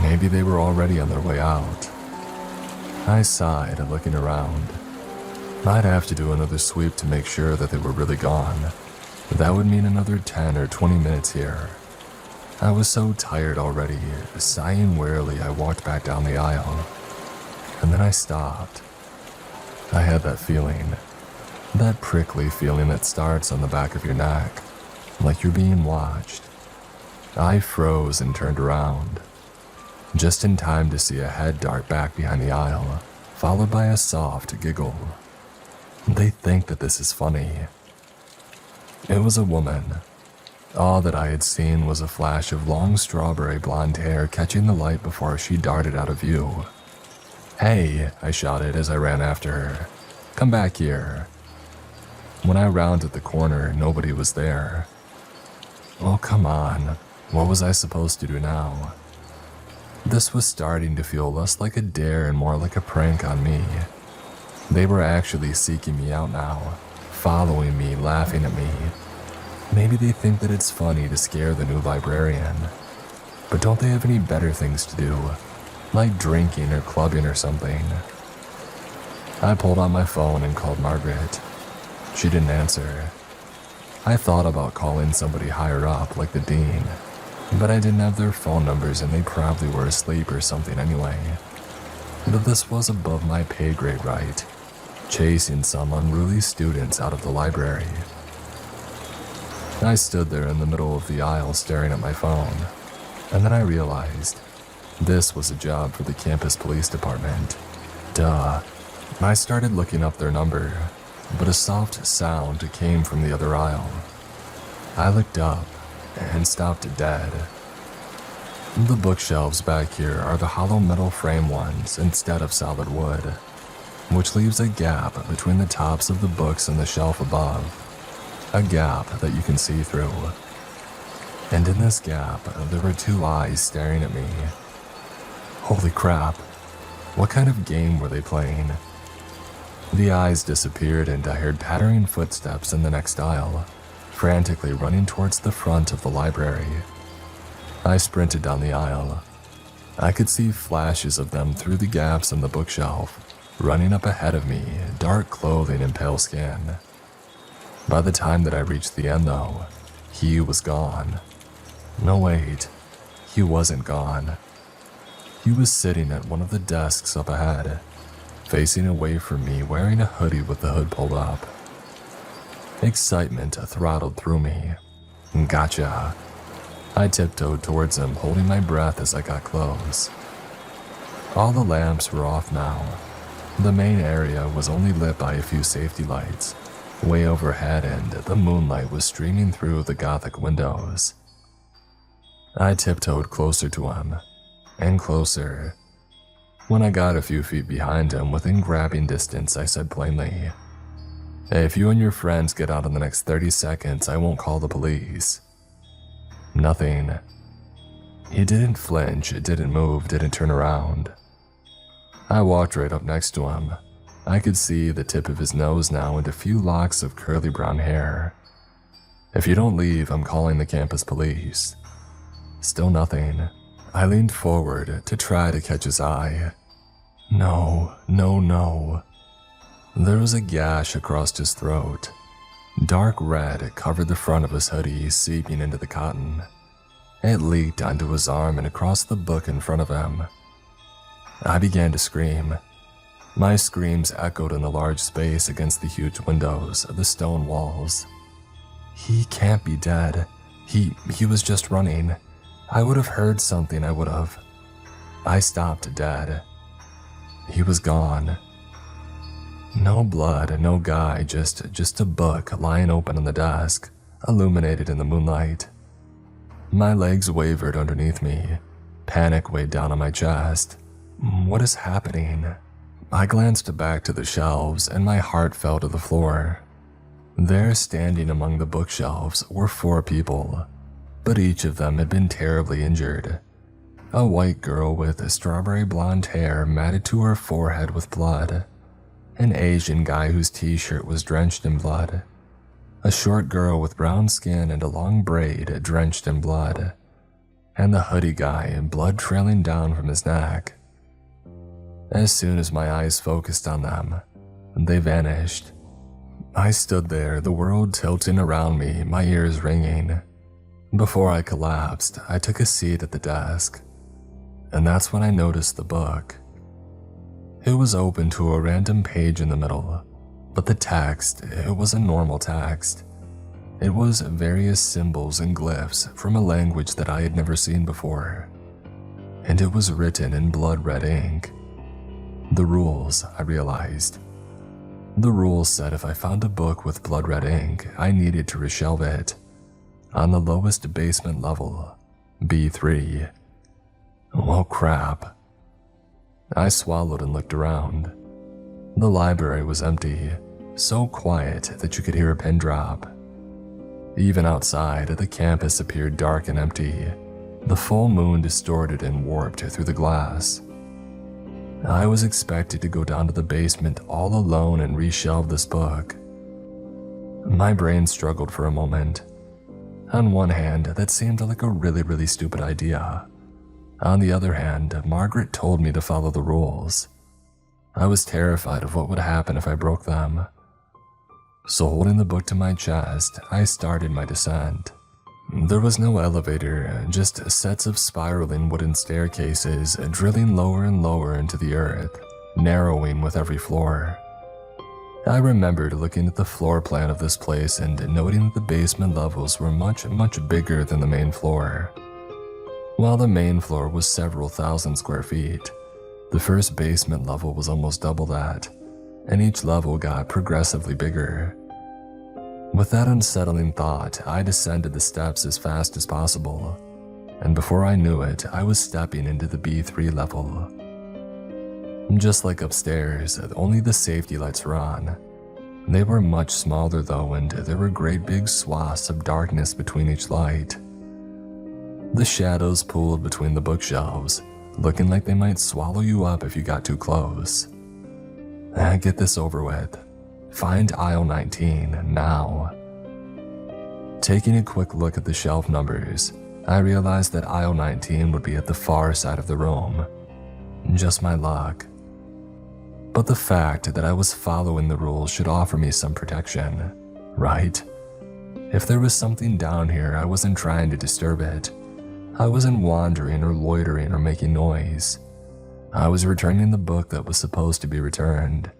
Maybe they were already on their way out. I sighed, looking around. I'd have to do another sweep to make sure that they were really gone. That would mean another 10 or 20 minutes here. I was so tired already. Sighing wearily, I walked back down the aisle. And then I stopped. I had that feeling. That prickly feeling that starts on the back of your neck, like you're being watched. I froze and turned around, just in time to see a head dart back behind the aisle, followed by a soft giggle. They think that this is funny. It was a woman. All that I had seen was a flash of long strawberry blonde hair catching the light before she darted out of view. Hey, I shouted as I ran after her. Come back here. When I rounded the corner, nobody was there. Oh, come on. What was I supposed to do now? This was starting to feel less like a dare and more like a prank on me. They were actually seeking me out now, following me, laughing at me. Maybe they think that it's funny to scare the new librarian. But don't they have any better things to do, like drinking or clubbing or something? I pulled out my phone and called Margaret. She didn't answer. I thought about calling somebody higher up, like the dean, but I didn't have their phone numbers and they probably were asleep or something anyway. But this was above my pay grade, right? Chasing some unruly students out of the library. I stood there in the middle of the aisle staring at my phone, and then I realized this was a job for the campus police department. Duh. I started looking up their number, but a soft sound came from the other aisle. I looked up and stopped dead. The bookshelves back here are the hollow metal frame ones instead of solid wood, which leaves a gap between the tops of the books and the shelf above, a gap that you can see through. And in this gap, there were two eyes staring at me. Holy crap, what kind of game were they playing? The eyes disappeared and I heard pattering footsteps in the next aisle, frantically running towards the front of the library. I sprinted down the aisle. I could see flashes of them through the gaps in the bookshelf, running up ahead of me, dark clothing and pale skin. By the time that I reached the end though, he was gone. No wait, he wasn't gone. He was sitting at one of the desks up ahead, facing away from me, wearing a hoodie with the hood pulled up. Excitement throttled through me. Gotcha. I tiptoed towards him, holding my breath as I got close. All the lamps were off now. The main area was only lit by a few safety lights way overhead, and the moonlight was streaming through the Gothic windows. I tiptoed closer to him, and closer. When I got a few feet behind him, within grabbing distance, I said plainly, "If you and your friends get out in the next 30 seconds, I won't call the police." Nothing. He didn't flinch, didn't move, didn't turn around. I walked right up next to him. I could see the tip of his nose now and a few locks of curly brown hair. "If you don't leave, I'm calling the campus police." Still nothing. I leaned forward to try to catch his eye. No. There was a gash across his throat. Dark red covered the front of his hoodie, seeping into the cotton. It leaked onto his arm and across the book in front of him. I began to scream. My screams echoed in the large space against the huge windows, the stone walls. He can't be dead. He was just running. I would have heard something, I would have. I stopped dead. He was gone. No blood, no guy, just a book lying open on the desk, illuminated in the moonlight. My legs wavered underneath me. Panic weighed down on my chest. What is happening? I glanced back to the shelves and my heart fell to the floor. There, standing among the bookshelves, were 4 people, but each of them had been terribly injured. A white girl with strawberry blonde hair matted to her forehead with blood. An Asian guy whose t-shirt was drenched in blood. A short girl with brown skin and a long braid drenched in blood. And the hoodie guy, blood trailing down from his neck. As soon as my eyes focused on them, they vanished. I stood there, the world tilting around me, my ears ringing. Before I collapsed, I took a seat at the desk. And that's when I noticed the book. It was open to a random page in the middle, but the text, it was a normal text. It was various symbols and glyphs from a language that I had never seen before. And it was written in blood red ink. The rules, I realized. The rules said if I found a book with blood red ink, I needed to reshelve it. On the lowest basement level, B3. Well, crap. I swallowed and looked around. The library was empty, so quiet that you could hear a pin drop. Even outside, the campus appeared dark and empty, the full moon distorted and warped through the glass. I was expected to go down to the basement all alone and reshelve this book. My brain struggled for a moment. On one hand, that seemed like a really stupid idea. On the other hand, Margaret told me to follow the rules. I was terrified of what would happen if I broke them. So holding the book to my chest, I started my descent. There was no elevator, just sets of spiraling wooden staircases drilling lower and lower into the earth, narrowing with every floor. I remembered looking at the floor plan of this place and noting that the basement levels were much bigger than the main floor. While the main floor was several thousand square feet, the first basement level was almost double that, and each level got progressively bigger. With that unsettling thought, I descended the steps as fast as possible, and before I knew it, I was stepping into the B3 level. Just like upstairs, only the safety lights were on. They were much smaller though, and there were great big swaths of darkness between each light. The shadows pooled between the bookshelves, looking like they might swallow you up if you got too close. Get this over with. Find aisle 19 now. Taking a quick look at the shelf numbers, I realized that aisle 19 would be at the far side of the room. Just my luck. But the fact that I was following the rules should offer me some protection, right? If there was something down here, I wasn't trying to disturb it. I wasn't wandering or loitering or making noise. I was returning the book that was supposed to be returned.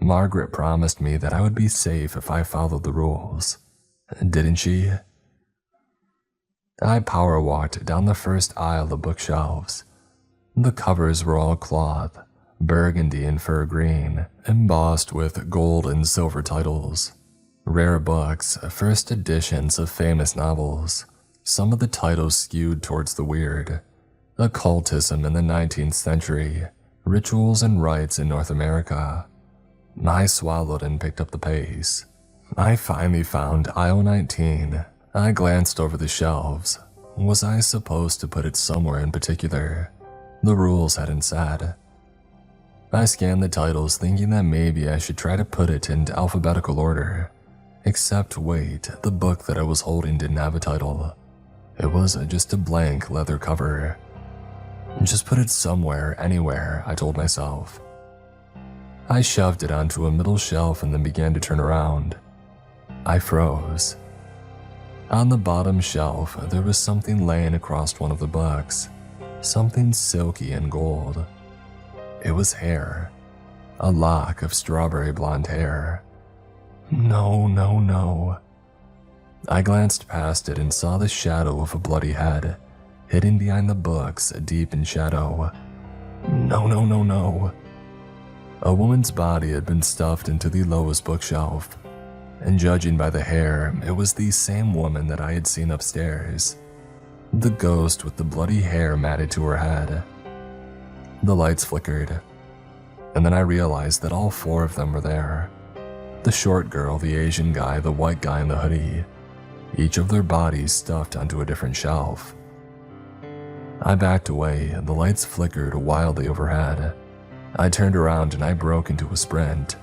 Margaret promised me that I would be safe if I followed the rules. Didn't she? I power walked down the first aisle of bookshelves. The covers were all cloth, burgundy and fur green, embossed with gold and silver titles. Rare books, first editions of famous novels. Some of the titles skewed towards the weird. Occultism in the 19th century, rituals and rites in North America. I swallowed and picked up the pace. I finally found aisle 19. I glanced over the shelves. Was I supposed to put it somewhere in particular? The rules hadn't said. I scanned the titles thinking that maybe I should try to put it in alphabetical order. Except wait, the book that I was holding didn't have a title. It was just a blank leather cover. Just put it somewhere, anywhere, I told myself. I shoved it onto a middle shelf and then began to turn around. I froze. On the bottom shelf, there was something laying across one of the books. Something silky and gold. It was hair. A lock of strawberry blonde hair. No, no, no. I glanced past it and saw the shadow of a bloody head, hidden behind the books, deep in shadow. No, no, no, no. A woman's body had been stuffed into the lowest bookshelf, and judging by the hair, it was the same woman that I had seen upstairs. The ghost with the bloody hair matted to her head. The lights flickered, and then I realized that all four of them were there. The short girl, the Asian guy, the white guy in the hoodie. Each of their bodies stuffed onto a different shelf. I backed away, and the lights flickered wildly overhead. I turned around and I broke into a sprint.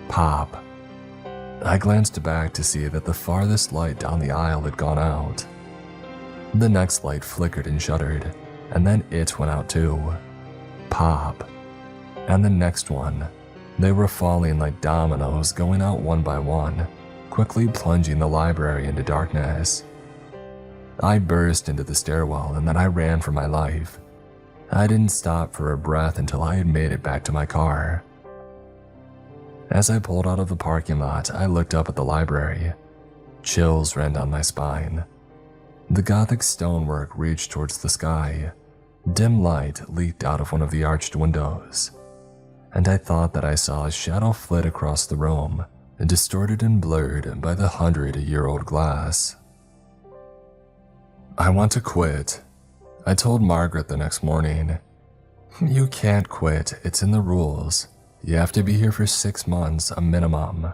Pop. I glanced back to see that the farthest light down the aisle had gone out. The next light flickered and shuddered, and then it went out too. Pop. And the next one. They were falling like dominoes, going out one by one, quickly plunging the library into darkness. I burst into the stairwell and then I ran for my life. I didn't stop for a breath until I had made it back to my car. As I pulled out of the parking lot, I looked up at the library. Chills ran down my spine. The Gothic stonework reached towards the sky. Dim light leaked out of one of the arched windows, and I thought that I saw a shadow flit across the room, distorted and blurred by the 100-year-old glass. I want to quit, I told Margaret the next morning. You can't quit, it's in the rules. You have to be here for 6 months, a minimum.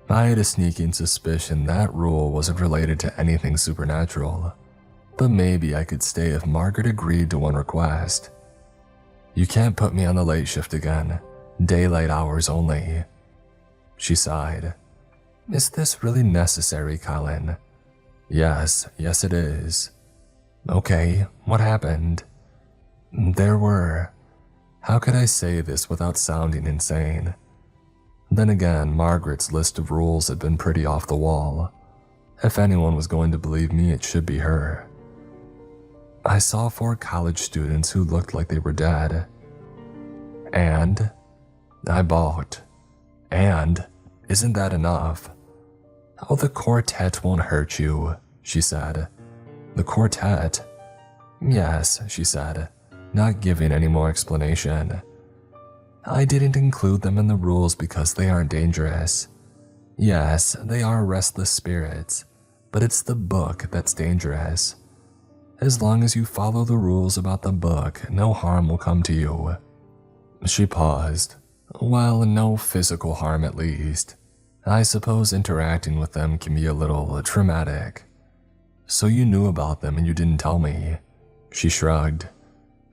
I had a sneaking suspicion that rule wasn't related to anything supernatural, but maybe I could stay if Margaret agreed to one request. You can't put me on the late shift again, daylight hours only. She sighed. Is this really necessary, Colin? Yes it is. Okay, what happened? How could I say this without sounding insane? Then again, Margaret's list of rules had been pretty off the wall. If anyone was going to believe me, it should be her. I saw 4 college students who looked like they were dead. And? I balked. And? Isn't that enough? Oh, the quartet won't hurt you, she said. The quartet? Yes, she said, not giving any more explanation. I didn't include them in the rules because they aren't dangerous. Yes, they are restless spirits, but it's the book that's dangerous. As long as you follow the rules about the book, no harm will come to you. She paused. Well, no physical harm at least. I suppose interacting with them can be a little traumatic. So you knew about them and you didn't tell me. She shrugged.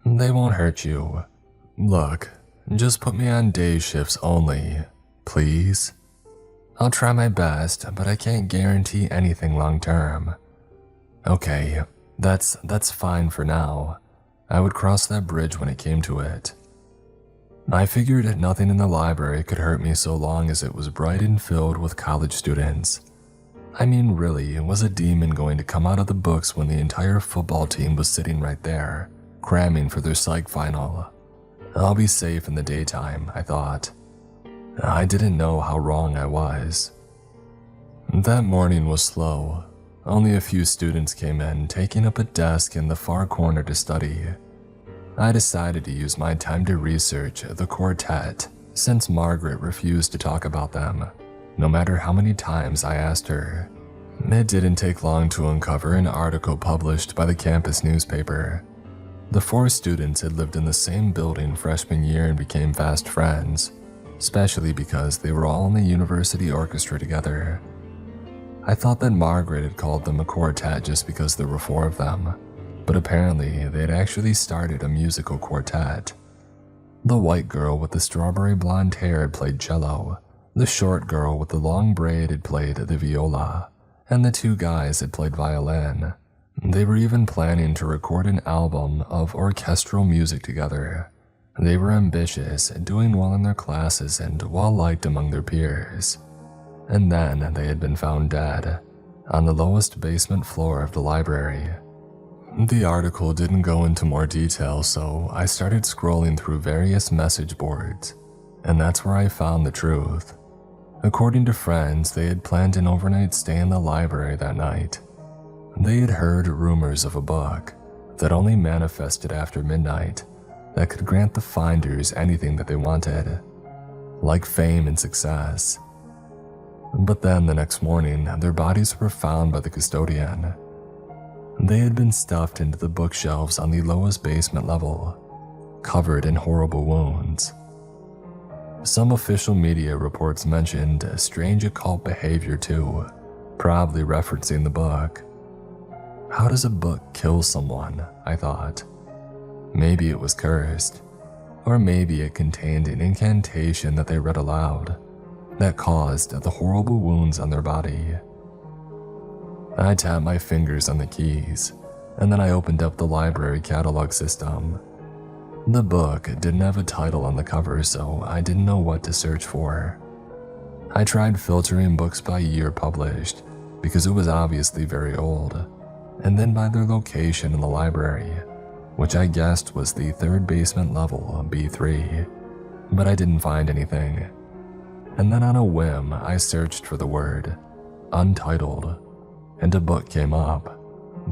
They won't hurt you. Look, just put me on day shifts only, please. I'll try my best, but I can't guarantee anything long term. Okay, that's fine for now. I would cross that bridge when it came to it. I figured nothing in the library could hurt me so long as it was bright and filled with college students. I mean, really, was a demon going to come out of the books when the entire football team was sitting right there, cramming for their psych final? I'll be safe in the daytime, I thought. I didn't know how wrong I was. That morning was slow. Only a few students came in, taking up a desk in the far corner to study. I decided to use my time to research the quartet, since Margaret refused to talk about them, no matter how many times I asked her. It didn't take long to uncover an article published by the campus newspaper. The 4 students had lived in the same building freshman year and became fast friends, especially because they were all in the university orchestra together. I thought that Margaret had called them a quartet just because there were 4 of them, but apparently they had actually started a musical quartet. The white girl with the strawberry blonde hair had played cello, the short girl with the long braid had played the viola, and the 2 guys had played violin. They were even planning to record an album of orchestral music together. They were ambitious, doing well in their classes, and well-liked among their peers. And then they had been found dead, on the lowest basement floor of the library. The article didn't go into more detail, so I started scrolling through various message boards, and that's where I found the truth. According to friends, they had planned an overnight stay in the library that night. They had heard rumors of a book that only manifested after midnight that could grant the finders anything that they wanted, like fame and success. But then the next morning, their bodies were found by the custodian. They had been stuffed into the bookshelves on the lowest basement level, covered in horrible wounds. Some official media reports mentioned strange occult behavior too, probably referencing the book. How does a book kill someone? I thought. Maybe it was cursed, or maybe it contained an incantation that they read aloud that caused the horrible wounds on their body. I tapped my fingers on the keys, and then I opened up the library catalog system. The book didn't have a title on the cover, so I didn't know what to search for. I tried filtering books by year published, because it was obviously very old, and then by their location in the library, which I guessed was the 3rd basement level, B3, but I didn't find anything. And then on a whim, I searched for the word untitled, and a book came up,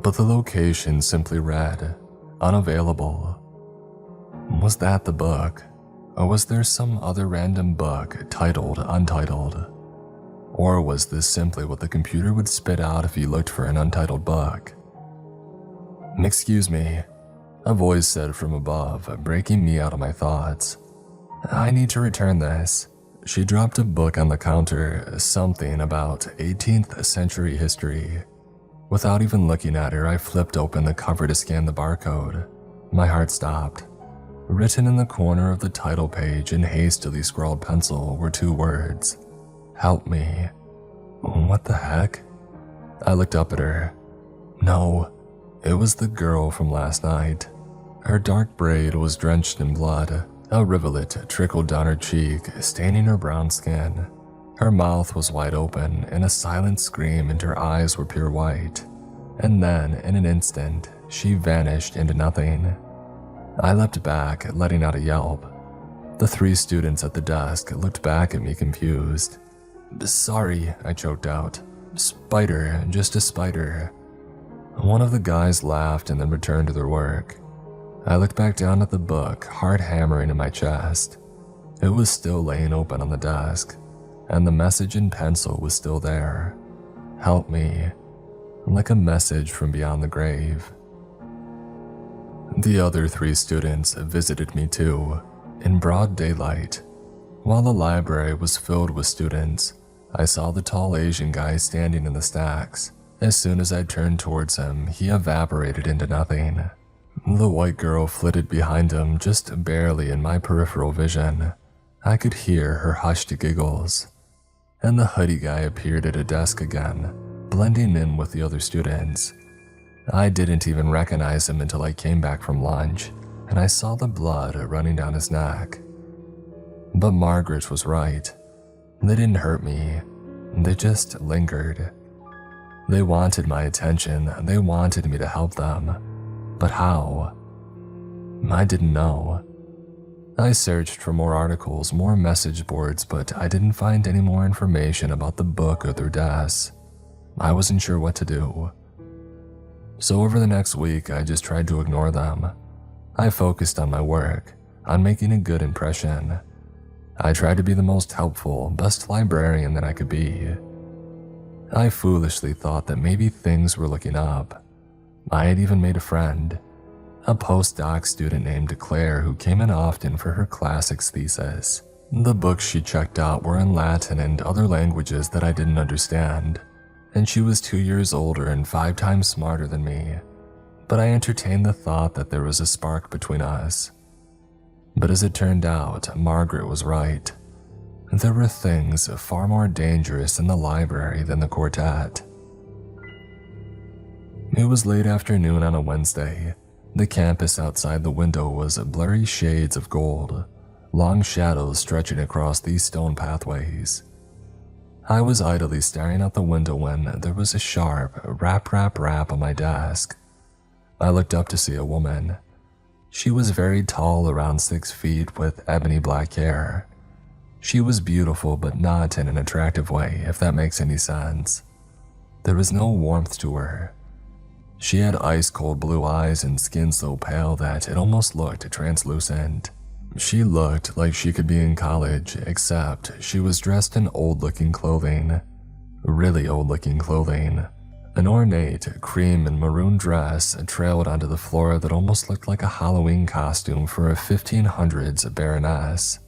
but the location simply read unavailable. Was that the book, or was there some other random book titled untitled? Or was this simply what the computer would spit out if you looked for an untitled book? "Excuse me," a voice said from above, breaking me out of my thoughts. "I need to return this." She dropped a book on the counter, something about 18th century history. Without even looking at her, I flipped open the cover to scan the barcode. My heart stopped. Written in the corner of the title page in hastily scrawled pencil were 2 words: "Help me." What the heck? I looked up at her. No, it was the girl from last night. Her dark braid was drenched in blood. A rivulet trickled down her cheek, staining her brown skin. Her mouth was wide open in a silent scream, and her eyes were pure white. And then, in an instant, she vanished into nothing. I leapt back, letting out a yelp. The 3 students at the desk looked back at me confused. "Sorry," I choked out. "Spider, just a spider." One of the guys laughed and then returned to their work. I looked back down at the book, heart hammering in my chest. It was still laying open on the desk, and the message in pencil was still there. "Help me," like a message from beyond the grave. The other 3 students visited me too, in broad daylight. While the library was filled with students, I saw the tall Asian guy standing in the stacks. As soon as I turned towards him, he evaporated into nothing. The white girl flitted behind him, just barely in my peripheral vision. I could hear her hushed giggles. And the hoodie guy appeared at a desk again, blending in with the other students. I didn't even recognize him until I came back from lunch, and I saw the blood running down his neck. But Margaret was right. They didn't hurt me. They just lingered. They wanted my attention. They wanted me to help them. But how? I didn't know. I searched for more articles, more message boards, but I didn't find any more information about the book or their deaths. I wasn't sure what to do. So over the next week, I just tried to ignore them. I focused on my work, on making a good impression. I tried to be the most helpful, best librarian that I could be. I foolishly thought that maybe things were looking up. I had even made a friend, a postdoc student named Claire who came in often for her classics thesis. The books she checked out were in Latin and other languages that I didn't understand, and she was 2 years older and 5 times smarter than me. But I entertained the thought that there was a spark between us. But as it turned out, Margaret was right. There were things far more dangerous in the library than the quartet. It was late afternoon on a Wednesday. The campus outside the window was blurry shades of gold, long shadows stretching across these stone pathways. I was idly staring out the window when there was a sharp rap on my desk. I looked up to see a woman. She was very tall, around 6 feet, with ebony black hair. She was beautiful, but not in an attractive way, if that makes any sense. There was no warmth to her. She had ice-cold blue eyes and skin so pale that it almost looked translucent. She looked like she could be in college, except she was dressed in old-looking clothing. Really old-looking clothing. An ornate cream and maroon dress trailed onto the floor that almost looked like a Halloween costume for a 1500s baroness.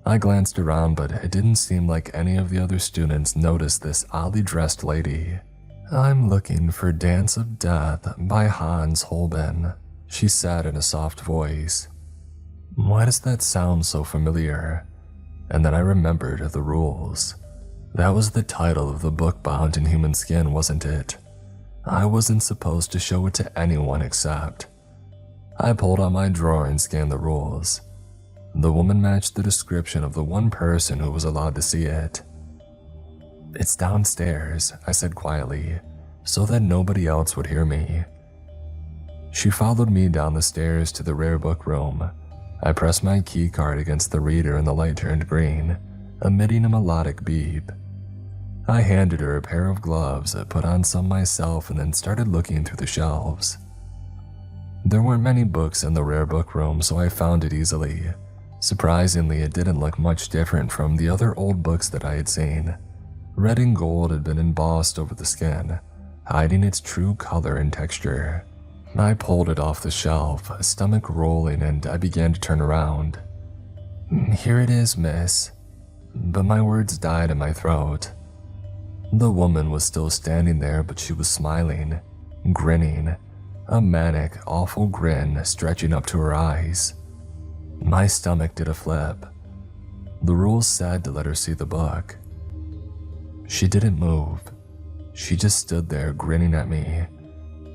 I glanced around, but it didn't seem like any of the other students noticed this oddly dressed lady. "I'm looking for Dance of Death by Hans Holbein," she said in a soft voice. Why does that sound so familiar? And then I remembered the rules. That was the title of the book bound in human skin, wasn't it? I wasn't supposed to show it to anyone except. I pulled out my drawer and scanned the rules. The woman matched the description of the one person who was allowed to see it. "It's downstairs," I said quietly, so that nobody else would hear me. She followed me down the stairs to the rare book room. I pressed my key card against the reader and the light turned green, emitting a melodic beep. I handed her a pair of gloves, put on some myself, and then started looking through the shelves. There weren't many books in the rare book room, so I found it easily. Surprisingly, it didn't look much different from the other old books that I had seen. Red and gold had been embossed over the skin, hiding its true color and texture. I pulled it off the shelf, stomach rolling, and I began to turn around. "Here it is, miss." But my words died in my throat. The woman was still standing there, but she was smiling, grinning, a manic, awful grin stretching up to her eyes. My stomach did a flip. The rules said to let her see the book. She didn't move. She just stood there grinning at me.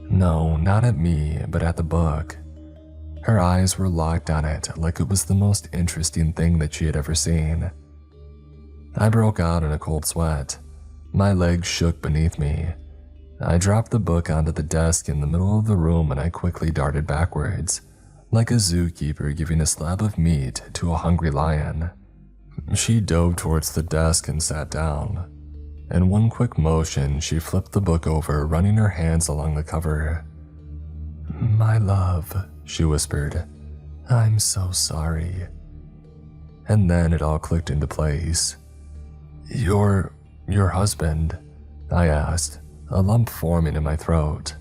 No, not at me, but at the book. Her eyes were locked on it like it was the most interesting thing that she had ever seen. I broke out in a cold sweat. My legs shook beneath me. I dropped the book onto the desk in the middle of the room and I quickly darted backwards, like a zookeeper giving a slab of meat to a hungry lion. She dove towards the desk and sat down. In one quick motion, she flipped the book over, running her hands along the cover. "My love," she whispered, "I'm so sorry." And then it all clicked into place. Your husband?" I asked, a lump forming in my throat.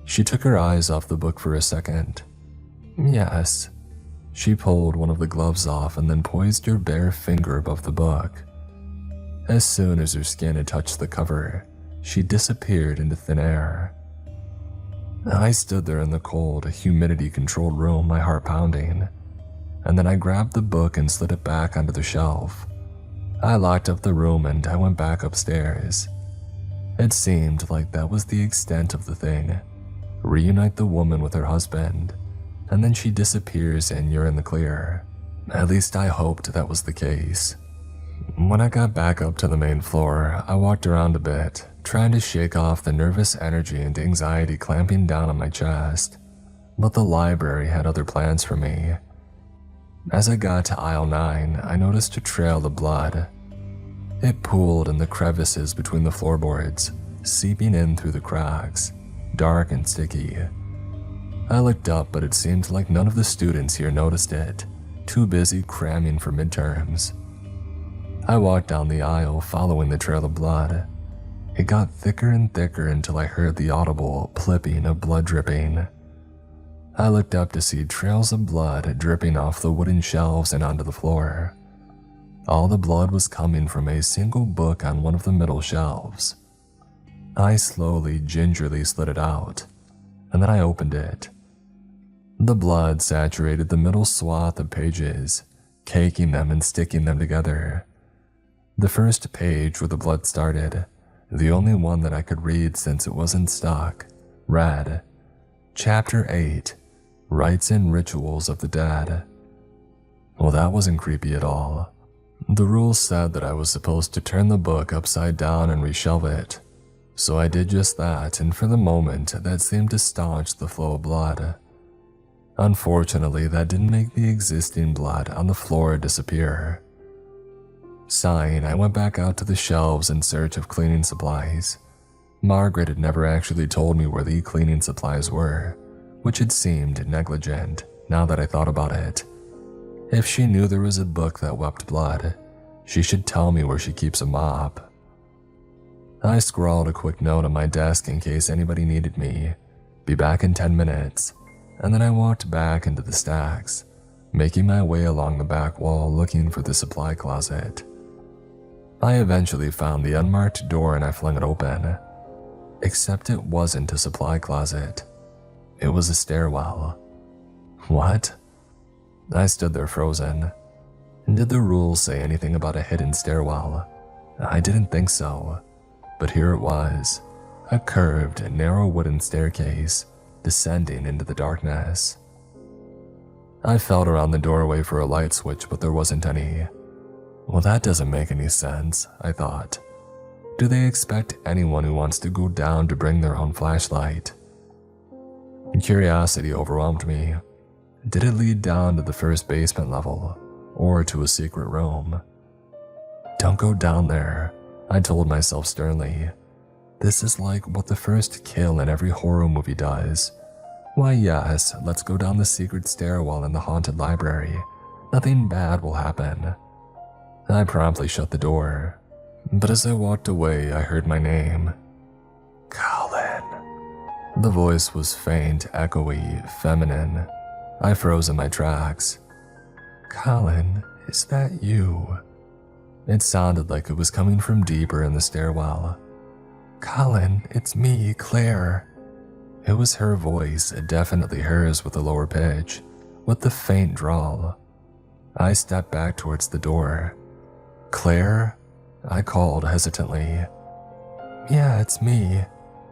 She took her eyes off the book for a second. "Yes." She pulled one of the gloves off and then poised her bare finger above the book. As soon as her skin had touched the cover, she disappeared into thin air. I stood there in the cold, humidity-controlled room, my heart pounding, and then I grabbed the book and slid it back onto the shelf. I locked up the room and I went back upstairs. It seemed like that was the extent of the thing. Reunite the woman with her husband, and then she disappears and you're in the clear. At least I hoped that was the case. When I got back up to the main floor, I walked around a bit, trying to shake off the nervous energy and anxiety clamping down on my chest. But the library had other plans for me. As I got to aisle 9, I noticed a trail of blood. It pooled in the crevices between the floorboards, seeping in through the cracks, dark and sticky. I looked up, but it seemed like none of the students here noticed it, too busy cramming for midterms. I walked down the aisle following the trail of blood. It got thicker and thicker until I heard the audible plipping of blood dripping. I looked up to see trails of blood dripping off the wooden shelves and onto the floor. All the blood was coming from a single book on one of the middle shelves. I slowly, gingerly slid it out, and then I opened it. The blood saturated the middle swath of pages, caking them and sticking them together. The first page where the blood started, the only one that I could read since it wasn't stuck, read, Chapter 8, Rites and Rituals of the Dead. Well, that wasn't creepy at all. The rules said that I was supposed to turn the book upside down and reshelve it. So I did just that, and for the moment, that seemed to staunch the flow of blood. Unfortunately, that didn't make the existing blood on the floor disappear. Sighing, I went back out to the shelves in search of cleaning supplies. Margaret had never actually told me where the cleaning supplies were, which had seemed negligent now that I thought about it. If she knew there was a book that wept blood, she should tell me where she keeps a mop. I scrawled a quick note on my desk in case anybody needed me. Be back in 10 minutes, and then I walked back into the stacks, making my way along the back wall looking for the supply closet. I eventually found the unmarked door and I flung it open. Except it wasn't a supply closet. It was a stairwell. What? I stood there frozen. Did the rules say anything about a hidden stairwell? I didn't think so. But here it was, a curved, narrow wooden staircase descending into the darkness. I felt around the doorway for a light switch, but there wasn't any. Well, that doesn't make any sense, I thought. Do they expect anyone who wants to go down to bring their own flashlight? Curiosity overwhelmed me. Did it lead down to the first basement level, or to a secret room? Don't go down there, I told myself sternly. This is like what the first kill in every horror movie does. Why yes, let's go down the secret stairwell in the haunted library. Nothing bad will happen. I promptly shut the door. But as I walked away, I heard my name. Colin. The voice was faint, echoey, feminine. I froze in my tracks. Colin, is that you? It sounded like it was coming from deeper in the stairwell. Colin, it's me, Claire. It was her voice, definitely hers with a lower pitch, with the faint drawl. I stepped back towards the door. Claire? I called hesitantly. Yeah, it's me.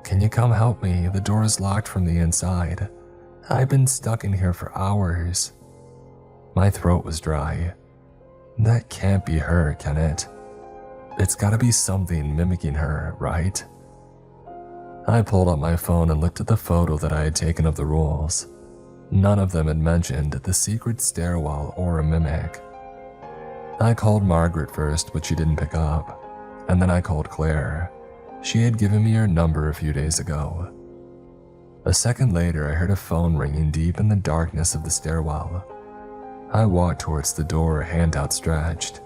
Can you come help me? The door is locked from the inside. I've been stuck in here for hours. My throat was dry. That can't be her, can it? It's gotta be something mimicking her, right? I pulled up my phone and looked at the photo that I had taken of the rules. None of them had mentioned the secret stairwell or a mimic. I called Margaret first, but she didn't pick up. And then I called Claire. She had given me her number a few days ago. A second later, I heard a phone ringing deep in the darkness of the stairwell. I walked towards the door, hand outstretched.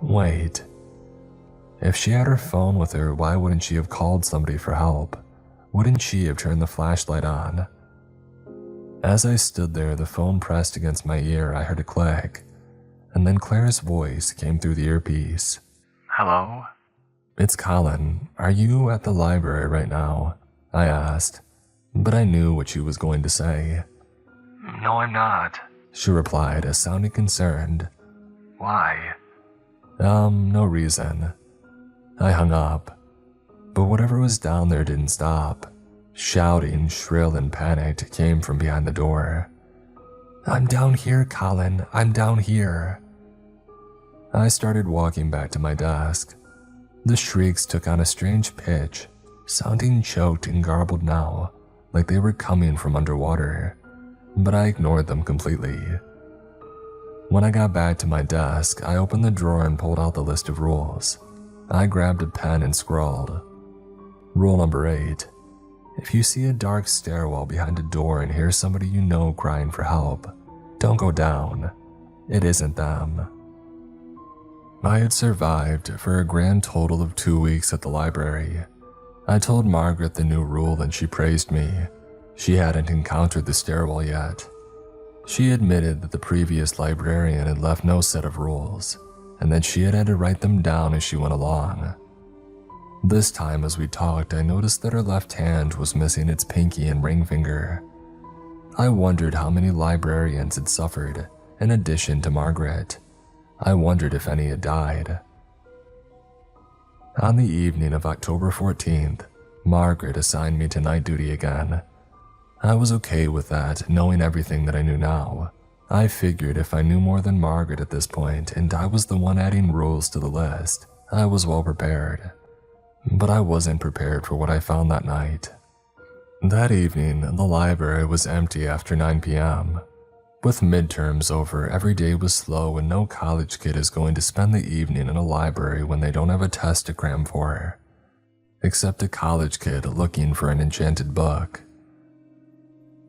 Wait. If she had her phone with her, why wouldn't she have called somebody for help? Wouldn't she have turned the flashlight on? As I stood there, the phone pressed against my ear, I heard a click. And then Claire's voice came through the earpiece. Hello? It's Colin. Are you at the library right now? I asked, but I knew what she was going to say. No, I'm not. She replied, sounding concerned. Why? No reason. I hung up. But whatever was down there didn't stop. Shouting, shrill and panicked, came from behind the door. I'm down here, Colin. I'm down here. I started walking back to my desk. The shrieks took on a strange pitch, sounding choked and garbled now, like they were coming from underwater, but I ignored them completely. When I got back to my desk, I opened the drawer and pulled out the list of rules. I grabbed a pen and scrawled. Rule number 8. If you see a dark stairwell behind a door and hear somebody you know crying for help, don't go down. It isn't them. I had survived for a grand total of 2 weeks at the library. I told Margaret the new rule and she praised me. She hadn't encountered the stairwell yet. She admitted that the previous librarian had left no set of rules, and that she had to write them down as she went along. This time as we talked, I noticed that her left hand was missing its pinky and ring finger. I wondered how many librarians had suffered, in addition to Margaret. I wondered if any had died. On the evening of October 14th, Margaret assigned me to night duty again. I was okay with that, knowing everything that I knew now. I figured if I knew more than Margaret at this point, and I was the one adding rules to the list, I was well prepared. But I wasn't prepared for what I found that night. That evening, the library was empty after 9 p.m. With midterms over, every day was slow and no college kid is going to spend the evening in a library when they don't have a test to cram for. Except a college kid looking for an enchanted book.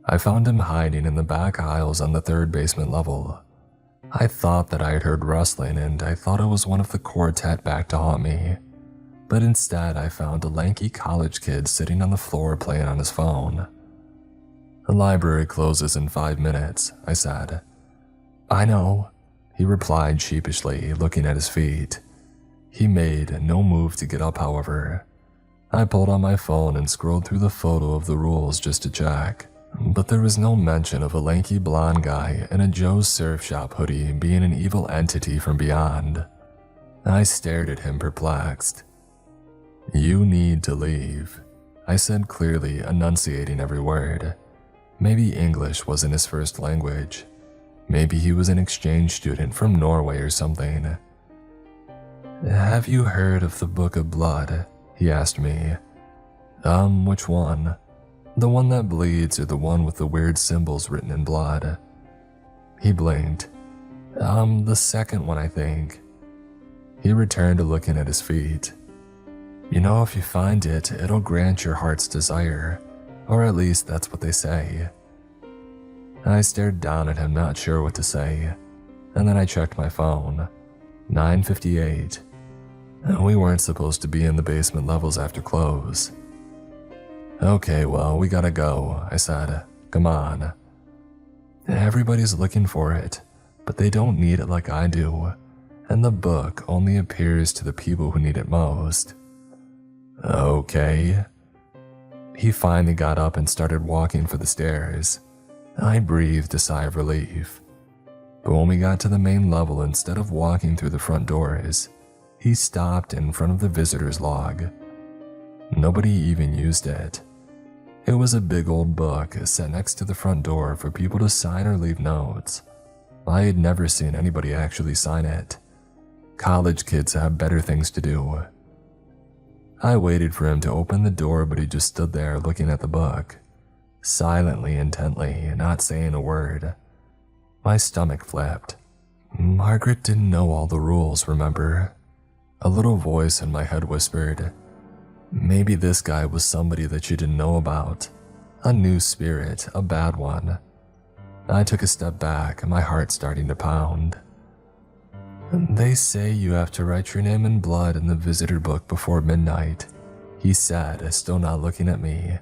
I found him hiding in the back aisles on the 3rd basement level. I thought that I had heard rustling and I thought it was one of the quartet back to haunt me. But instead I found a lanky college kid sitting on the floor playing on his phone. The library closes in 5 minutes, I said. I know, he replied sheepishly, looking at his feet. He made no move to get up, however. I pulled on my phone and scrolled through the photo of the rules just to check. But there was no mention of a lanky blonde guy in a Joe's Surf Shop hoodie being an evil entity from beyond. I stared at him perplexed. You need to leave, I said clearly, enunciating every word. Maybe English wasn't his first language. Maybe he was an exchange student from Norway or something. Have you heard of the Book of Blood? He asked me. Which one? The one that bleeds or the one with the weird symbols written in blood? He blinked. The second one, I think. He returned to looking at his feet. You know, if you find it, it'll grant your heart's desire. Or at least that's what they say. I stared down at him, not sure what to say. And then I checked my phone. 9:58. We weren't supposed to be in the basement levels after close. Okay, well, we gotta go, I said. Come on. Everybody's looking for it, but they don't need it like I do. And the book only appears to the people who need it most. Okay. He finally got up and started walking for the stairs. I breathed a sigh of relief. But when we got to the main level, instead of walking through the front doors, he stopped in front of the visitor's log. Nobody even used it. It was a big old book set next to the front door for people to sign or leave notes. I had never seen anybody actually sign it. College kids have better things to do. I waited for him to open the door, but he just stood there looking at the book, silently, intently, not saying a word. My stomach flipped. Margaret didn't know all the rules, remember? A little voice in my head whispered, maybe this guy was somebody that you didn't know about. A new spirit, a bad one. I took a step back, my heart starting to pound. They say you have to write your name in blood in the visitor book before midnight, he said, still not looking at me.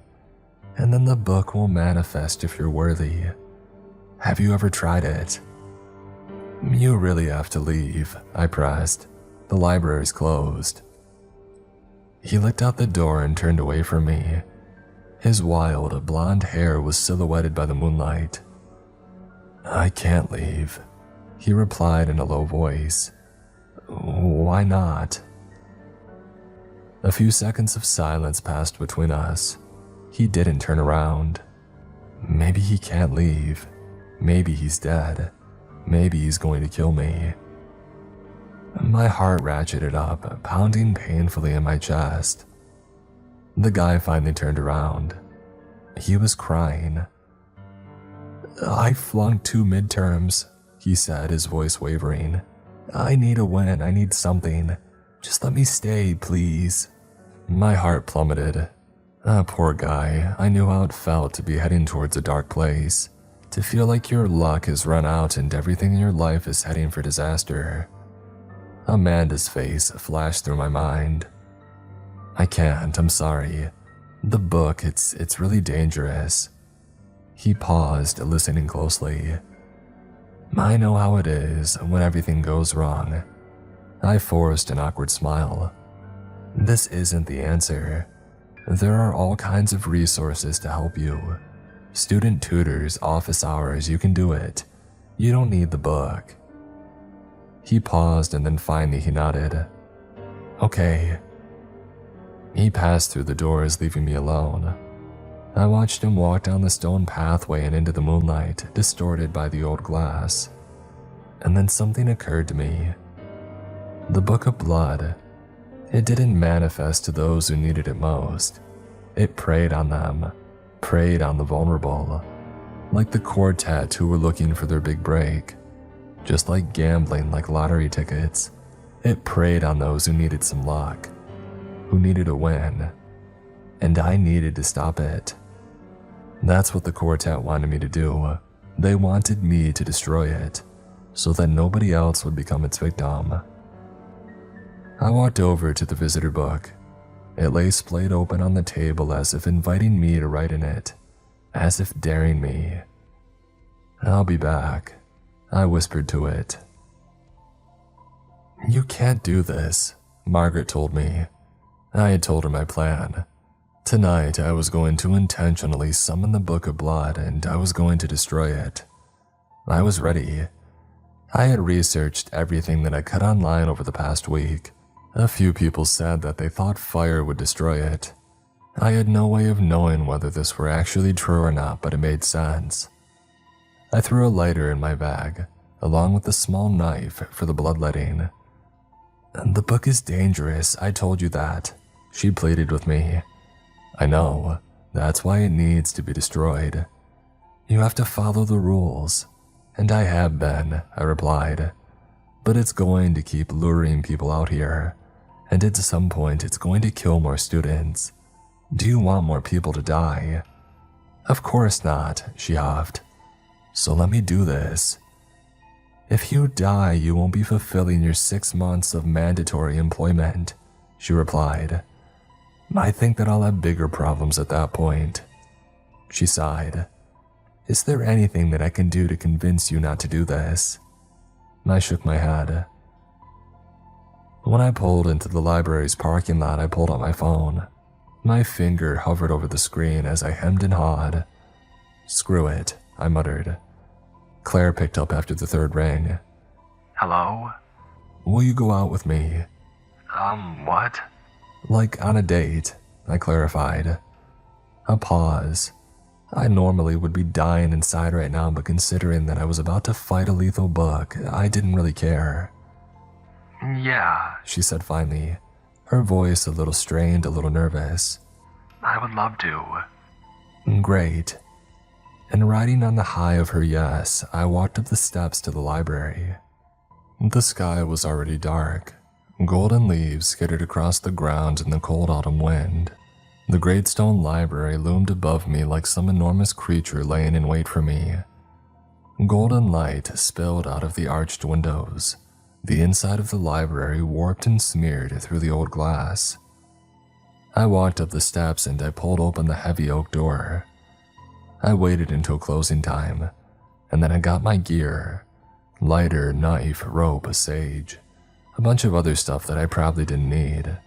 And then the book will manifest if you're worthy. Have you ever tried it? You really have to leave, I pressed. The library's closed. He looked out the door and turned away from me. His wild, blonde hair was silhouetted by the moonlight. I can't leave, he replied in a low voice. Why not? A few seconds of silence passed between us. He didn't turn around. Maybe he can't leave. Maybe he's dead. Maybe he's going to kill me. My heart ratcheted up, pounding painfully in my chest. The guy finally turned around. He was crying. I flunked 2 midterms, he said, his voice wavering. I need a win, I need something. Just let me stay, please. My heart plummeted. Poor guy, I knew how it felt to be heading towards a dark place, to feel like your luck has run out and everything in your life is heading for disaster. Amanda's face flashed through my mind. I can't, I'm sorry. The book, it's really dangerous. He paused, listening closely. I know how it is when everything goes wrong. I forced an awkward smile. This isn't the answer. There are all kinds of resources to help you. Student tutors, office hours, you can do it. You don't need the book. He paused and then finally he nodded. Okay. He passed through the doors, leaving me alone. I watched him walk down the stone pathway and into the moonlight, distorted by the old glass. And then something occurred to me. The Book of Blood. It didn't manifest to those who needed it most. It preyed on them, preyed on the vulnerable, like the quartet who were looking for their big break. Just like gambling, like lottery tickets, it preyed on those who needed some luck, who needed a win, and I needed to stop it. That's what the quartet wanted me to do. They wanted me to destroy it, so that nobody else would become its victim. I walked over to the visitor book. It lay splayed open on the table as if inviting me to write in it, as if daring me. I'll be back, I whispered to it. You can't do this, Margaret told me. I had told her my plan. Tonight, I was going to intentionally summon the Book of Blood and I was going to destroy it. I was ready. I had researched everything that I could online over the past week. A few people said that they thought fire would destroy it. I had no way of knowing whether this were actually true or not, but it made sense. I threw a lighter in my bag, along with a small knife for the bloodletting. The book is dangerous, I told you that, she pleaded with me. I know, that's why it needs to be destroyed. You have to follow the rules, and I have been, I replied. But it's going to keep luring people out here, and at some point it's going to kill more students. Do you want more people to die? Of course not, she huffed. So let me do this. If you die, you won't be fulfilling your 6 months of mandatory employment, she replied. I think that I'll have bigger problems at that point. She sighed. Is there anything that I can do to convince you not to do this? I shook my head. When I pulled into the library's parking lot, I pulled out my phone. My finger hovered over the screen as I hemmed and hawed. Screw it, I muttered. Claire picked up after the third ring. Hello? Will you go out with me? What? Like on a date, I clarified. A pause. I normally would be dying inside right now, but considering that I was about to fight a lethal book, I didn't really care. Yeah, She said finally, her voice a little strained, a little nervous. I would love to. Great. And riding on the high of her yes, I walked up the steps to the library. The sky was already dark. Golden leaves skittered across the ground in the cold autumn wind. The great stone library loomed above me like some enormous creature laying in wait for me. Golden light spilled out of the arched windows. The inside of the library warped and smeared through the old glass. I walked up the steps and I pulled open the heavy oak door. I waited until closing time, and then I got my gear. Lighter, knife, rope, a sage. A bunch of other stuff that I probably didn't need.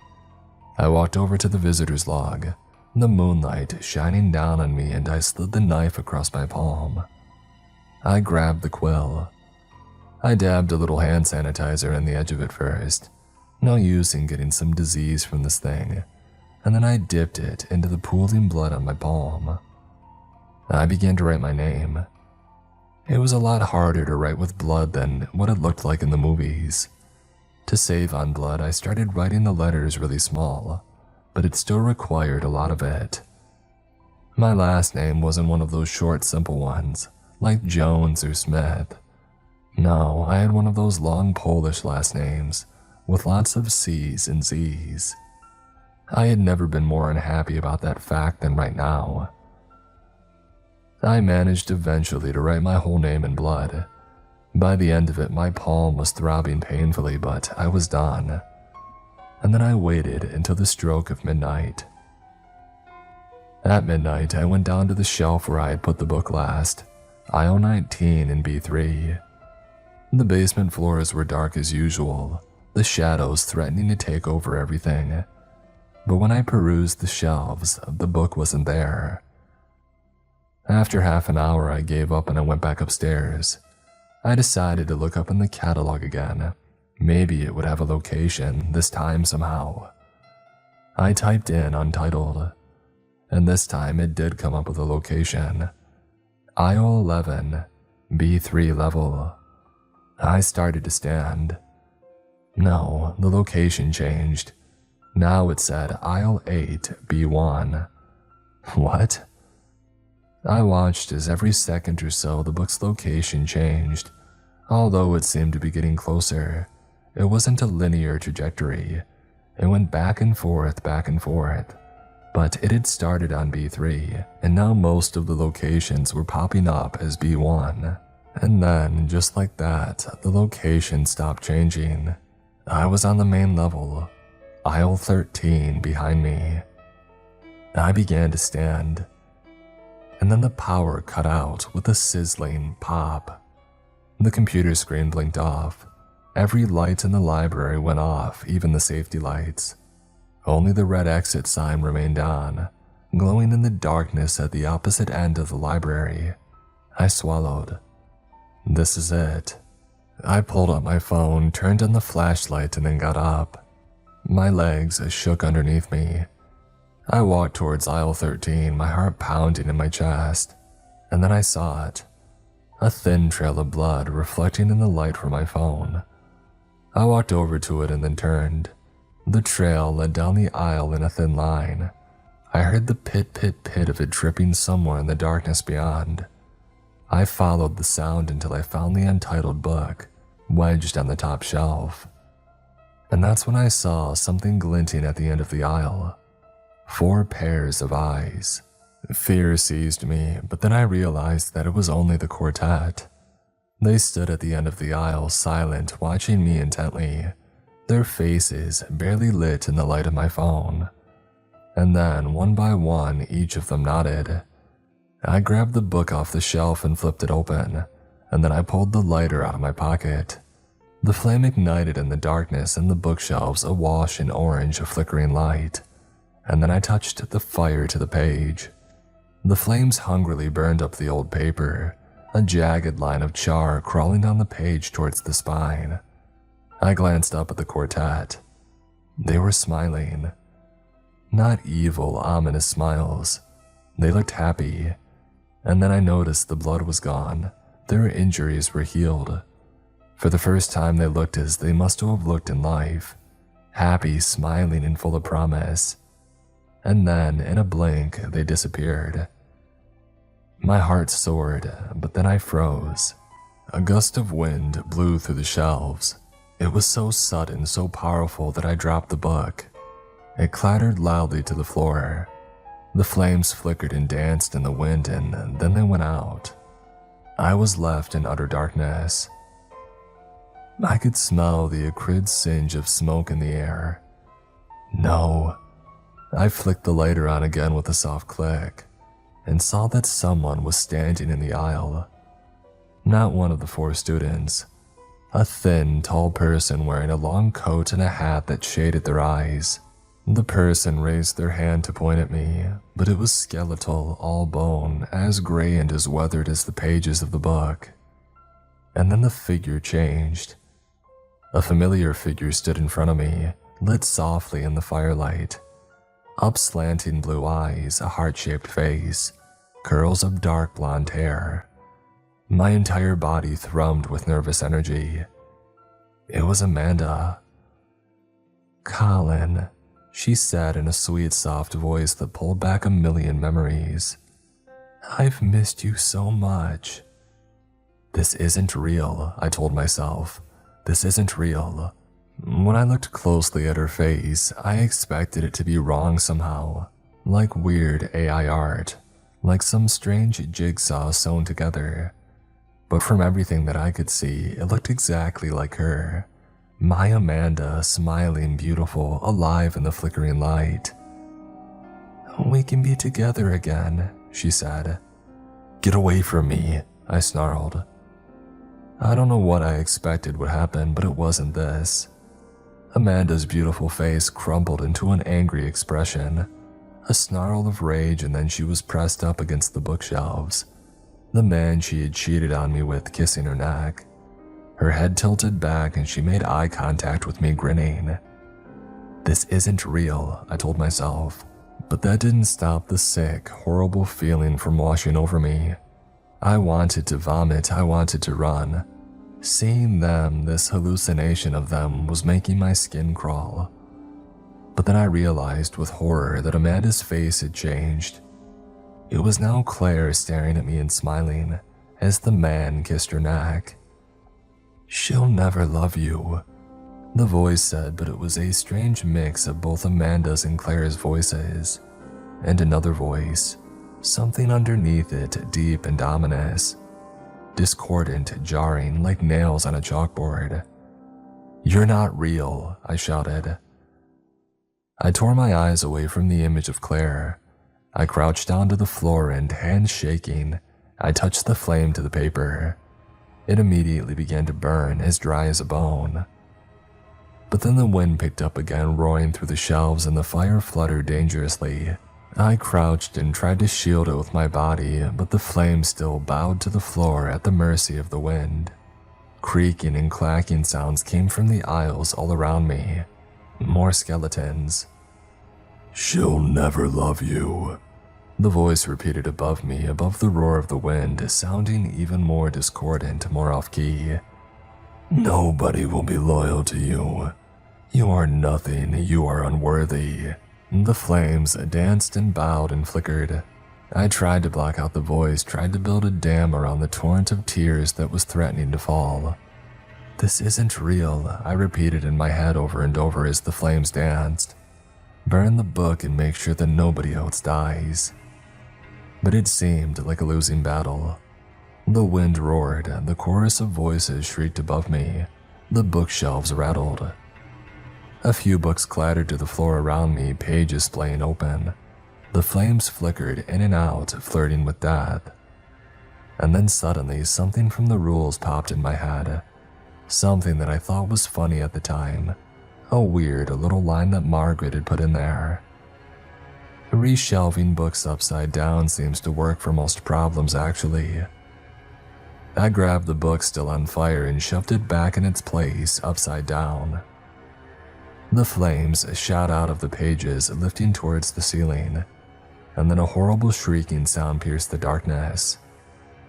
I walked over to the visitor's log, the moonlight shining down on me, and I slid the knife across my palm. I grabbed the quill. I dabbed a little hand sanitizer in the edge of it first. No use in getting some disease from this thing. And then I dipped it into the pooling blood on my palm. I began to write my name. It was a lot harder to write with blood than what it looked like in the movies. To save on blood, I started writing the letters really small, but it still required a lot of it. My last name wasn't one of those short, simple ones, like Jones or Smith. No, I had one of those long Polish last names with lots of C's and Z's. I had never been more unhappy about that fact than right now. I managed eventually to write my whole name in blood. By the end of it, my palm was throbbing painfully, but I was done. And then I waited until the stroke of midnight. At midnight, I went down to the shelf where I had put the book last, aisle 19 in B3. The basement floors were dark as usual, the shadows threatening to take over everything. But when I perused the shelves, the book wasn't there. After half an hour, I gave up and I went back upstairs. I decided to look up in the catalog again. Maybe it would have a location, this time somehow. I typed in untitled, and this time it did come up with a location. Aisle 11, B3 level. I started to stand. No, the location changed. Now it said aisle 8, B1. What? I watched as every second or so the book's location changed. Although it seemed to be getting closer, it wasn't a linear trajectory. It went back and forth, but it had started on B3, and now most of the locations were popping up as B1. And then, just like that, the location stopped changing. I was on the main level, aisle 13 behind me. I began to stand, and then the power cut out with a sizzling pop. The computer screen blinked off. Every light in the library went off, even the safety lights. Only the red exit sign remained on, glowing in the darkness at the opposite end of the library. I swallowed. This is it. I pulled up my phone, turned on the flashlight, and then got up. My legs shook underneath me. I walked towards aisle 13, my heart pounding in my chest, and then I saw it. A thin trail of blood reflecting in the light from my phone. I walked over to it and then turned. The trail led down the aisle in a thin line. I heard the pit of it dripping somewhere in the darkness beyond. I followed the sound until I found the untitled book, wedged on the top shelf. And that's when I saw something glinting at the end of the aisle. 4 pairs of eyes. Fear seized me, but then I realized that it was only the quartet. They stood at the end of the aisle, silent, watching me intently, their faces barely lit in the light of my phone. And then, one by one, each of them nodded. I grabbed the book off the shelf and flipped it open, and then I pulled the lighter out of my pocket. The flame ignited in the darkness and the bookshelves awash in orange, flickering light. And then I touched the fire to the page. The flames hungrily burned up the old paper, a jagged line of char crawling down the page towards the spine. I glanced up at the quartet. They were smiling. Not evil, ominous smiles. They looked happy. And then I noticed the blood was gone. Their injuries were healed. For the first time they looked as they must have looked in life. Happy, smiling, and full of promise. And then, in a blink, they disappeared. My heart soared, but then I froze. A gust of wind blew through the shelves. It was so sudden, so powerful that I dropped the book. It clattered loudly to the floor. The flames flickered and danced in the wind, and then they went out. I was left in utter darkness. I could smell the acrid singe of smoke in the air. No. I flicked the lighter on again with a soft click, and saw that someone was standing in the aisle. Not one of the 4 students. A thin, tall person wearing a long coat and a hat that shaded their eyes. The person raised their hand to point at me, but it was skeletal, all bone, as gray and as weathered as the pages of the book. And then the figure changed. A familiar figure stood in front of me, lit softly in the firelight. Up-slanting blue eyes, a heart-shaped face, curls of dark blonde hair. My entire body thrummed with nervous energy. It was Amanda. "Colin," she said in a sweet, soft voice that pulled back a million memories. "I've missed you so much." This isn't real, I told myself. This isn't real. When I looked closely at her face, I expected it to be wrong somehow, like weird AI art, like some strange jigsaw sewn together. But from everything that I could see, it looked exactly like her. My Amanda, smiling, beautiful, alive in the flickering light. "We can be together again," she said. "Get away from me," I snarled. I don't know what I expected would happen, but it wasn't this. Amanda's beautiful face crumpled into an angry expression, a snarl of rage, and then she was pressed up against the bookshelves, the man she had cheated on me with kissing her neck. Her head tilted back and she made eye contact with me, grinning. This isn't real, I told myself, but that didn't stop the sick, horrible feeling from washing over me. I wanted to vomit, I wanted to run. Seeing them, this hallucination of them, was making my skin crawl. But then I realized with horror that Amanda's face had changed. It was now Claire staring at me and smiling as the man kissed her neck. "She'll never love you," the voice said, but it was a strange mix of both Amanda's and Claire's voices. And another voice, something underneath it, deep and ominous, discordant, jarring, like nails on a chalkboard. "You're not real," I shouted. I tore my eyes away from the image of Claire. I crouched down to the floor and, hands shaking, I touched the flame to the paper. It immediately began to burn, as dry as a bone. But then the wind picked up again, roaring through the shelves, and the fire fluttered dangerously. I crouched and tried to shield it with my body, but the flame still bowed to the floor at the mercy of the wind. Creaking and clacking sounds came from the aisles all around me. More skeletons. "She'll never love you," the voice repeated above me, above the roar of the wind, sounding even more discordant, more off-key. "Nobody will be loyal to you. You are nothing, you are unworthy." The flames danced and bowed and flickered. I tried to block out the voice, tried to build a dam around the torrent of tears that was threatening to fall. "This isn't real," I repeated in my head over and over as the flames danced. "Burn the book and make sure that nobody else dies." But it seemed like a losing battle. The wind roared, the chorus of voices shrieked above me, the bookshelves rattled. A few books clattered to the floor around me, pages splaying open. The flames flickered in and out, flirting with death. And then suddenly, something from the rules popped in my head. Something that I thought was funny at the time. A weird little line that Margaret had put in there. Reshelving books upside down seems to work for most problems, actually. I grabbed the book still on fire and shoved it back in its place, upside down. The flames shot out of the pages, lifting towards the ceiling, and then a horrible shrieking sound pierced the darkness.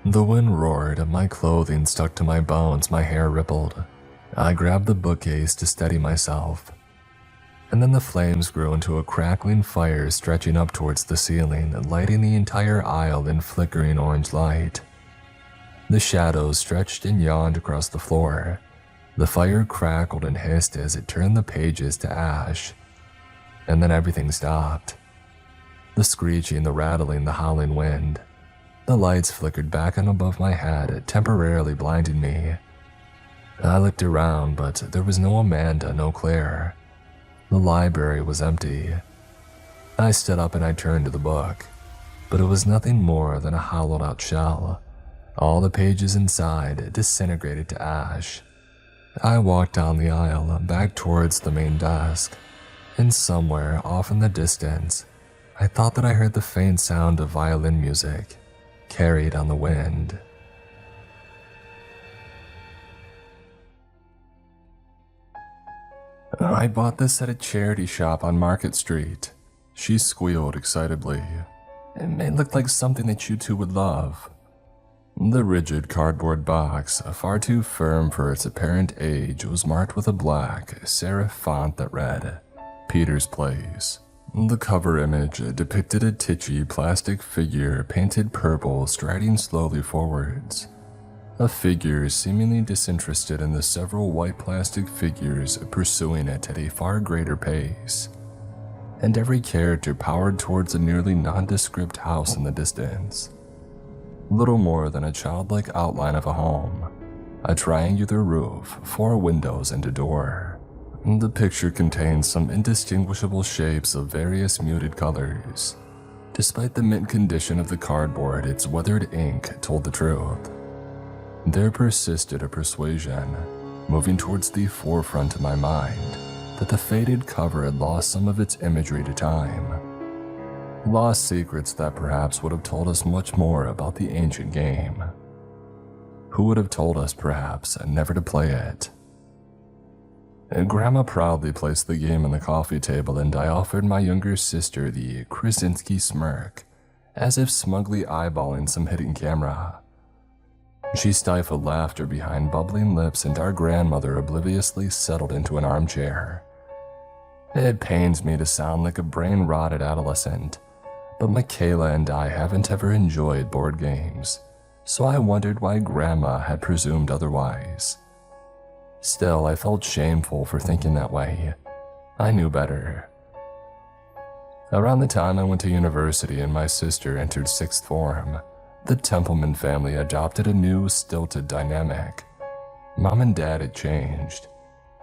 The wind roared, my clothing stuck to my bones, my hair rippled. I grabbed the bookcase to steady myself. And then the flames grew into a crackling fire stretching up towards the ceiling, lighting the entire aisle in flickering orange light. The shadows stretched and yawned across the floor. The fire crackled and hissed as it turned the pages to ash. And then everything stopped. The screeching, the rattling, the howling wind. The lights flickered back and above my head, temporarily blinding me. I looked around, but there was no Amanda, no Claire. The library was empty. I stood up and I turned to the book, but it was nothing more than a hollowed-out shell. All the pages inside disintegrated to ash. I walked down the aisle, back towards the main desk, and somewhere off in the distance, I thought that I heard the faint sound of violin music, carried on the wind. "I bought this at a charity shop on Market Street," she squealed excitedly. "It looked like something that you two would love." The rigid cardboard box, far too firm for its apparent age, was marked with a black, serif font that read, "Peter's Place." The cover image depicted a titchy plastic figure painted purple striding slowly forwards. A figure seemingly disinterested in the several white plastic figures pursuing it at a far greater pace, and every character powered towards a nearly nondescript house in the distance. Little more than a childlike outline of a home, a triangular roof, 4 windows and a door. The picture contains some indistinguishable shapes of various muted colors. Despite the mint condition of the cardboard, its weathered ink told the truth. There persisted a persuasion, moving towards the forefront of my mind, that the faded cover had lost some of its imagery to time. Lost secrets that perhaps would have told us much more about the ancient game. Who would have told us, perhaps, never to play it? And Grandma proudly placed the game on the coffee table, and I offered my younger sister the Krasinski smirk, as if smugly eyeballing some hidden camera. She stifled laughter behind bubbling lips, and our grandmother obliviously settled into an armchair. It pains me to sound like a brain-rotted adolescent, but Michaela and I haven't ever enjoyed board games, so I wondered why Grandma had presumed otherwise. Still, I felt shameful for thinking that way. I knew better. Around the time I went to university and my sister entered 6th form, the Templeman family adopted a new, stilted dynamic. Mom and Dad had changed.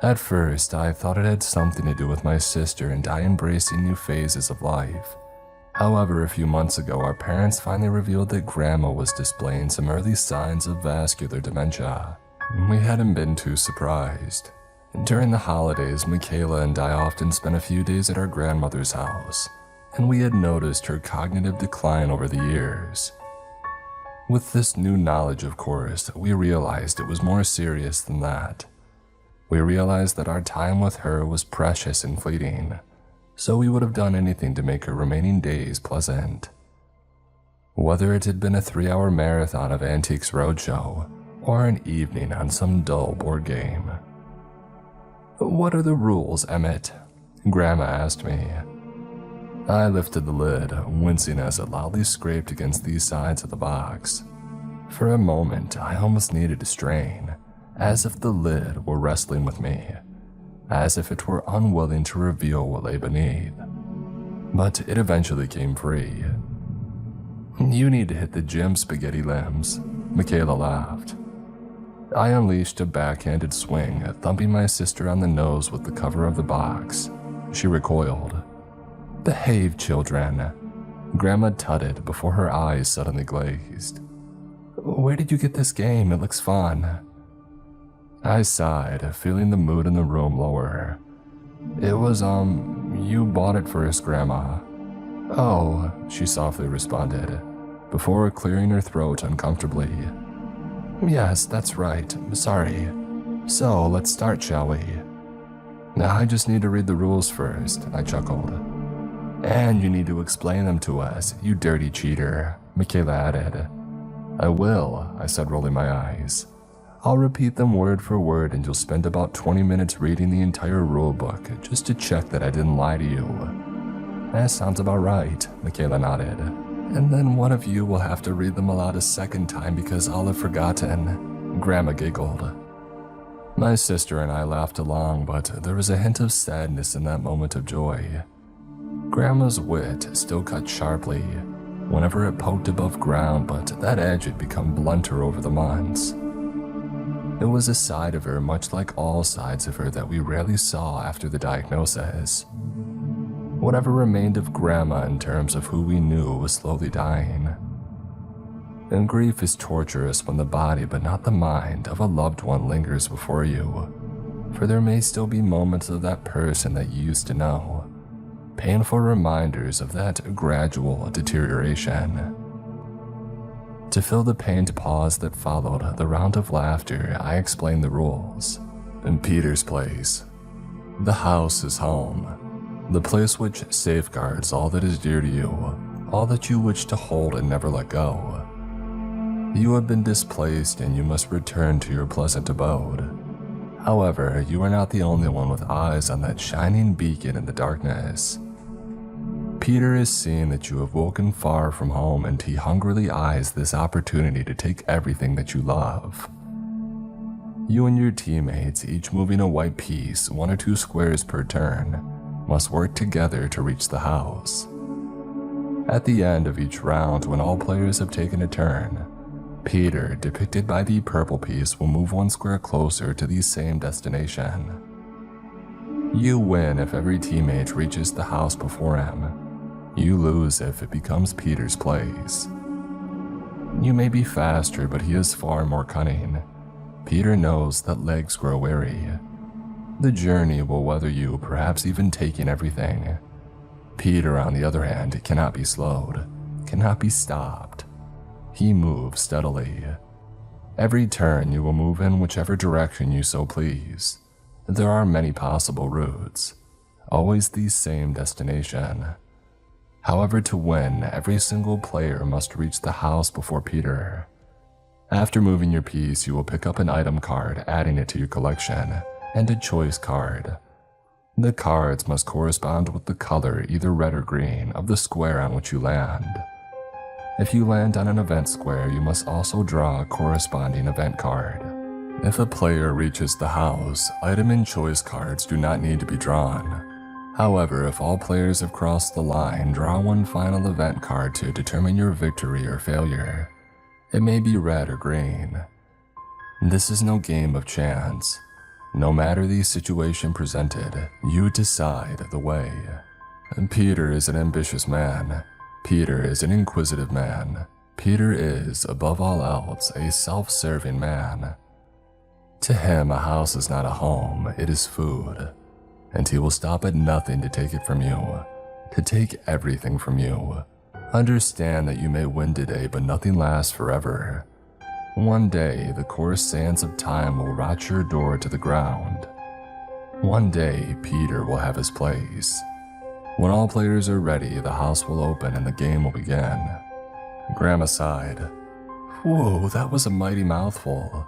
At first, I thought it had something to do with my sister and I embracing new phases of life. However, a few months ago, our parents finally revealed that Grandma was displaying some early signs of vascular dementia. We hadn't been too surprised. During the holidays, Michaela and I often spent a few days at our grandmother's house, and we had noticed her cognitive decline over the years. With this new knowledge, of course, we realized it was more serious than that. We realized that our time with her was precious and fleeting, so we would have done anything to make her remaining days pleasant. Whether it had been a 3-hour marathon of Antiques Roadshow, or an evening on some dull board game. "What are the rules, Emmett?" Grandma asked me. I lifted the lid, wincing as it loudly scraped against the sides of the box. For a moment, I almost needed to strain, as if the lid were wrestling with me, as if it were unwilling to reveal what lay beneath. But it eventually came free. "You need to hit the gym, spaghetti limbs," Michaela laughed. I unleashed a backhanded swing, thumping my sister on the nose with the cover of the box. She recoiled. "Behave, children," Grandma tutted before her eyes suddenly glazed. "Where did you get this game? It looks fun." I sighed, feeling the mood in the room lower. "It was, you bought it for us, Grandma." "Oh," she softly responded, before clearing her throat uncomfortably. "Yes, that's right. Sorry. So, let's start, shall we?" "I just need to read the rules first," I chuckled. "And you need to explain them to us, you dirty cheater," Michaela added. "I will," I said, rolling my eyes. "I'll repeat them word for word, and you'll spend about 20 minutes reading the entire rulebook just to check that I didn't lie to you." "That sounds about right," Michaela nodded. "And then one of you will have to read them aloud a second time because I'll have forgotten," Grandma giggled. My sister and I laughed along, but there was a hint of sadness in that moment of joy. Grandma's wit still cut sharply whenever it poked above ground, but that edge had become blunter over the months. It was a side of her, much like all sides of her, that we rarely saw after the diagnosis. Whatever remained of Grandma in terms of who we knew was slowly dying. And grief is torturous when the body, but not the mind, of a loved one lingers before you, for there may still be moments of that person that you used to know, painful reminders of that gradual deterioration. To fill the pained pause that followed the round of laughter, I explained the rules. In Peter's place, the house is home, the place which safeguards all that is dear to you, all that you wish to hold and never let go. You have been displaced and you must return to your pleasant abode. However, you are not the only one with eyes on that shining beacon in the darkness. Peter is seeing that you have woken far from home, and he hungrily eyes this opportunity to take everything that you love. You and your teammates, each moving a white piece 1 or 2 squares per turn, must work together to reach the house. At the end of each round, when all players have taken a turn, Peter, depicted by the purple piece, will move 1 square closer to the same destination. You win if every teammate reaches the house before him. You lose if it becomes Peter's place. You may be faster, but he is far more cunning. Peter knows that legs grow weary. The journey will weather you, perhaps even taking everything. Peter, on the other hand, cannot be slowed, cannot be stopped. He moves steadily. Every turn you will move in whichever direction you so please. There are many possible routes, always the same destination. However, to win, every single player must reach the house before Peter. After moving your piece, you will pick up an item card, adding it to your collection, and a choice card. The cards must correspond with the color, either red or green, of the square on which you land. If you land on an event square, you must also draw a corresponding event card. If a player reaches the house, item and choice cards do not need to be drawn. However, if all players have crossed the line, draw 1 final event card to determine your victory or failure. It may be red or green. This is no game of chance. No matter the situation presented, you decide the way. Peter is an ambitious man. Peter is an inquisitive man. Peter is, above all else, a self-serving man. To him, a house is not a home, it is food. And he will stop at nothing to take it from you, to take everything from you. Understand that you may win today, but nothing lasts forever. One day, the coarse sands of time will rot your door to the ground. One day, Peter will have his place. When all players are ready, the house will open and the game will begin. Grandma sighed. Whoa, that was a mighty mouthful.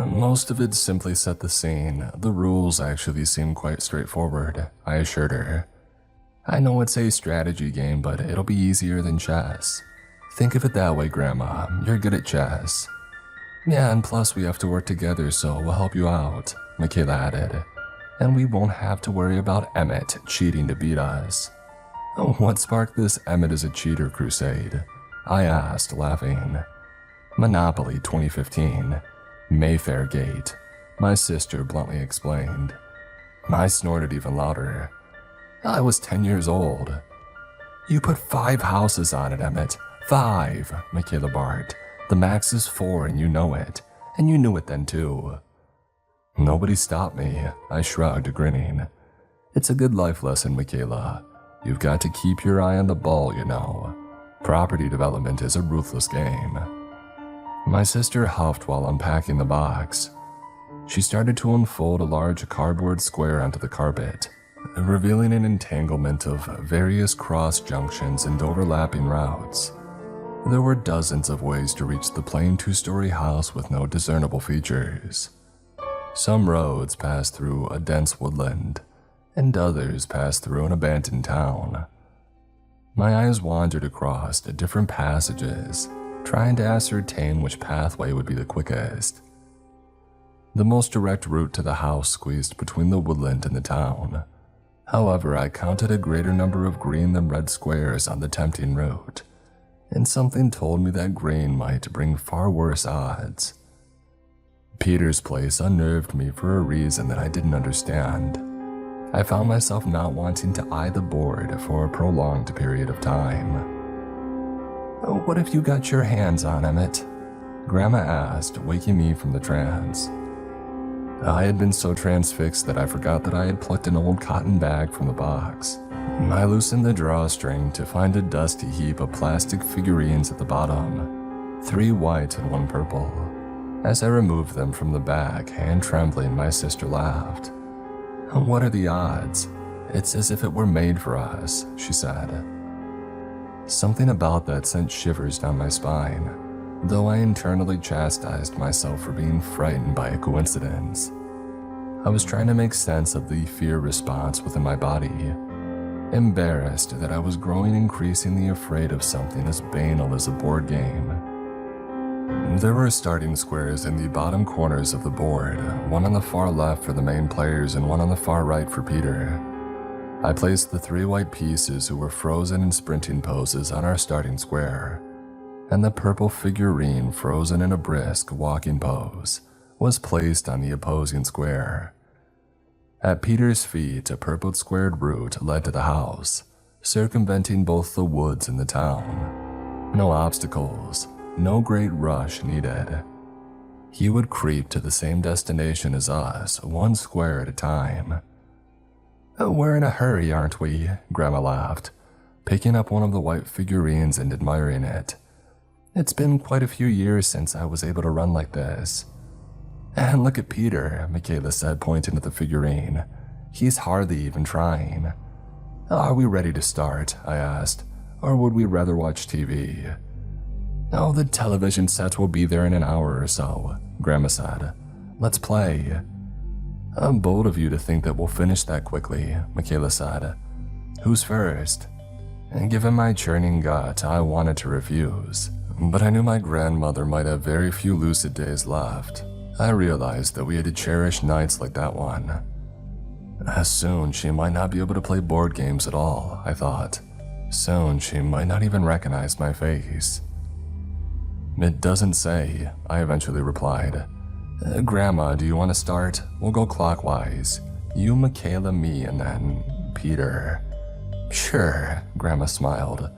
Most of it simply set the scene. The rules actually seem quite straightforward, I assured her. I know it's a strategy game, but it'll be easier than chess. Think of it that way, Grandma. You're good at chess. Yeah, and plus we have to work together, so we'll help you out, Michaela added. And we won't have to worry about Emmett cheating to beat us. What sparked this Emmett is a cheater crusade? I asked, laughing. Monopoly 2015. Mayfair Gate, my sister bluntly explained. I snorted even louder. I was 10 years old. You put 5 houses on it, Emmett. 5, Michaela barked. The max is 4 and you know it. And you knew it then too. Nobody stopped me, I shrugged, grinning. It's a good life lesson, Michaela. You've got to keep your eye on the ball, you know. Property development is a ruthless game. My sister huffed while unpacking the box. She started to unfold a large cardboard square onto the carpet, revealing an entanglement of various cross junctions and overlapping routes. There were dozens of ways to reach the plain 2-story house with no discernible features. Some roads passed through a dense woodland, and others passed through an abandoned town. My eyes wandered across different passages, trying to ascertain which pathway would be the quickest. The most direct route to the house squeezed between the woodland and the town. However, I counted a greater number of green than red squares on the tempting route, and something told me that green might bring far worse odds. Peter's place unnerved me for a reason that I didn't understand. I found myself not wanting to eye the board for a prolonged period of time. What if you got your hands on Emmett? Grandma asked, waking me from the trance. I had been so transfixed that I forgot that I had plucked an old cotton bag from the box. I loosened the drawstring to find a dusty heap of plastic figurines at the bottom, 3 white and 1 purple. As I removed them from the bag, hand trembling, my sister laughed. What are the odds? It's as if it were made for us, she said. Something about that sent shivers down my spine, though I internally chastised myself for being frightened by a coincidence. I was trying to make sense of the fear response within my body. embarrassed that I was growing increasingly afraid of something as banal as a board game. There were starting squares in the bottom corners of the board, one on the far left for the main players and one on the far right for Peter. I placed the 3 white pieces who were frozen in sprinting poses on our starting square, and the purple figurine frozen in a brisk walking pose was placed on the opposing square. At Peter's feet, a purple squared route led to the house, circumventing both the woods and the town. No obstacles, no great rush needed. He would creep to the same destination as us, 1 square at a time. "We're in a hurry, aren't we?" Grandma laughed, picking up one of the white figurines and admiring it. "It's been quite a few years since I was able to run like this." "And look at Peter," Michaela said, pointing at the figurine. "He's hardly even trying." "Are we ready to start?" I asked, "or would we rather watch TV?" "Oh, the television set will be there in an hour or so," Grandma said. "Let's play." "Bold of you to think that we'll finish that quickly," Michaela said. "Who's first?" And given my churning gut, I wanted to refuse, but I knew my grandmother might have very few lucid days left. I realized that we had to cherish nights like that one. Soon she might not be able to play board games at all, I thought. Soon she might not even recognize my face. "It doesn't say," I eventually replied. "Grandma, do you want to start? We'll go clockwise. You, Michaela, me, and then Peter." "Sure," Grandma smiled.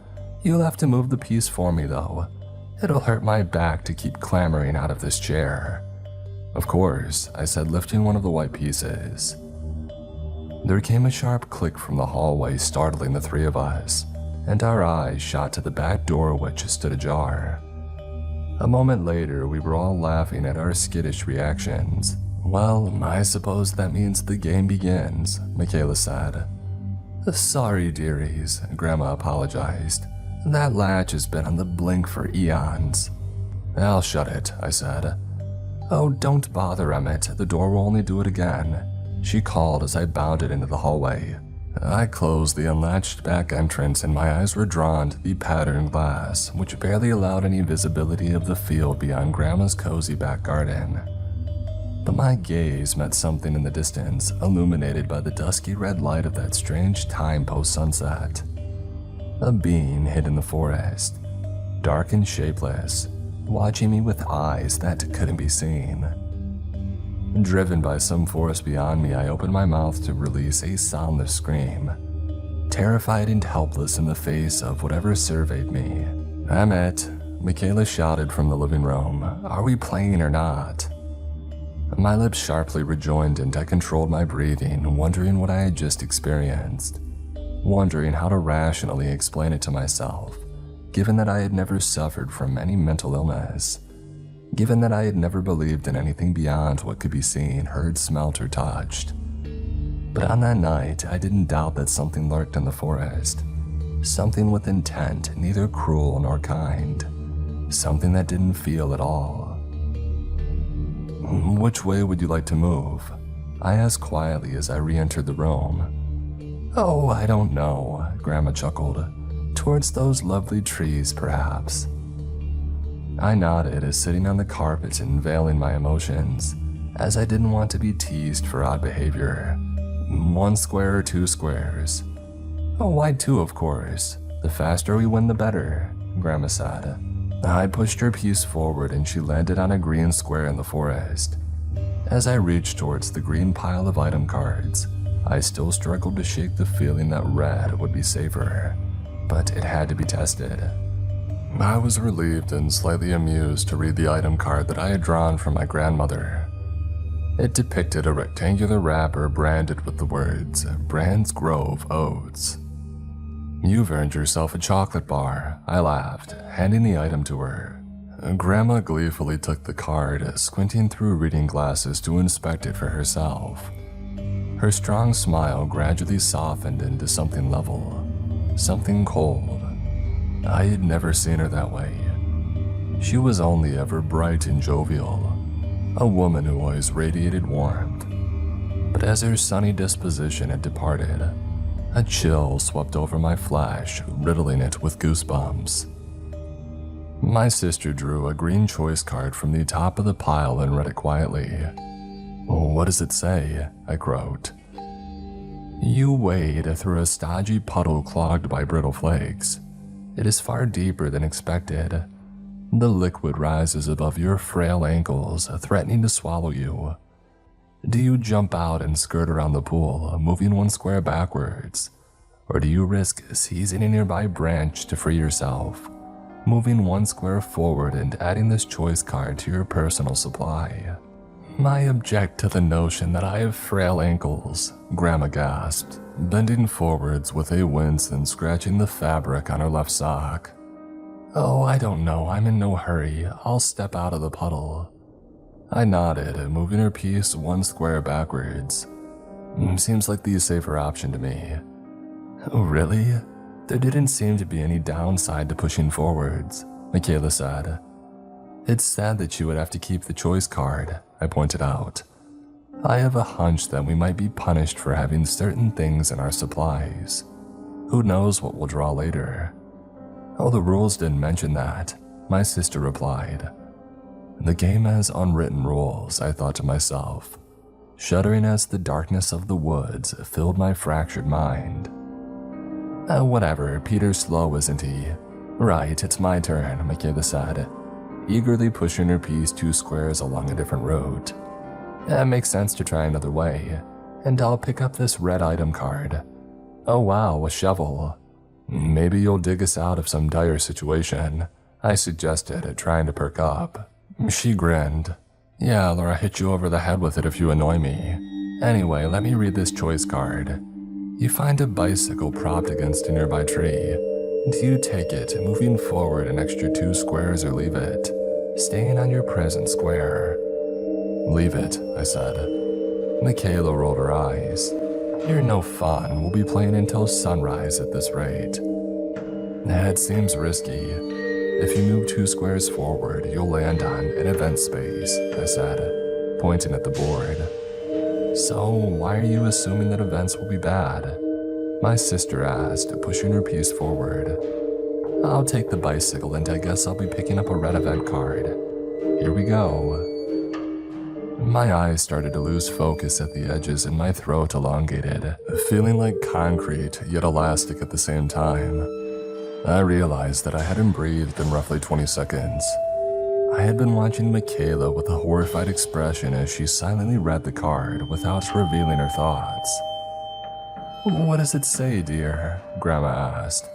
"You'll have to move the piece for me, though. It'll hurt my back to keep clambering out of this chair." "Of course," I said, lifting one of the white pieces. There came a sharp click from the hallway, startling the 3 of us, and our eyes shot to the back door, which stood ajar. A moment later, we were all laughing at our skittish reactions. "Well, I suppose that means the game begins," Michaela said. "Sorry, dearies," Grandma apologized. "That latch has been on the blink for eons." "I'll shut it," I said. "Oh, don't bother, Emmett. The door will only do it again," she called as I bounded into the hallway. I closed the unlatched back entrance and my eyes were drawn to the patterned glass, which barely allowed any visibility of the field beyond Grandma's cozy back garden. But my gaze met something in the distance, illuminated by the dusky red light of that strange time post-sunset. A being hid in the forest, dark and shapeless, watching me with eyes that couldn't be seen. Driven by some force beyond me, I opened my mouth to release a soundless scream, terrified and helpless in the face of whatever surveyed me. "Emmett," Michaela shouted from the living room. "Are we playing or not?" My lips sharply rejoined and I controlled my breathing, wondering what I had just experienced, wondering how to rationally explain it to myself, given that I had never suffered from any mental illness. Given that I had never believed in anything beyond what could be seen, heard, smelt, or touched. But on that night, I didn't doubt that something lurked in the forest. Something with intent, neither cruel nor kind. Something that didn't feel at all. "Which way would you like to move?" I asked quietly as I re-entered the room. "Oh, I don't know," Grandma chuckled. "Towards those lovely trees, perhaps." I nodded as sitting on the carpet and veiling my emotions, as I didn't want to be teased for odd behavior. 1 square or 2 squares? "Oh, why 2, of course. The faster we win, the better," Grandma said. I pushed her piece forward and she landed on a green square in the forest. As I reached towards the green pile of item cards, I still struggled to shake the feeling that red would be safer, but it had to be tested. I was relieved and slightly amused to read the item card that I had drawn from my grandmother. It depicted a rectangular wrapper branded with the words, "Brands Grove Oats." "You've earned yourself a chocolate bar," I laughed, handing the item to her. Grandma gleefully took the card, squinting through reading glasses to inspect it for herself. Her strong smile gradually softened into something level, something cold. I had never seen her that way. She was only ever bright and jovial, a woman who always radiated warmth. But as her sunny disposition had departed, A chill swept over my flesh, riddling it with goosebumps. My sister drew a green choice card from the top of the pile and read it quietly. "What does it say?" I croaked. "You wade through a stodgy puddle clogged by brittle flakes. It is far deeper than expected. The liquid rises above your frail ankles, threatening to swallow you. Do you jump out and skirt around the pool, moving one square backwards? Or do you risk seizing a nearby branch to free yourself, moving one square forward and adding this choice card to your personal supply?" "I object to the notion that I have frail ankles," Grandma gasped, bending forwards with a wince and scratching the fabric on her left sock. "Oh, I don't know. I'm in no hurry. I'll step out of the puddle." I nodded, moving her piece one square backwards. "Seems like the safer option to me." "Oh, really?" "There didn't seem to be any downside to pushing forwards," Michaela said. "It's sad that you would have to keep the choice card," I pointed out. "I have a hunch that we might be punished for having certain things in our supplies. Who knows what we'll draw later?" "Oh, the rules didn't mention that," my sister replied. "The game has unwritten rules," I thought to myself, shuddering as the darkness of the woods filled my fractured mind. Whatever, Peter's slow, isn't he?" "Right, it's my turn," Michaela said, eagerly pushing her piece 2 squares along a different route. "It makes sense to try another way, and I'll pick up this red item card. Oh wow, a shovel. Maybe you'll dig us out of some dire situation," I suggested, trying to perk up. She grinned. "Yeah, or I'll hit you over the head with it if you annoy me. Anyway, let me read this choice card. You find a bicycle propped against a nearby tree. Do you take it, moving forward an extra 2 squares, or leave it, staying on your present square?" "Leave it," I said. Michaela rolled her eyes. "You're no fun. We'll be playing until sunrise at this rate." "It seems risky. If you move 2 squares forward, you'll land on an event space," I said, pointing at the board. "So why are you assuming that events will be bad?" my sister asked, pushing her piece forward. "I'll take the bicycle, and I guess I'll be picking up a red event card. Here we go." My eyes started to lose focus at the edges and my throat elongated, feeling like concrete yet elastic at the same time. I realized that I hadn't breathed in roughly 20 seconds. I had been watching Michaela with a horrified expression as she silently read the card without revealing her thoughts. "What does it say, dear?" Grandma asked,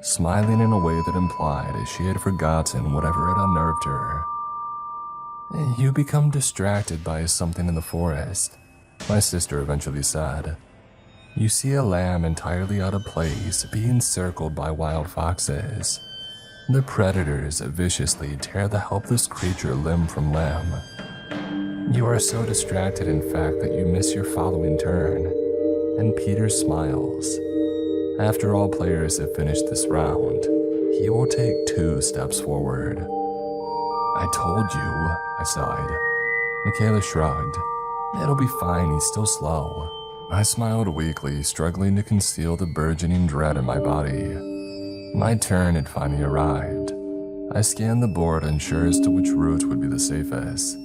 smiling in a way that implied she had forgotten whatever had unnerved her. "You become distracted by something in the forest," my sister eventually said. "You see a lamb entirely out of place being circled by wild foxes. The predators viciously tear the helpless creature limb from limb. You are so distracted, in fact, that you miss your following turn." And Peter smiles. "After all players have finished this round, he will take 2 steps forward." "I told you," I sighed. Michaela shrugged. "It'll be fine, he's still slow." I smiled weakly, struggling to conceal the burgeoning dread in my body. My turn had finally arrived. I scanned the board, unsure as to which route would be the safest.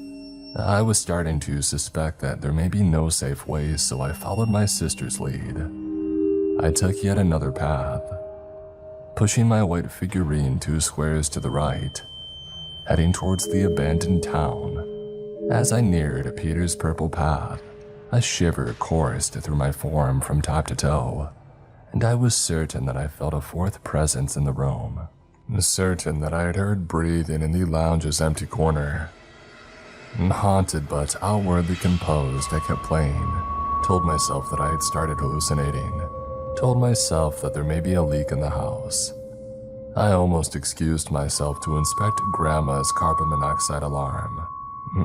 I was starting to suspect that there may be no safe ways, so I followed my sister's lead. I took yet another path, pushing my white figurine 2 squares to the right, heading towards the abandoned town. As I neared Peter's purple path, a shiver coursed through my form from top to toe, and I was certain that I felt a 4th presence in the room. Certain that I had heard breathing in the lounge's empty corner. Haunted but outwardly composed, I kept playing, told myself that I had started hallucinating, told myself that there may be a leak in the house. I almost excused myself to inspect Grandma's carbon monoxide alarm.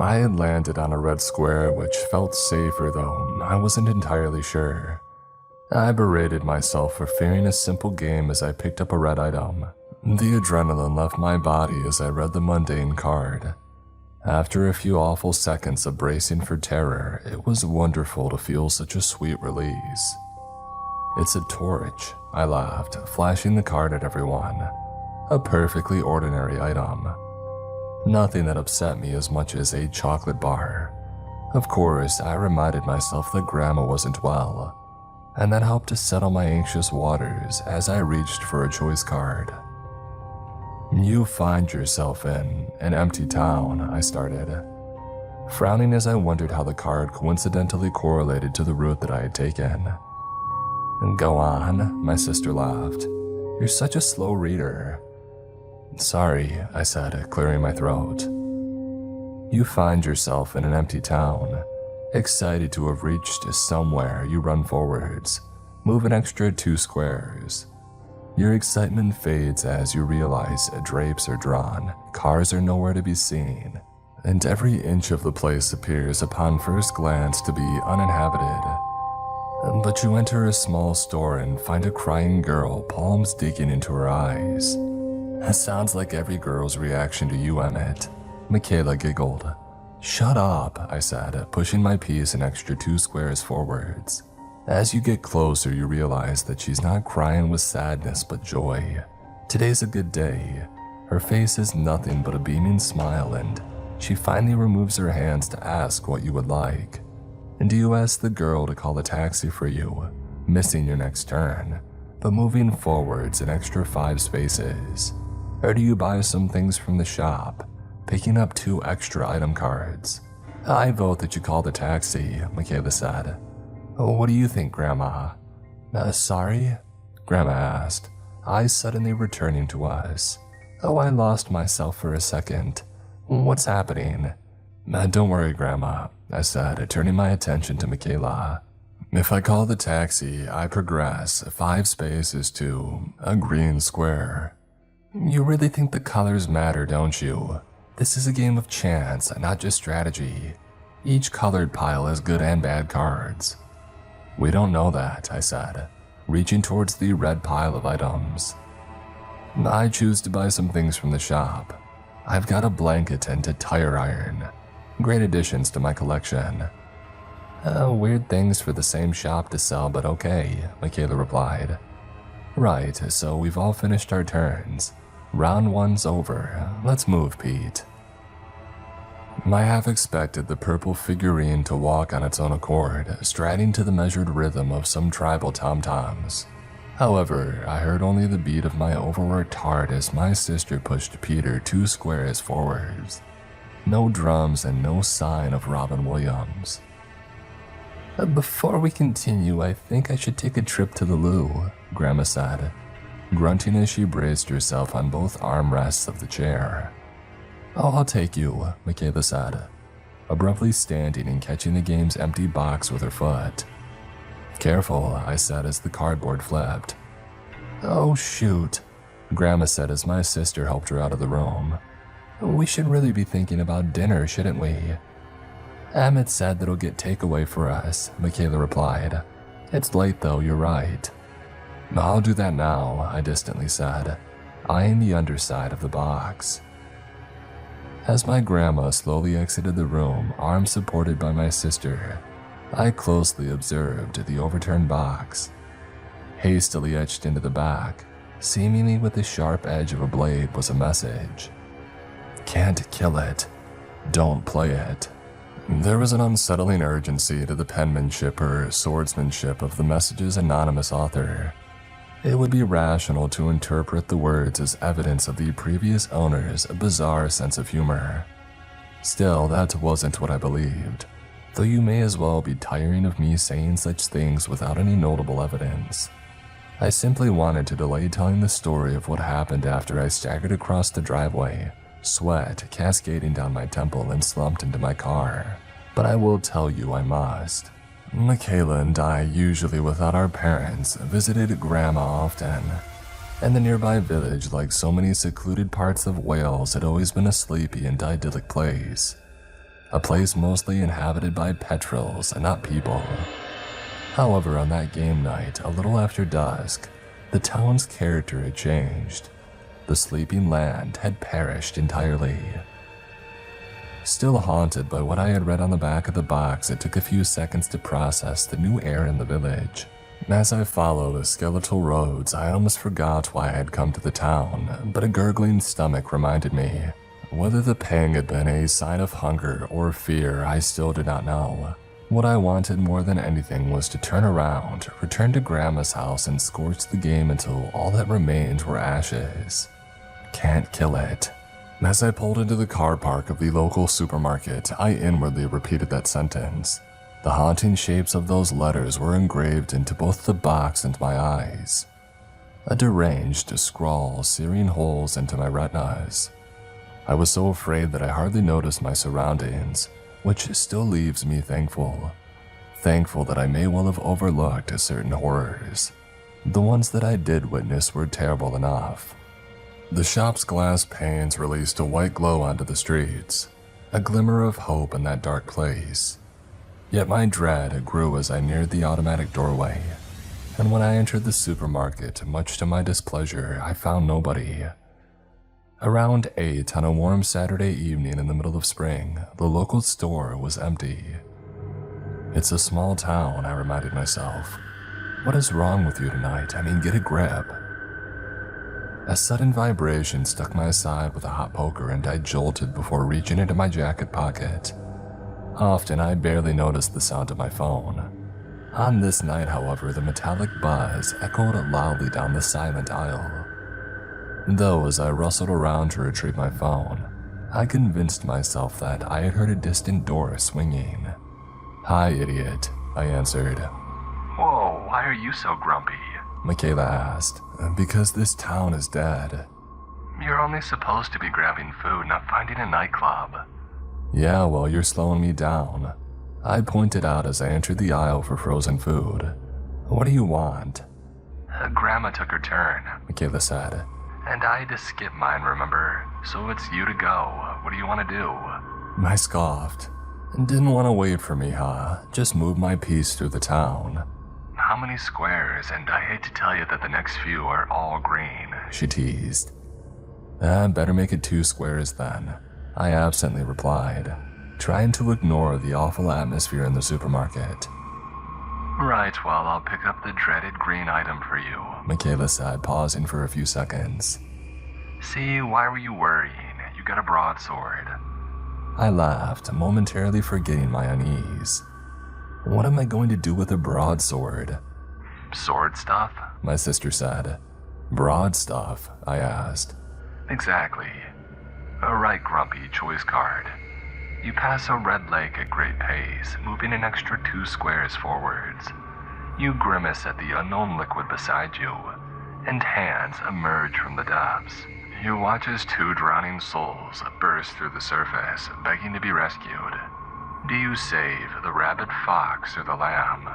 I had landed on a red square, which felt safer, though I wasn't entirely sure. I berated myself for fearing a simple game as I picked up a red item. The adrenaline left my body as I read the mundane card. After a few awful seconds of bracing for terror, it was wonderful to feel such a sweet release. It's a torch, I laughed, flashing the card at everyone. A perfectly ordinary item. Nothing that upset me as much as a chocolate bar. Of course, I reminded myself that Grandma wasn't well, and that helped to settle my anxious waters as I reached for a choice card. You find yourself in an empty town, I started, frowning as I wondered how the card coincidentally correlated to the route that I had taken. Go on, my sister laughed. You're such a slow reader. Sorry, I said, clearing my throat. You find yourself in an empty town. Excited to have reached somewhere, you run forwards, move an extra 2 squares. Your excitement fades as you realize drapes are drawn, cars are nowhere to be seen, and every inch of the place appears upon first glance to be uninhabited. But you enter a small store and find a crying girl, palms digging into her eyes. It sounds like every girl's reaction to you, Emmett. Michaela giggled. Shut up, I said, pushing my piece an extra 2 squares forwards. As you get closer, you realize that she's not crying with sadness but joy. Today's a good day. Her face is nothing but a beaming smile, and she finally removes her hands to ask what you would like. And you ask the girl to call a taxi for you, missing your next turn, but moving forwards an extra 5 spaces. Or do you buy some things from the shop, picking up 2 extra item cards? I vote that you call the taxi, Michaela said. What do you think, Grandma? Sorry? Grandma asked, eyes suddenly returning to us. I lost myself for a second. What's happening? Don't worry, Grandma, I said, turning my attention to Michaela. If I call the taxi, I progress 5 spaces to a green square. You really think the colors matter, don't you? This is a game of chance, not just strategy. Each colored pile has good and bad cards. We don't know that, I said, reaching towards the red pile of items. I choose to buy some things from the shop. I've got a blanket and a tire iron. Great additions to my collection. Weird things for the same shop to sell, but okay, Michaela replied. Right, so we've all finished our turns. Round 1's over. Let's move, Pete. I half expected the purple figurine to walk on its own accord, striding to the measured rhythm of some tribal tom-toms. However, I heard only the beat of my overworked heart as my sister pushed Peter 2 squares forwards. No drums and no sign of Robin Williams. Before we continue, I think I should take a trip to the loo, Grandma said, grunting as she braced herself on both armrests of the chair. I'll take you, Michaela said, abruptly standing and catching the game's empty box with her foot. Careful, I said as the cardboard flipped. Oh shoot, Grandma said as my sister helped her out of the room. We should really be thinking about dinner, shouldn't we? Emmett said that he'll get takeaway for us, Michaela replied. It's late though, you're right. I'll do that now, I distantly said, eyeing the underside of the box. As my grandma slowly exited the room, arms supported by my sister, I closely observed the overturned box. Hastily etched into the back, seemingly with the sharp edge of a blade, was a message. Can't kill it. Don't play it. There was an unsettling urgency to the penmanship or swordsmanship of the message's anonymous author. It would be rational to interpret the words as evidence of the previous owner's bizarre sense of humor. Still, that wasn't what I believed, though you may as well be tiring of me saying such things without any notable evidence. I simply wanted to delay telling the story of what happened after I staggered across the driveway, sweat cascading down my temple, and slumped into my car. But I will tell you I must. Michaela and I, usually without our parents, visited Grandma often, and the nearby village, like so many secluded parts of Wales, had always been a sleepy and idyllic place. A place mostly inhabited by petrels and not people. However, on that game night, a little after dusk, the town's character had changed. The sleeping land had perished entirely. Still haunted by what I had read on the back of the box, it took a few seconds to process the new air in the village. As I followed the skeletal roads, I almost forgot why I had come to the town, but a gurgling stomach reminded me. Whether the pang had been a sign of hunger or fear, I still did not know. What I wanted more than anything was to turn around, return to Grandma's house, and scorch the game until all that remained were ashes. Can't kill it. As I pulled into the car park of the local supermarket, I inwardly repeated that sentence. The haunting shapes of those letters were engraved into both the box and my eyes. A deranged scrawl searing holes into my retinas. I was so afraid that I hardly noticed my surroundings, which still leaves me thankful. Thankful that I may well have overlooked certain horrors. The ones that I did witness were terrible enough. The shop's glass panes released a white glow onto the streets, a glimmer of hope in that dark place. Yet my dread grew as I neared the automatic doorway, and when I entered the supermarket, much to my displeasure, I found nobody. Around 8 on a warm Saturday evening in the middle of spring, the local store was empty. It's a small town, I reminded myself. What is wrong with you tonight? I mean, get a grip. A sudden vibration stuck my side with a hot poker and I jolted before reaching into my jacket pocket. Often I barely noticed the sound of my phone. On this night, however, the metallic buzz echoed loudly down the silent aisle. Though as I rustled around to retrieve my phone, I convinced myself that I had heard a distant door swinging. "Hi, idiot," I answered. Whoa, why are you so grumpy? Michaela asked. "Because this town is dead." You're only supposed to be grabbing food, not finding a nightclub. "Yeah, well, you're slowing me down," I pointed out as I entered the aisle for frozen food. "What do you want?" Grandma took her turn, Michaela said. and I had to skip mine, remember? So it's you to go. What do you want to do? I scoffed. "Didn't want to wait for me, huh? Just move my piece through the town." How many squares? And I hate to tell you that the next few are all green. She teased. Better make it 2 squares then," I absently replied, trying to ignore the awful atmosphere in the supermarket. Right, well, I'll pick up the dreaded green item for you. Michaela said, pausing for a few seconds. See, why were you worrying? You got a broadsword. I laughed, momentarily forgetting my unease. What am I going to do with a broadsword? Sword stuff? My sister said. Broad stuff? I asked. Exactly. Alright, Grumpy, choice card. You pass a red lake at great pace, moving an extra 2 squares forwards. You grimace at the unknown liquid beside you, and hands emerge from the depths. You watch as 2 drowning souls burst through the surface, begging to be rescued. Do you save the rabid fox or the lamb?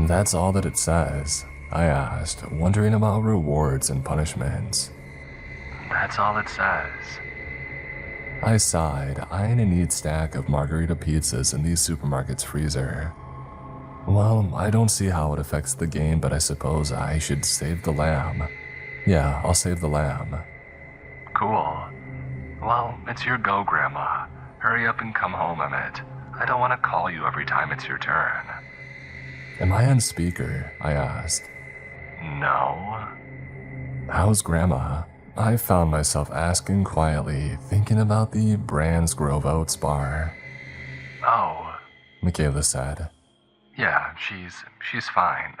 That's all that it says, I asked, wondering about rewards and punishments. That's all it says. I sighed, eyeing a neat stack of margarita pizzas in the supermarket's freezer. Well, I don't see how it affects the game, but I suppose I should save the lamb. Yeah, I'll save the lamb. Cool. Well, it's your go, Grandma. Hurry up and come home, Emmett. I don't want to call you every time it's your turn. Am I on speaker? I asked. No. How's Grandma? I found myself asking quietly, thinking about the Brands Grove Oats bar. Oh. Michaela said. Yeah, she's fine.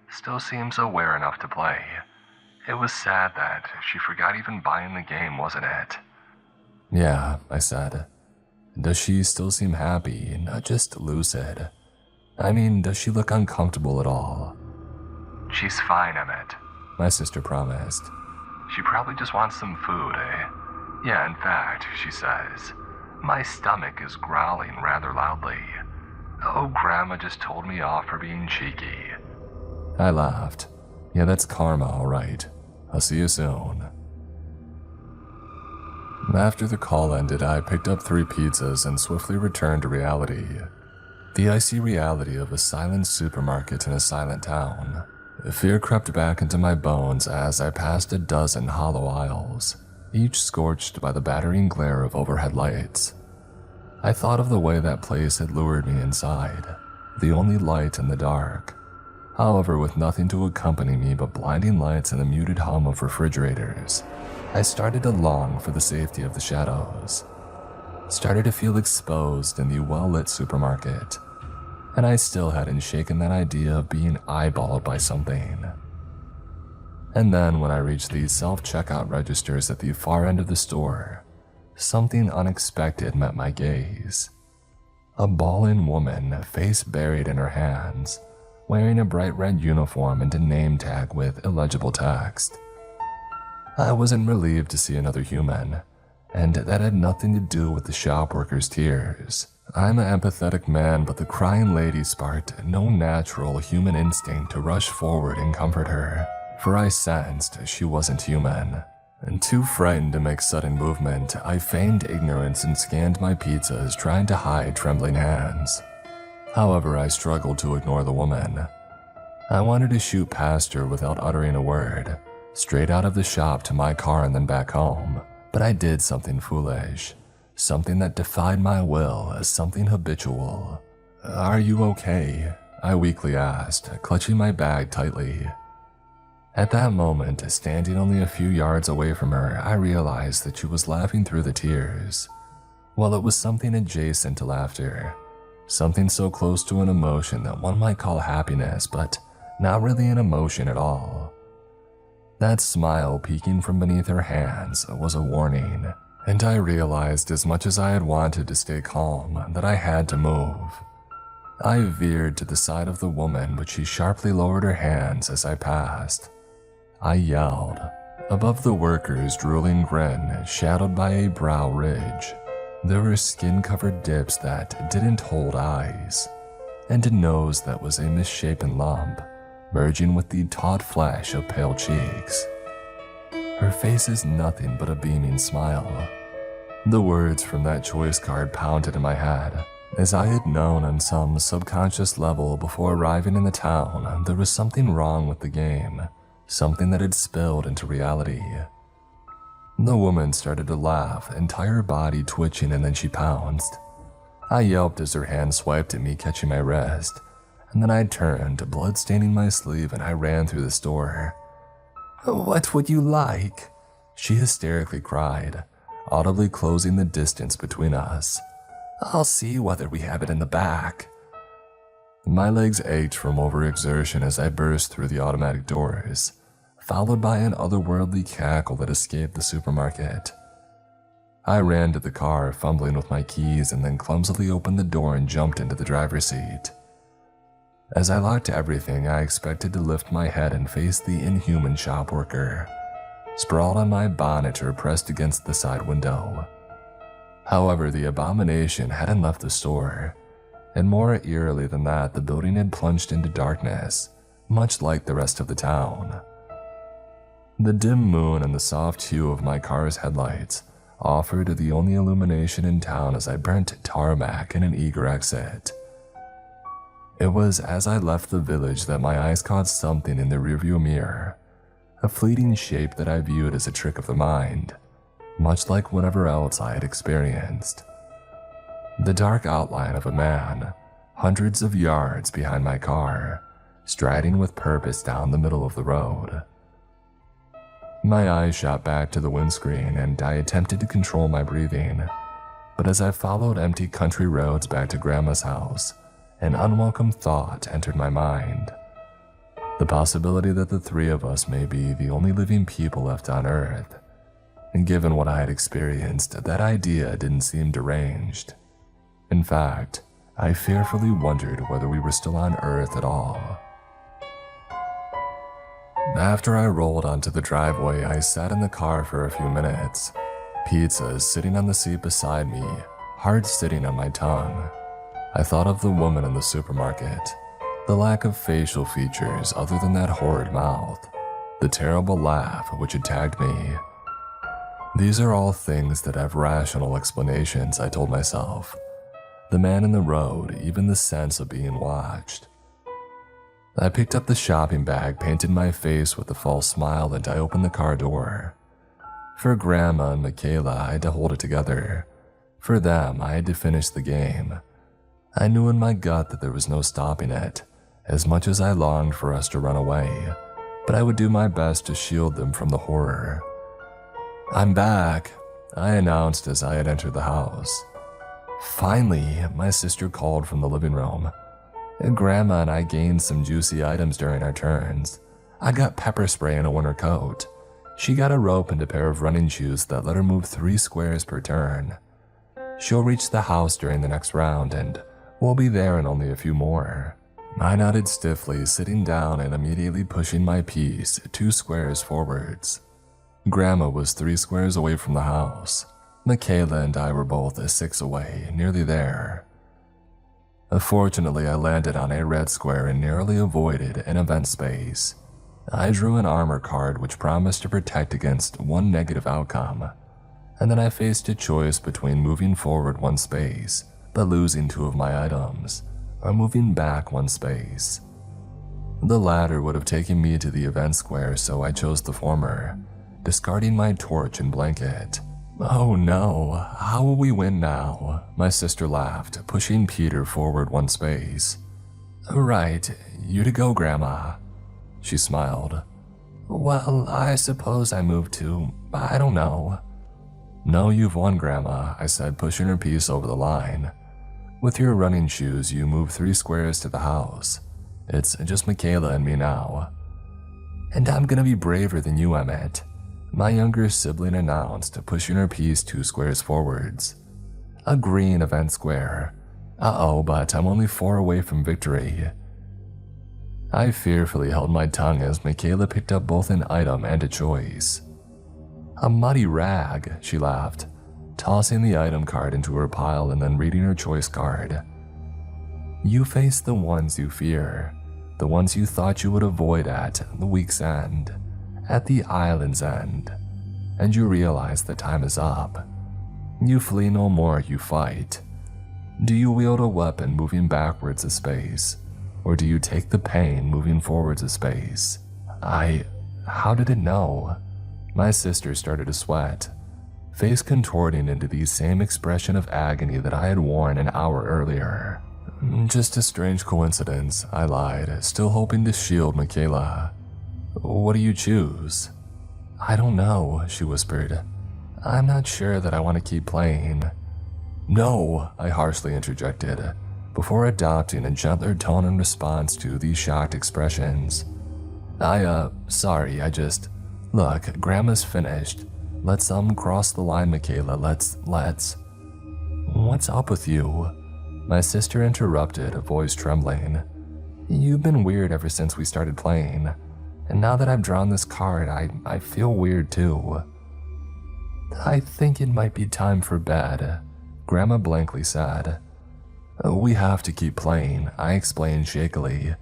Still seems aware enough to play. It was sad that she forgot even buying the game, wasn't it? Yeah, I said. Does she still seem happy, not just lucid? I mean, does she look uncomfortable at all? She's fine, Emmett. My sister promised. She probably just wants some food, eh? Yeah, in fact, she says, my stomach is growling rather loudly. Oh, Grandma just told me off for being cheeky. I laughed. Yeah, that's karma, all right. I'll see you soon. After the call ended, I picked up 3 pizzas and swiftly returned to reality. The icy reality of a silent supermarket in a silent town. Fear crept back into my bones as I passed a dozen hollow aisles, each scorched by the battering glare of overhead lights. I thought of the way that place had lured me inside, the only light in the dark. However, with nothing to accompany me but blinding lights and the muted hum of refrigerators, I started to long for the safety of the shadows. Started to feel exposed in the well-lit supermarket, and I still hadn't shaken that idea of being eyeballed by something. And then when I reached the self-checkout registers at the far end of the store, something unexpected met my gaze. A bawling woman, face buried in her hands, wearing a bright red uniform and a name tag with illegible text. I wasn't relieved to see another human, and that had nothing to do with the shop worker's tears. I'm an empathetic man, but the crying lady sparked no natural human instinct to rush forward and comfort her, for I sensed she wasn't human. And too frightened to make sudden movement, I feigned ignorance and scanned my pizzas, trying to hide trembling hands. However, I struggled to ignore the woman. I wanted to shoot past her without uttering a word, straight out of the shop to my car and then back home. But I did something foolish, something that defied my will as something habitual. "Are you okay?" I weakly asked, clutching my bag tightly. At that moment, standing only a few yards away from her, I realized that she was laughing through the tears. Well, it was something adjacent to laughter, something so close to an emotion that one might call happiness, but not really an emotion at all. That smile peeking from beneath her hands was a warning, and I realized, as much as I had wanted to stay calm, that I had to move. I veered to the side of the woman, but she sharply lowered her hands as I passed. I yelled. Above the worker's drooling grin, shadowed by a brow ridge, there were skin-covered dips that didn't hold eyes, and a nose that was a misshapen lump, merging with the taut flesh of pale cheeks. Her face is nothing but a beaming smile. The words from that choice card pounded in my head. As I had known on some subconscious level before arriving in the town, there was something wrong with the game, something that had spilled into reality. The woman started to laugh, entire body twitching, and then she pounced. I yelped as her hand swiped at me, catching my wrist, and then I turned, blood staining my sleeve, and I ran through the store. "What would you like?" she hysterically cried, audibly closing the distance between us. "I'll see whether we have it in the back." My legs ached from overexertion as I burst through the automatic doors, followed by an otherworldly cackle that escaped the supermarket. I ran to the car, fumbling with my keys, and then clumsily opened the door and jumped into the driver's seat. As I locked everything, I expected to lift my head and face the inhuman shop worker, sprawled on my bonnet or pressed against the side window. However, the abomination hadn't left the store, and more eerily than that, the building had plunged into darkness, much like the rest of the town. The dim moon and the soft hue of my car's headlights offered the only illumination in town as I burnt tarmac in an eager exit. It was as I left the village that my eyes caught something in the rearview mirror, a fleeting shape that I viewed as a trick of the mind, much like whatever else I had experienced. The dark outline of a man, hundreds of yards behind my car, striding with purpose down the middle of the road. My eyes shot back to the windscreen and I attempted to control my breathing, but as I followed empty country roads back to Grandma's house, an unwelcome thought entered my mind. The possibility that the three of us may be the only living people left on Earth. And given what I had experienced, that idea didn't seem deranged. In fact, I fearfully wondered whether we were still on Earth at all. After I rolled onto the driveway, I sat in the car for a few minutes, pizzas sitting on the seat beside me, heart sitting on my tongue. I thought of the woman in the supermarket, the lack of facial features other than that horrid mouth, the terrible laugh which had tagged me. These are all things that have rational explanations, I told myself. The man in the road, even the sense of being watched. I picked up the shopping bag, painted my face with a false smile, and I opened the car door. For Grandma and Michaela, I had to hold it together. For them, I had to finish the game. I knew in my gut that there was no stopping it, as much as I longed for us to run away, but I would do my best to shield them from the horror. "I'm back," I announced as I had entered the house. Finally, my sister called from the living room. Grandma and I gained some juicy items during our turns. I got pepper spray and a winter coat. She got a rope and a pair of running shoes that let her move 3 squares per turn. She'll reach the house during the next round, and we'll be there in only a few more. I nodded stiffly, sitting down and immediately pushing my piece 2 squares forwards. Grandma was 3 squares away from the house. Michaela and I were both 6 away, nearly there. Fortunately, I landed on a red square and narrowly avoided an event space. I drew an armor card which promised to protect against 1 negative outcome, and then I faced a choice between moving forward 1 space but losing 2 of my items, or moving back 1 space. The latter would have taken me to the event square, so I chose the former, discarding my torch and blanket. "Oh no, how will we win now?" my sister laughed, pushing Peter forward 1 space. "Right, you to go, Grandma." She smiled. "Well, I suppose I moved too. I don't know." "No, you've won, Grandma," I said, pushing her piece over the line. "With your running shoes, you move 3 squares to the house. It's just Michaela and me now." "And I'm gonna be braver than you, Emmett," my younger sibling announced, pushing her piece 2 squares forwards. "A green event square. Uh-oh, but I'm only 4 away from victory." I fearfully held my tongue as Michaela picked up both an item and a choice. "A muddy rag," she laughed, tossing the item card into her pile and then reading her choice card. "You face the ones you fear, the ones you thought you would avoid at the week's end, at the island's end, and you realize the time is up. You flee no more, you fight. Do you wield a weapon moving backwards a space, or do you take the pain moving forwards a space?" How did it know? My sister started to sweat, face contorting into the same expression of agony that I had worn an hour earlier. "Just a strange coincidence," I lied, still hoping to shield Michaela. "What do you choose?" "I don't know," she whispered. "I'm not sure that I want to keep playing." "No," I harshly interjected, before adopting a gentler tone in response to these shocked expressions. Sorry, Look, Grandma's finished. Let's cross the line, Michaela, let's. What's up with you?" My sister interrupted, voice trembling. "You've been weird ever since we started playing, and now that I've drawn this card, I feel weird too." "I think it might be time for bed," Grandma blankly said. "We have to keep playing," I explained shakily.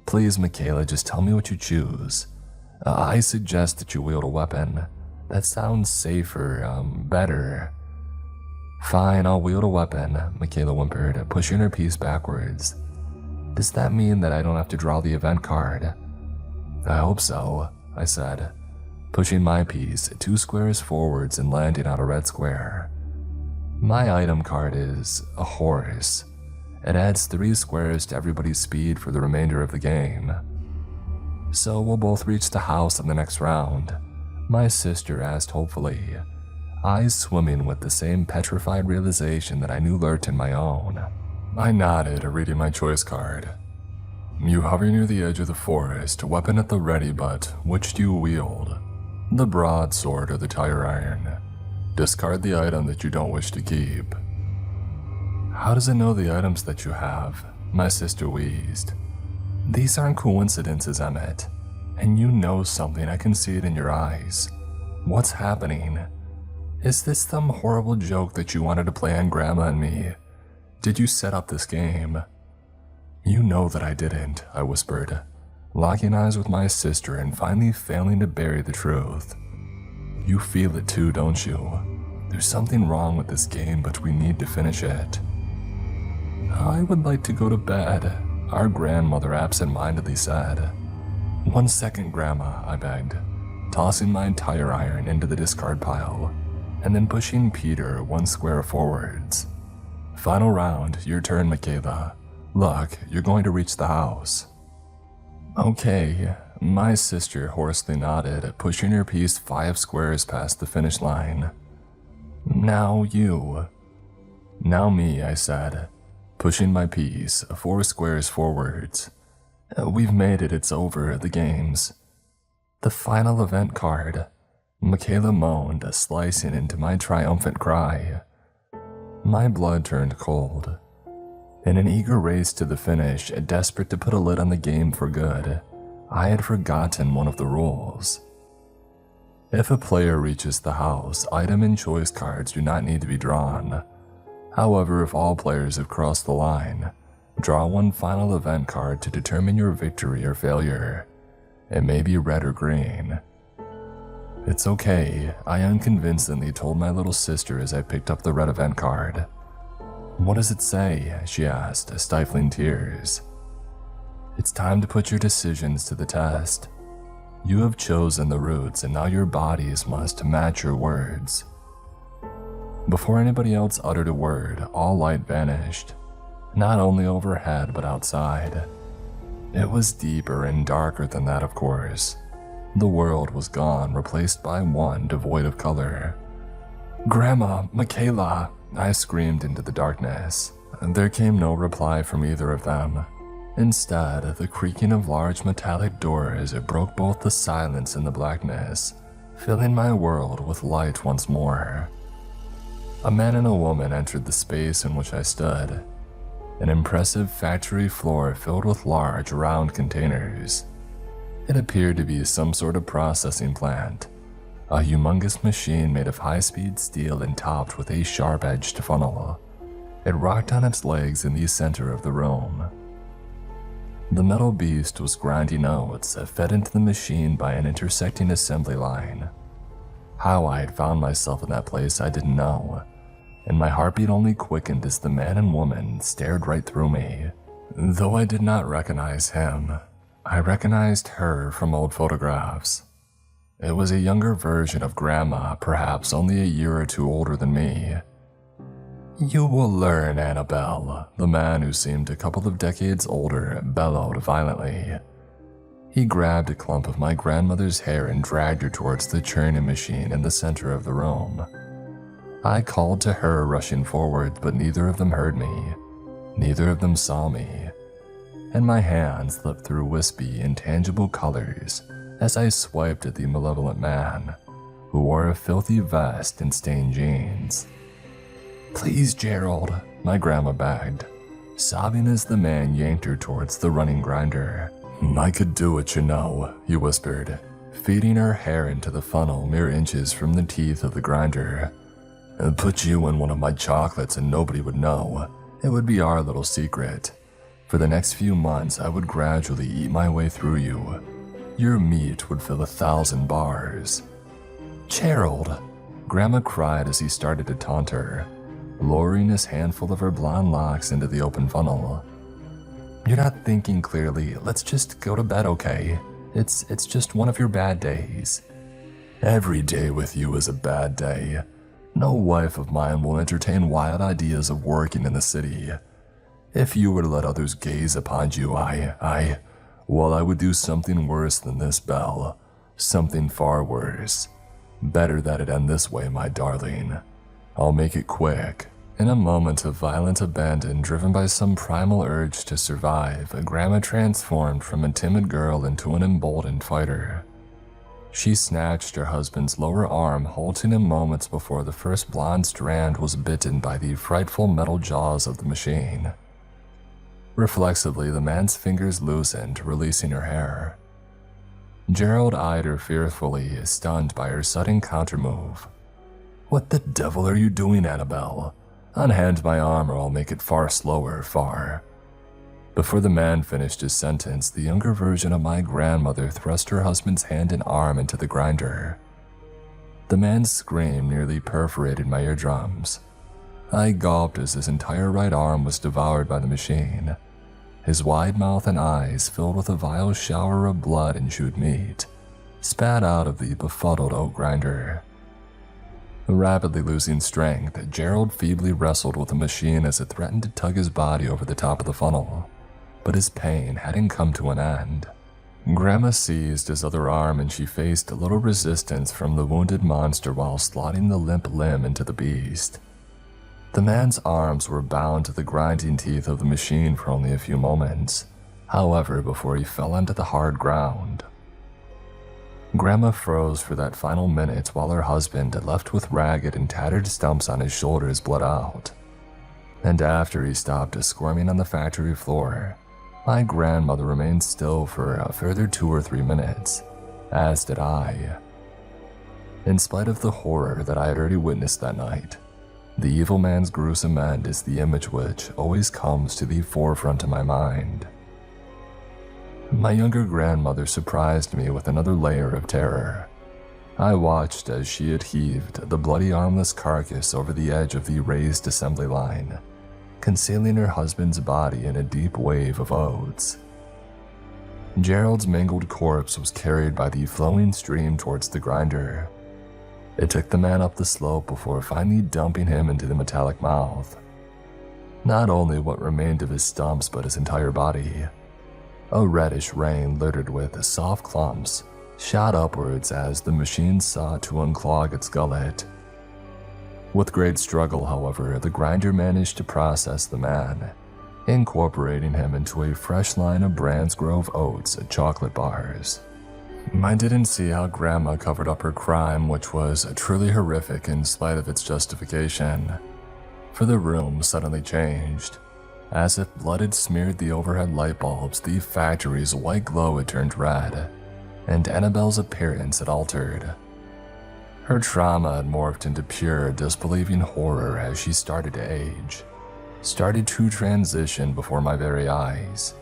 "Please, Michaela, just tell me what you choose. I suggest that you wield a weapon. That sounds safer, better." "Fine, I'll wield a weapon," Michaela whimpered, pushing her piece backwards. "Does that mean that I don't have to draw the event card?" "I hope so," I said, pushing my piece 2 squares forwards and landing on a red square. My item card is a horse. It adds 3 squares to everybody's speed for the remainder of the game. "So we'll both reach the house in the next round?" my sister asked hopefully, eyes swimming with the same petrified realization that I knew lurked in my own. I nodded, reading my choice card. "You hover near the edge of the forest, weapon at the ready, but which do you wield? The broadsword or the tire iron? Discard the item that you don't wish to keep." "How does it know the items that you have?" my sister wheezed. "These aren't coincidences, Emmett. And you know something, I can see it in your eyes. What's happening? Is this some horrible joke that you wanted to play on Grandma and me? Did you set up this game?" "You know that I didn't," I whispered, locking eyes with my sister and finally failing to bury the truth. "You feel it too, don't you? There's something wrong with this game, but we need to finish it." "I would like to go to bed," our grandmother absent-mindedly said. "1 second, Grandma," I begged, tossing my tire iron into the discard pile, and then pushing Peter 1 square forwards. "Final round, your turn, Michaela. Look, you're going to reach the house." Okay, my sister hoarsely nodded, pushing her piece 5 squares past the finish line. Now you. Now me, I said, pushing my piece 4 squares forwards. We've made it, it's over, the games. The final event card, Michaela moaned, slicing into my triumphant cry. My blood turned cold. In an eager race to the finish, desperate to put a lid on the game for good, I had forgotten one of the rules. If a player reaches the house, item and choice cards do not need to be drawn. However, if all players have crossed the line, draw one final event card to determine your victory or failure. It may be red or green. It's okay, I unconvincingly told my little sister as I picked up the red event card. What does it say? She asked, stifling tears. It's time to put your decisions to the test. You have chosen the routes and now your bodies must match your words. Before anybody else uttered a word, all light vanished, not only overhead but outside. It was deeper and darker than that, of course. The world was gone, replaced by one devoid of color. Grandma, Michaela, I screamed into the darkness. There came no reply from either of them. Instead, the creaking of large metallic doors broke both the silence and the blackness, filling my world with light once more. A man and a woman entered the space in which I stood. An impressive factory floor filled with large, round containers. It appeared to be some sort of processing plant, a humongous machine made of high-speed steel and topped with a sharp-edged funnel. It rocked on its legs in the center of the room. The metal beast was grinding oats fed into the machine by an intersecting assembly line. How I had found myself in that place I didn't know, and my heartbeat only quickened as the man and woman stared right through me. Though I did not recognize him, I recognized her from old photographs. It was a younger version of Grandma, perhaps only a year or two older than me. You will learn, Annabelle, the man who seemed a couple of decades older bellowed violently. He grabbed a clump of my grandmother's hair and dragged her towards the churning machine in the center of the room. I called to her, rushing forward, but neither of them heard me. Neither of them saw me. And my hand slipped through wispy, intangible colors as I swiped at the malevolent man, who wore a filthy vest and stained jeans. Please, Gerald, my grandma begged, sobbing as the man yanked her towards the running grinder. I could do it, you know, he whispered, feeding her hair into the funnel mere inches from the teeth of the grinder. I'd put you in one of my chocolates and nobody would know. It would be our little secret. For the next few months, I would gradually eat my way through you. Your meat would fill 1,000 bars. Gerald, Grandma cried as he started to taunt her, lowering his handful of her blonde locks into the open funnel. You're not thinking clearly. Let's just go to bed, okay? It's just one of your bad days. Every day with you is a bad day. No wife of mine will entertain wild ideas of working in the city. If you were to let others gaze upon you, I would do something worse than this, Belle. Something far worse. Better that it end this way, my darling. I'll make it quick. In a moment of violent abandon driven by some primal urge to survive, Grandma transformed from a timid girl into an emboldened fighter. She snatched her husband's lower arm, halting him moments before the first blonde strand was bitten by the frightful metal jaws of the machine. Reflexively, the man's fingers loosened, releasing her hair. Gerald eyed her fearfully, stunned by her sudden countermove. What the devil are you doing, Annabelle? Unhand my arm or I'll make it far slower, far. Before the man finished his sentence, the younger version of my grandmother thrust her husband's hand and arm into the grinder. The man's scream nearly perforated my eardrums. I gulped as his entire right arm was devoured by the machine, his wide mouth and eyes filled with a vile shower of blood and chewed meat, spat out of the befuddled oak grinder. Rapidly losing strength, Gerald feebly wrestled with the machine as it threatened to tug his body over the top of the funnel, but his pain hadn't come to an end. Grandma seized his other arm and she faced a little resistance from the wounded monster while slotting the limp limb into the beast. The man's arms were bound to the grinding teeth of the machine for only a few moments, however, before he fell onto the hard ground. Grandma froze for that final minute while her husband, left with ragged and tattered stumps on his shoulders, bled out. And after he stopped squirming on the factory floor, my grandmother remained still for a further 2 or 3 minutes, as did I. In spite of the horror that I had already witnessed that night, the evil man's gruesome end is the image which always comes to the forefront of my mind. My younger grandmother surprised me with another layer of terror. I watched as she had heaved the bloody armless carcass over the edge of the raised assembly line, concealing her husband's body in a deep wave of oaths. Gerald's mangled corpse was carried by the flowing stream towards the grinder. It took the man up the slope before finally dumping him into the metallic mouth. Not only what remained of his stumps, but his entire body. A reddish rain littered with soft clumps shot upwards as the machine sought to unclog its gullet. With great struggle, however, the grinder managed to process the man, incorporating him into a fresh line of Brandsgrove Oats chocolate bars. I didn't see how Grandma covered up her crime, which was truly horrific in spite of its justification, for the room suddenly changed. As if blood had smeared the overhead light bulbs, the factory's white glow had turned red, and Annabelle's appearance had altered. Her trauma had morphed into pure, disbelieving horror as she started to age, started to transition before my very eyes,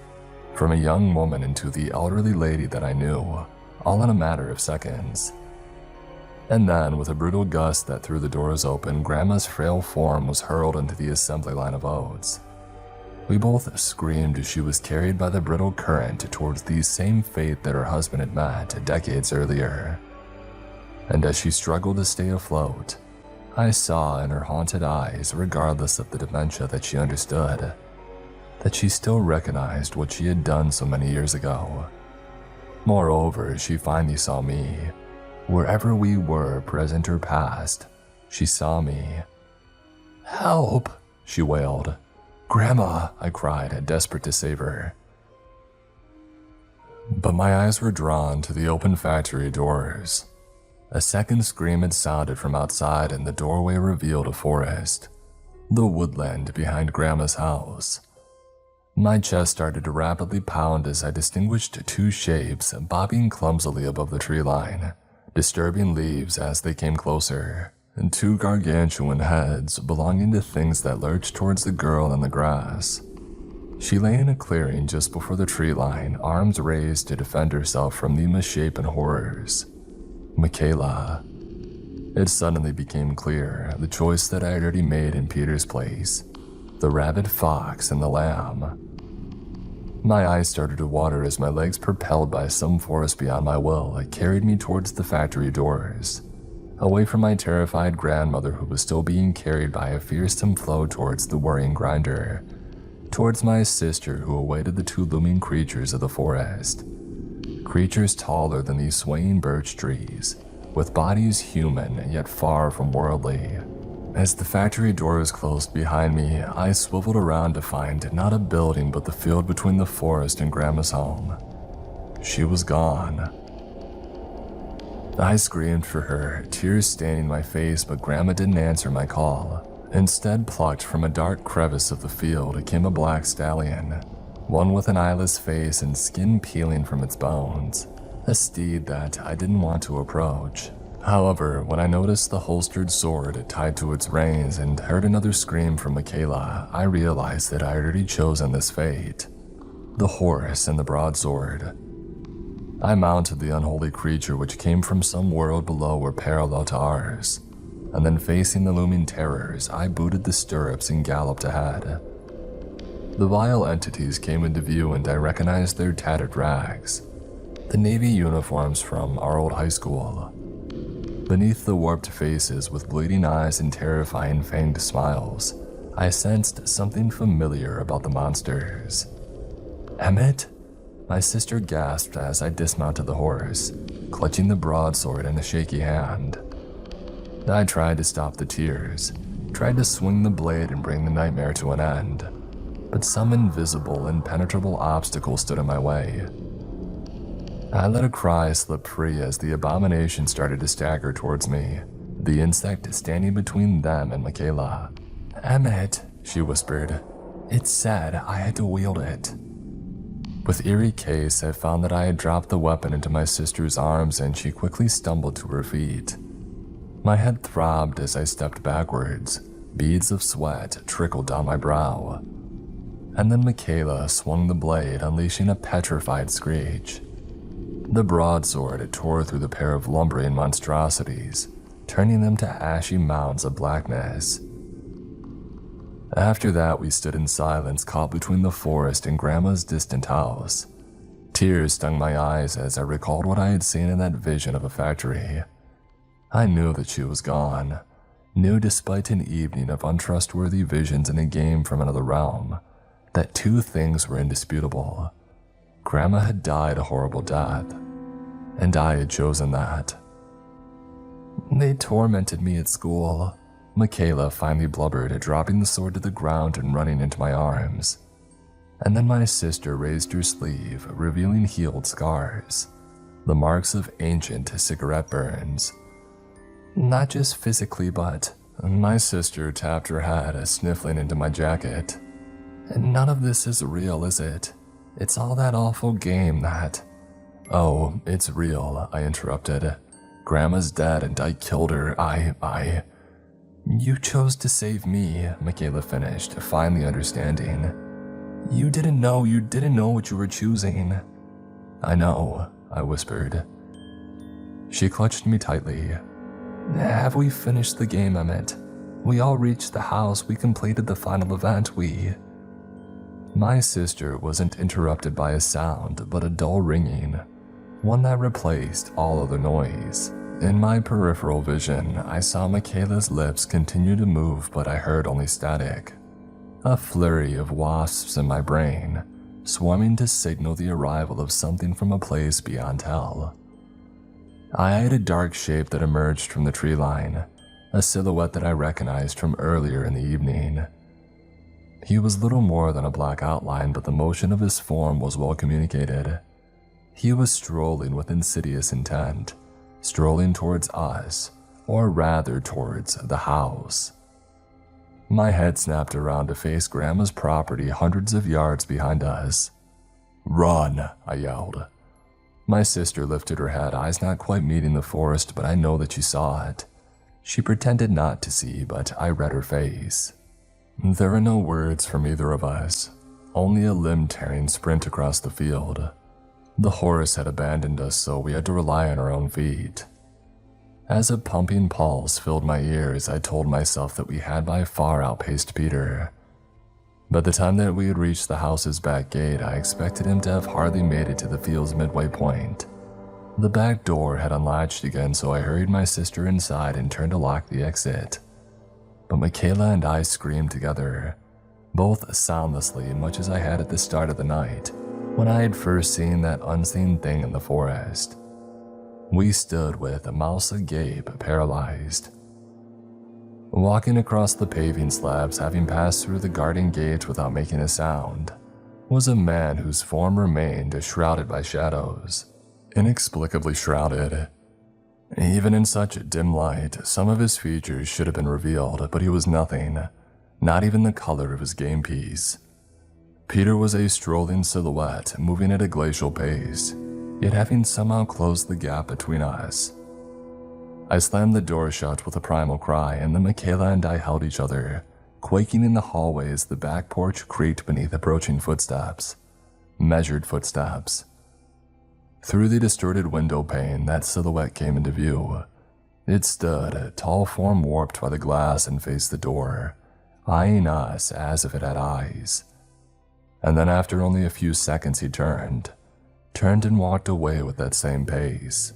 from a young woman into the elderly lady that I knew, all in a matter of seconds. And then, with a brutal gust that threw the doors open, Grandma's frail form was hurled into the assembly line of oats. We both screamed as she was carried by the brittle current towards the same fate that her husband had met decades earlier. And as she struggled to stay afloat, I saw in her haunted eyes, regardless of the dementia that she understood, that she still recognized what she had done so many years ago. Moreover, she finally saw me. Wherever we were, present or past, she saw me. "Help!" she wailed. "Grandma!" I cried, desperate to save her. But my eyes were drawn to the open factory doors. A second scream had sounded from outside, and the doorway revealed a forest, the woodland behind Grandma's house. My chest started to rapidly pound as I distinguished 2 shapes bobbing clumsily above the tree line, disturbing leaves as they came closer, and 2 gargantuan heads belonging to things that lurched towards the girl in the grass. She lay in a clearing just before the tree line, arms raised to defend herself from the misshapen horrors. Michaela. It suddenly became clear, the choice that I had already made in Peter's place, the rabid fox and the lamb. My eyes started to water as my legs, propelled by some force beyond my will, carried me towards the factory doors, away from my terrified grandmother who was still being carried by a fearsome flow towards the worrying grinder, towards my sister who awaited the 2 looming creatures of the forest. Creatures taller than these swaying birch trees, with bodies human yet far from worldly. As the factory doors closed behind me, I swiveled around to find not a building but the field between the forest and Grandma's home. She was gone. I screamed for her, tears staining my face, but Grandma didn't answer my call. Instead, plucked from a dark crevice of the field came a black stallion, one with an eyeless face and skin peeling from its bones, a steed that I didn't want to approach. However, when I noticed the holstered sword tied to its reins and heard another scream from Michaela, I realized that I had already chosen this fate, the horse and the broadsword. I mounted the unholy creature which came from some world below or parallel to ours, and then facing the looming terrors, I booted the stirrups and galloped ahead. The vile entities came into view and I recognized their tattered rags, the navy uniforms from our old high school. Beneath the warped faces with bleeding eyes and terrifying fanged smiles, I sensed something familiar about the monsters. "Emmett?" My sister gasped as I dismounted the horse, clutching the broadsword in a shaky hand. I tried to stop the tears, tried to swing the blade and bring the nightmare to an end, but some invisible, impenetrable obstacle stood in my way. I let a cry slip free as the abomination started to stagger towards me, the insect standing between them and Michaela. "Emmett," she whispered. "It said I had to wield it." With eerie case, I found that I had dropped the weapon into my sister's arms and she quickly stumbled to her feet. My head throbbed as I stepped backwards. Beads of sweat trickled down my brow. And then Michaela swung the blade, unleashing a petrified screech. The broadsword tore through the pair of lumbering monstrosities, turning them to ashy mounds of blackness. After that, we stood in silence, caught between the forest and Grandma's distant house. Tears stung my eyes as I recalled what I had seen in that vision of a factory. I knew that she was gone, knew despite an evening of untrustworthy visions in a game from another realm, that two things were indisputable. Grandma had died a horrible death, and I had chosen that. "They tormented me at school," Michaela finally blubbered, dropping the sword to the ground and running into my arms. And then my sister raised her sleeve, revealing healed scars, the marks of ancient cigarette burns. "Not just physically, but..." My sister tapped her head, sniffling into my jacket. "None of this is real, is it? It's all that awful game that..." "Oh, it's real," I interrupted. "Grandma's dead and I killed her. I... "You chose to save me," Michaela finished, finally understanding. You didn't know what you were choosing." "I know," I whispered. She clutched me tightly. "Have we finished the game, Emmett? We all reached the house, we completed the final event, My sister wasn't interrupted by a sound, but a dull ringing, one that replaced all other noise. In my peripheral vision, I saw Michaela's lips continue to move, but I heard only static. A flurry of wasps in my brain, swarming to signal the arrival of something from a place beyond hell. I eyed a dark shape that emerged from the tree line, a silhouette that I recognized from earlier in the evening. He was little more than a black outline, but the motion of his form was well communicated. He was strolling with insidious intent, strolling towards us, or rather towards the house. My head snapped around to face Grandma's property hundreds of yards behind us. "Run!" I yelled. My sister lifted her head, eyes not quite meeting the forest, but I know that she saw it. She pretended not to see, but I read her face. There were no words from either of us, only a limb-tearing sprint across the field. The horse had abandoned us, so we had to rely on our own feet. As a pumping pulse filled my ears, I told myself that we had by far outpaced Peter. By the time that we had reached the house's back gate, I expected him to have hardly made it to the field's midway point. The back door had unlatched again, so I hurried my sister inside and turned to lock the exit. But Michaela and I screamed together, both soundlessly, much as I had at the start of the night, when I had first seen that unseen thing in the forest. We stood with a mouse agape, paralyzed. Walking across the paving slabs, having passed through the garden gate without making a sound, was a man whose form remained shrouded by shadows, inexplicably shrouded. Even in such dim light, some of his features should have been revealed, but he was nothing, not even the color of his game piece. Peter was a strolling silhouette, moving at a glacial pace, yet having somehow closed the gap between us. I slammed the door shut with a primal cry, and then Michaela and I held each other, quaking in the hallway as the back porch creaked beneath approaching footsteps. Measured footsteps. Through the distorted window pane, that silhouette came into view. It stood, a tall form warped by the glass, and faced the door, eyeing us as if it had eyes. And then after only a few seconds he turned and walked away with that same pace.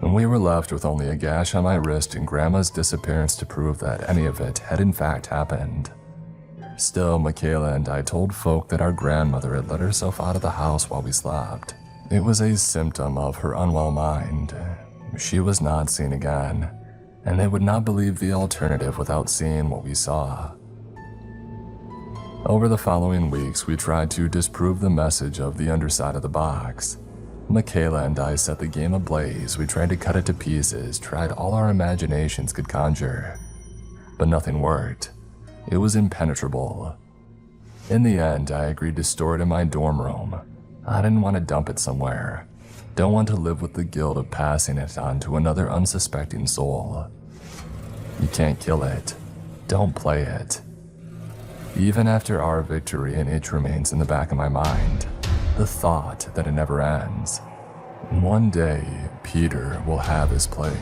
We were left with only a gash on my wrist and Grandma's disappearance to prove that any of it had in fact happened. Still, Michaela and I told folk that our grandmother had let herself out of the house while we slept. It was a symptom of her unwell mind. She was not seen again, and they would not believe the alternative without seeing what we saw. Over the following weeks, we tried to disprove the message of the underside of the box. Michaela and I set the game ablaze. We tried to cut it to pieces, tried all our imaginations could conjure, but nothing worked. It was impenetrable. In the end, I agreed to store it in my dorm room. I didn't want to dump it somewhere. Don't want to live with the guilt of passing it on to another unsuspecting soul. You can't kill it. Don't play it. Even after our victory, an itch remains in the back of my mind. The thought that it never ends. One day, Peter will have his place.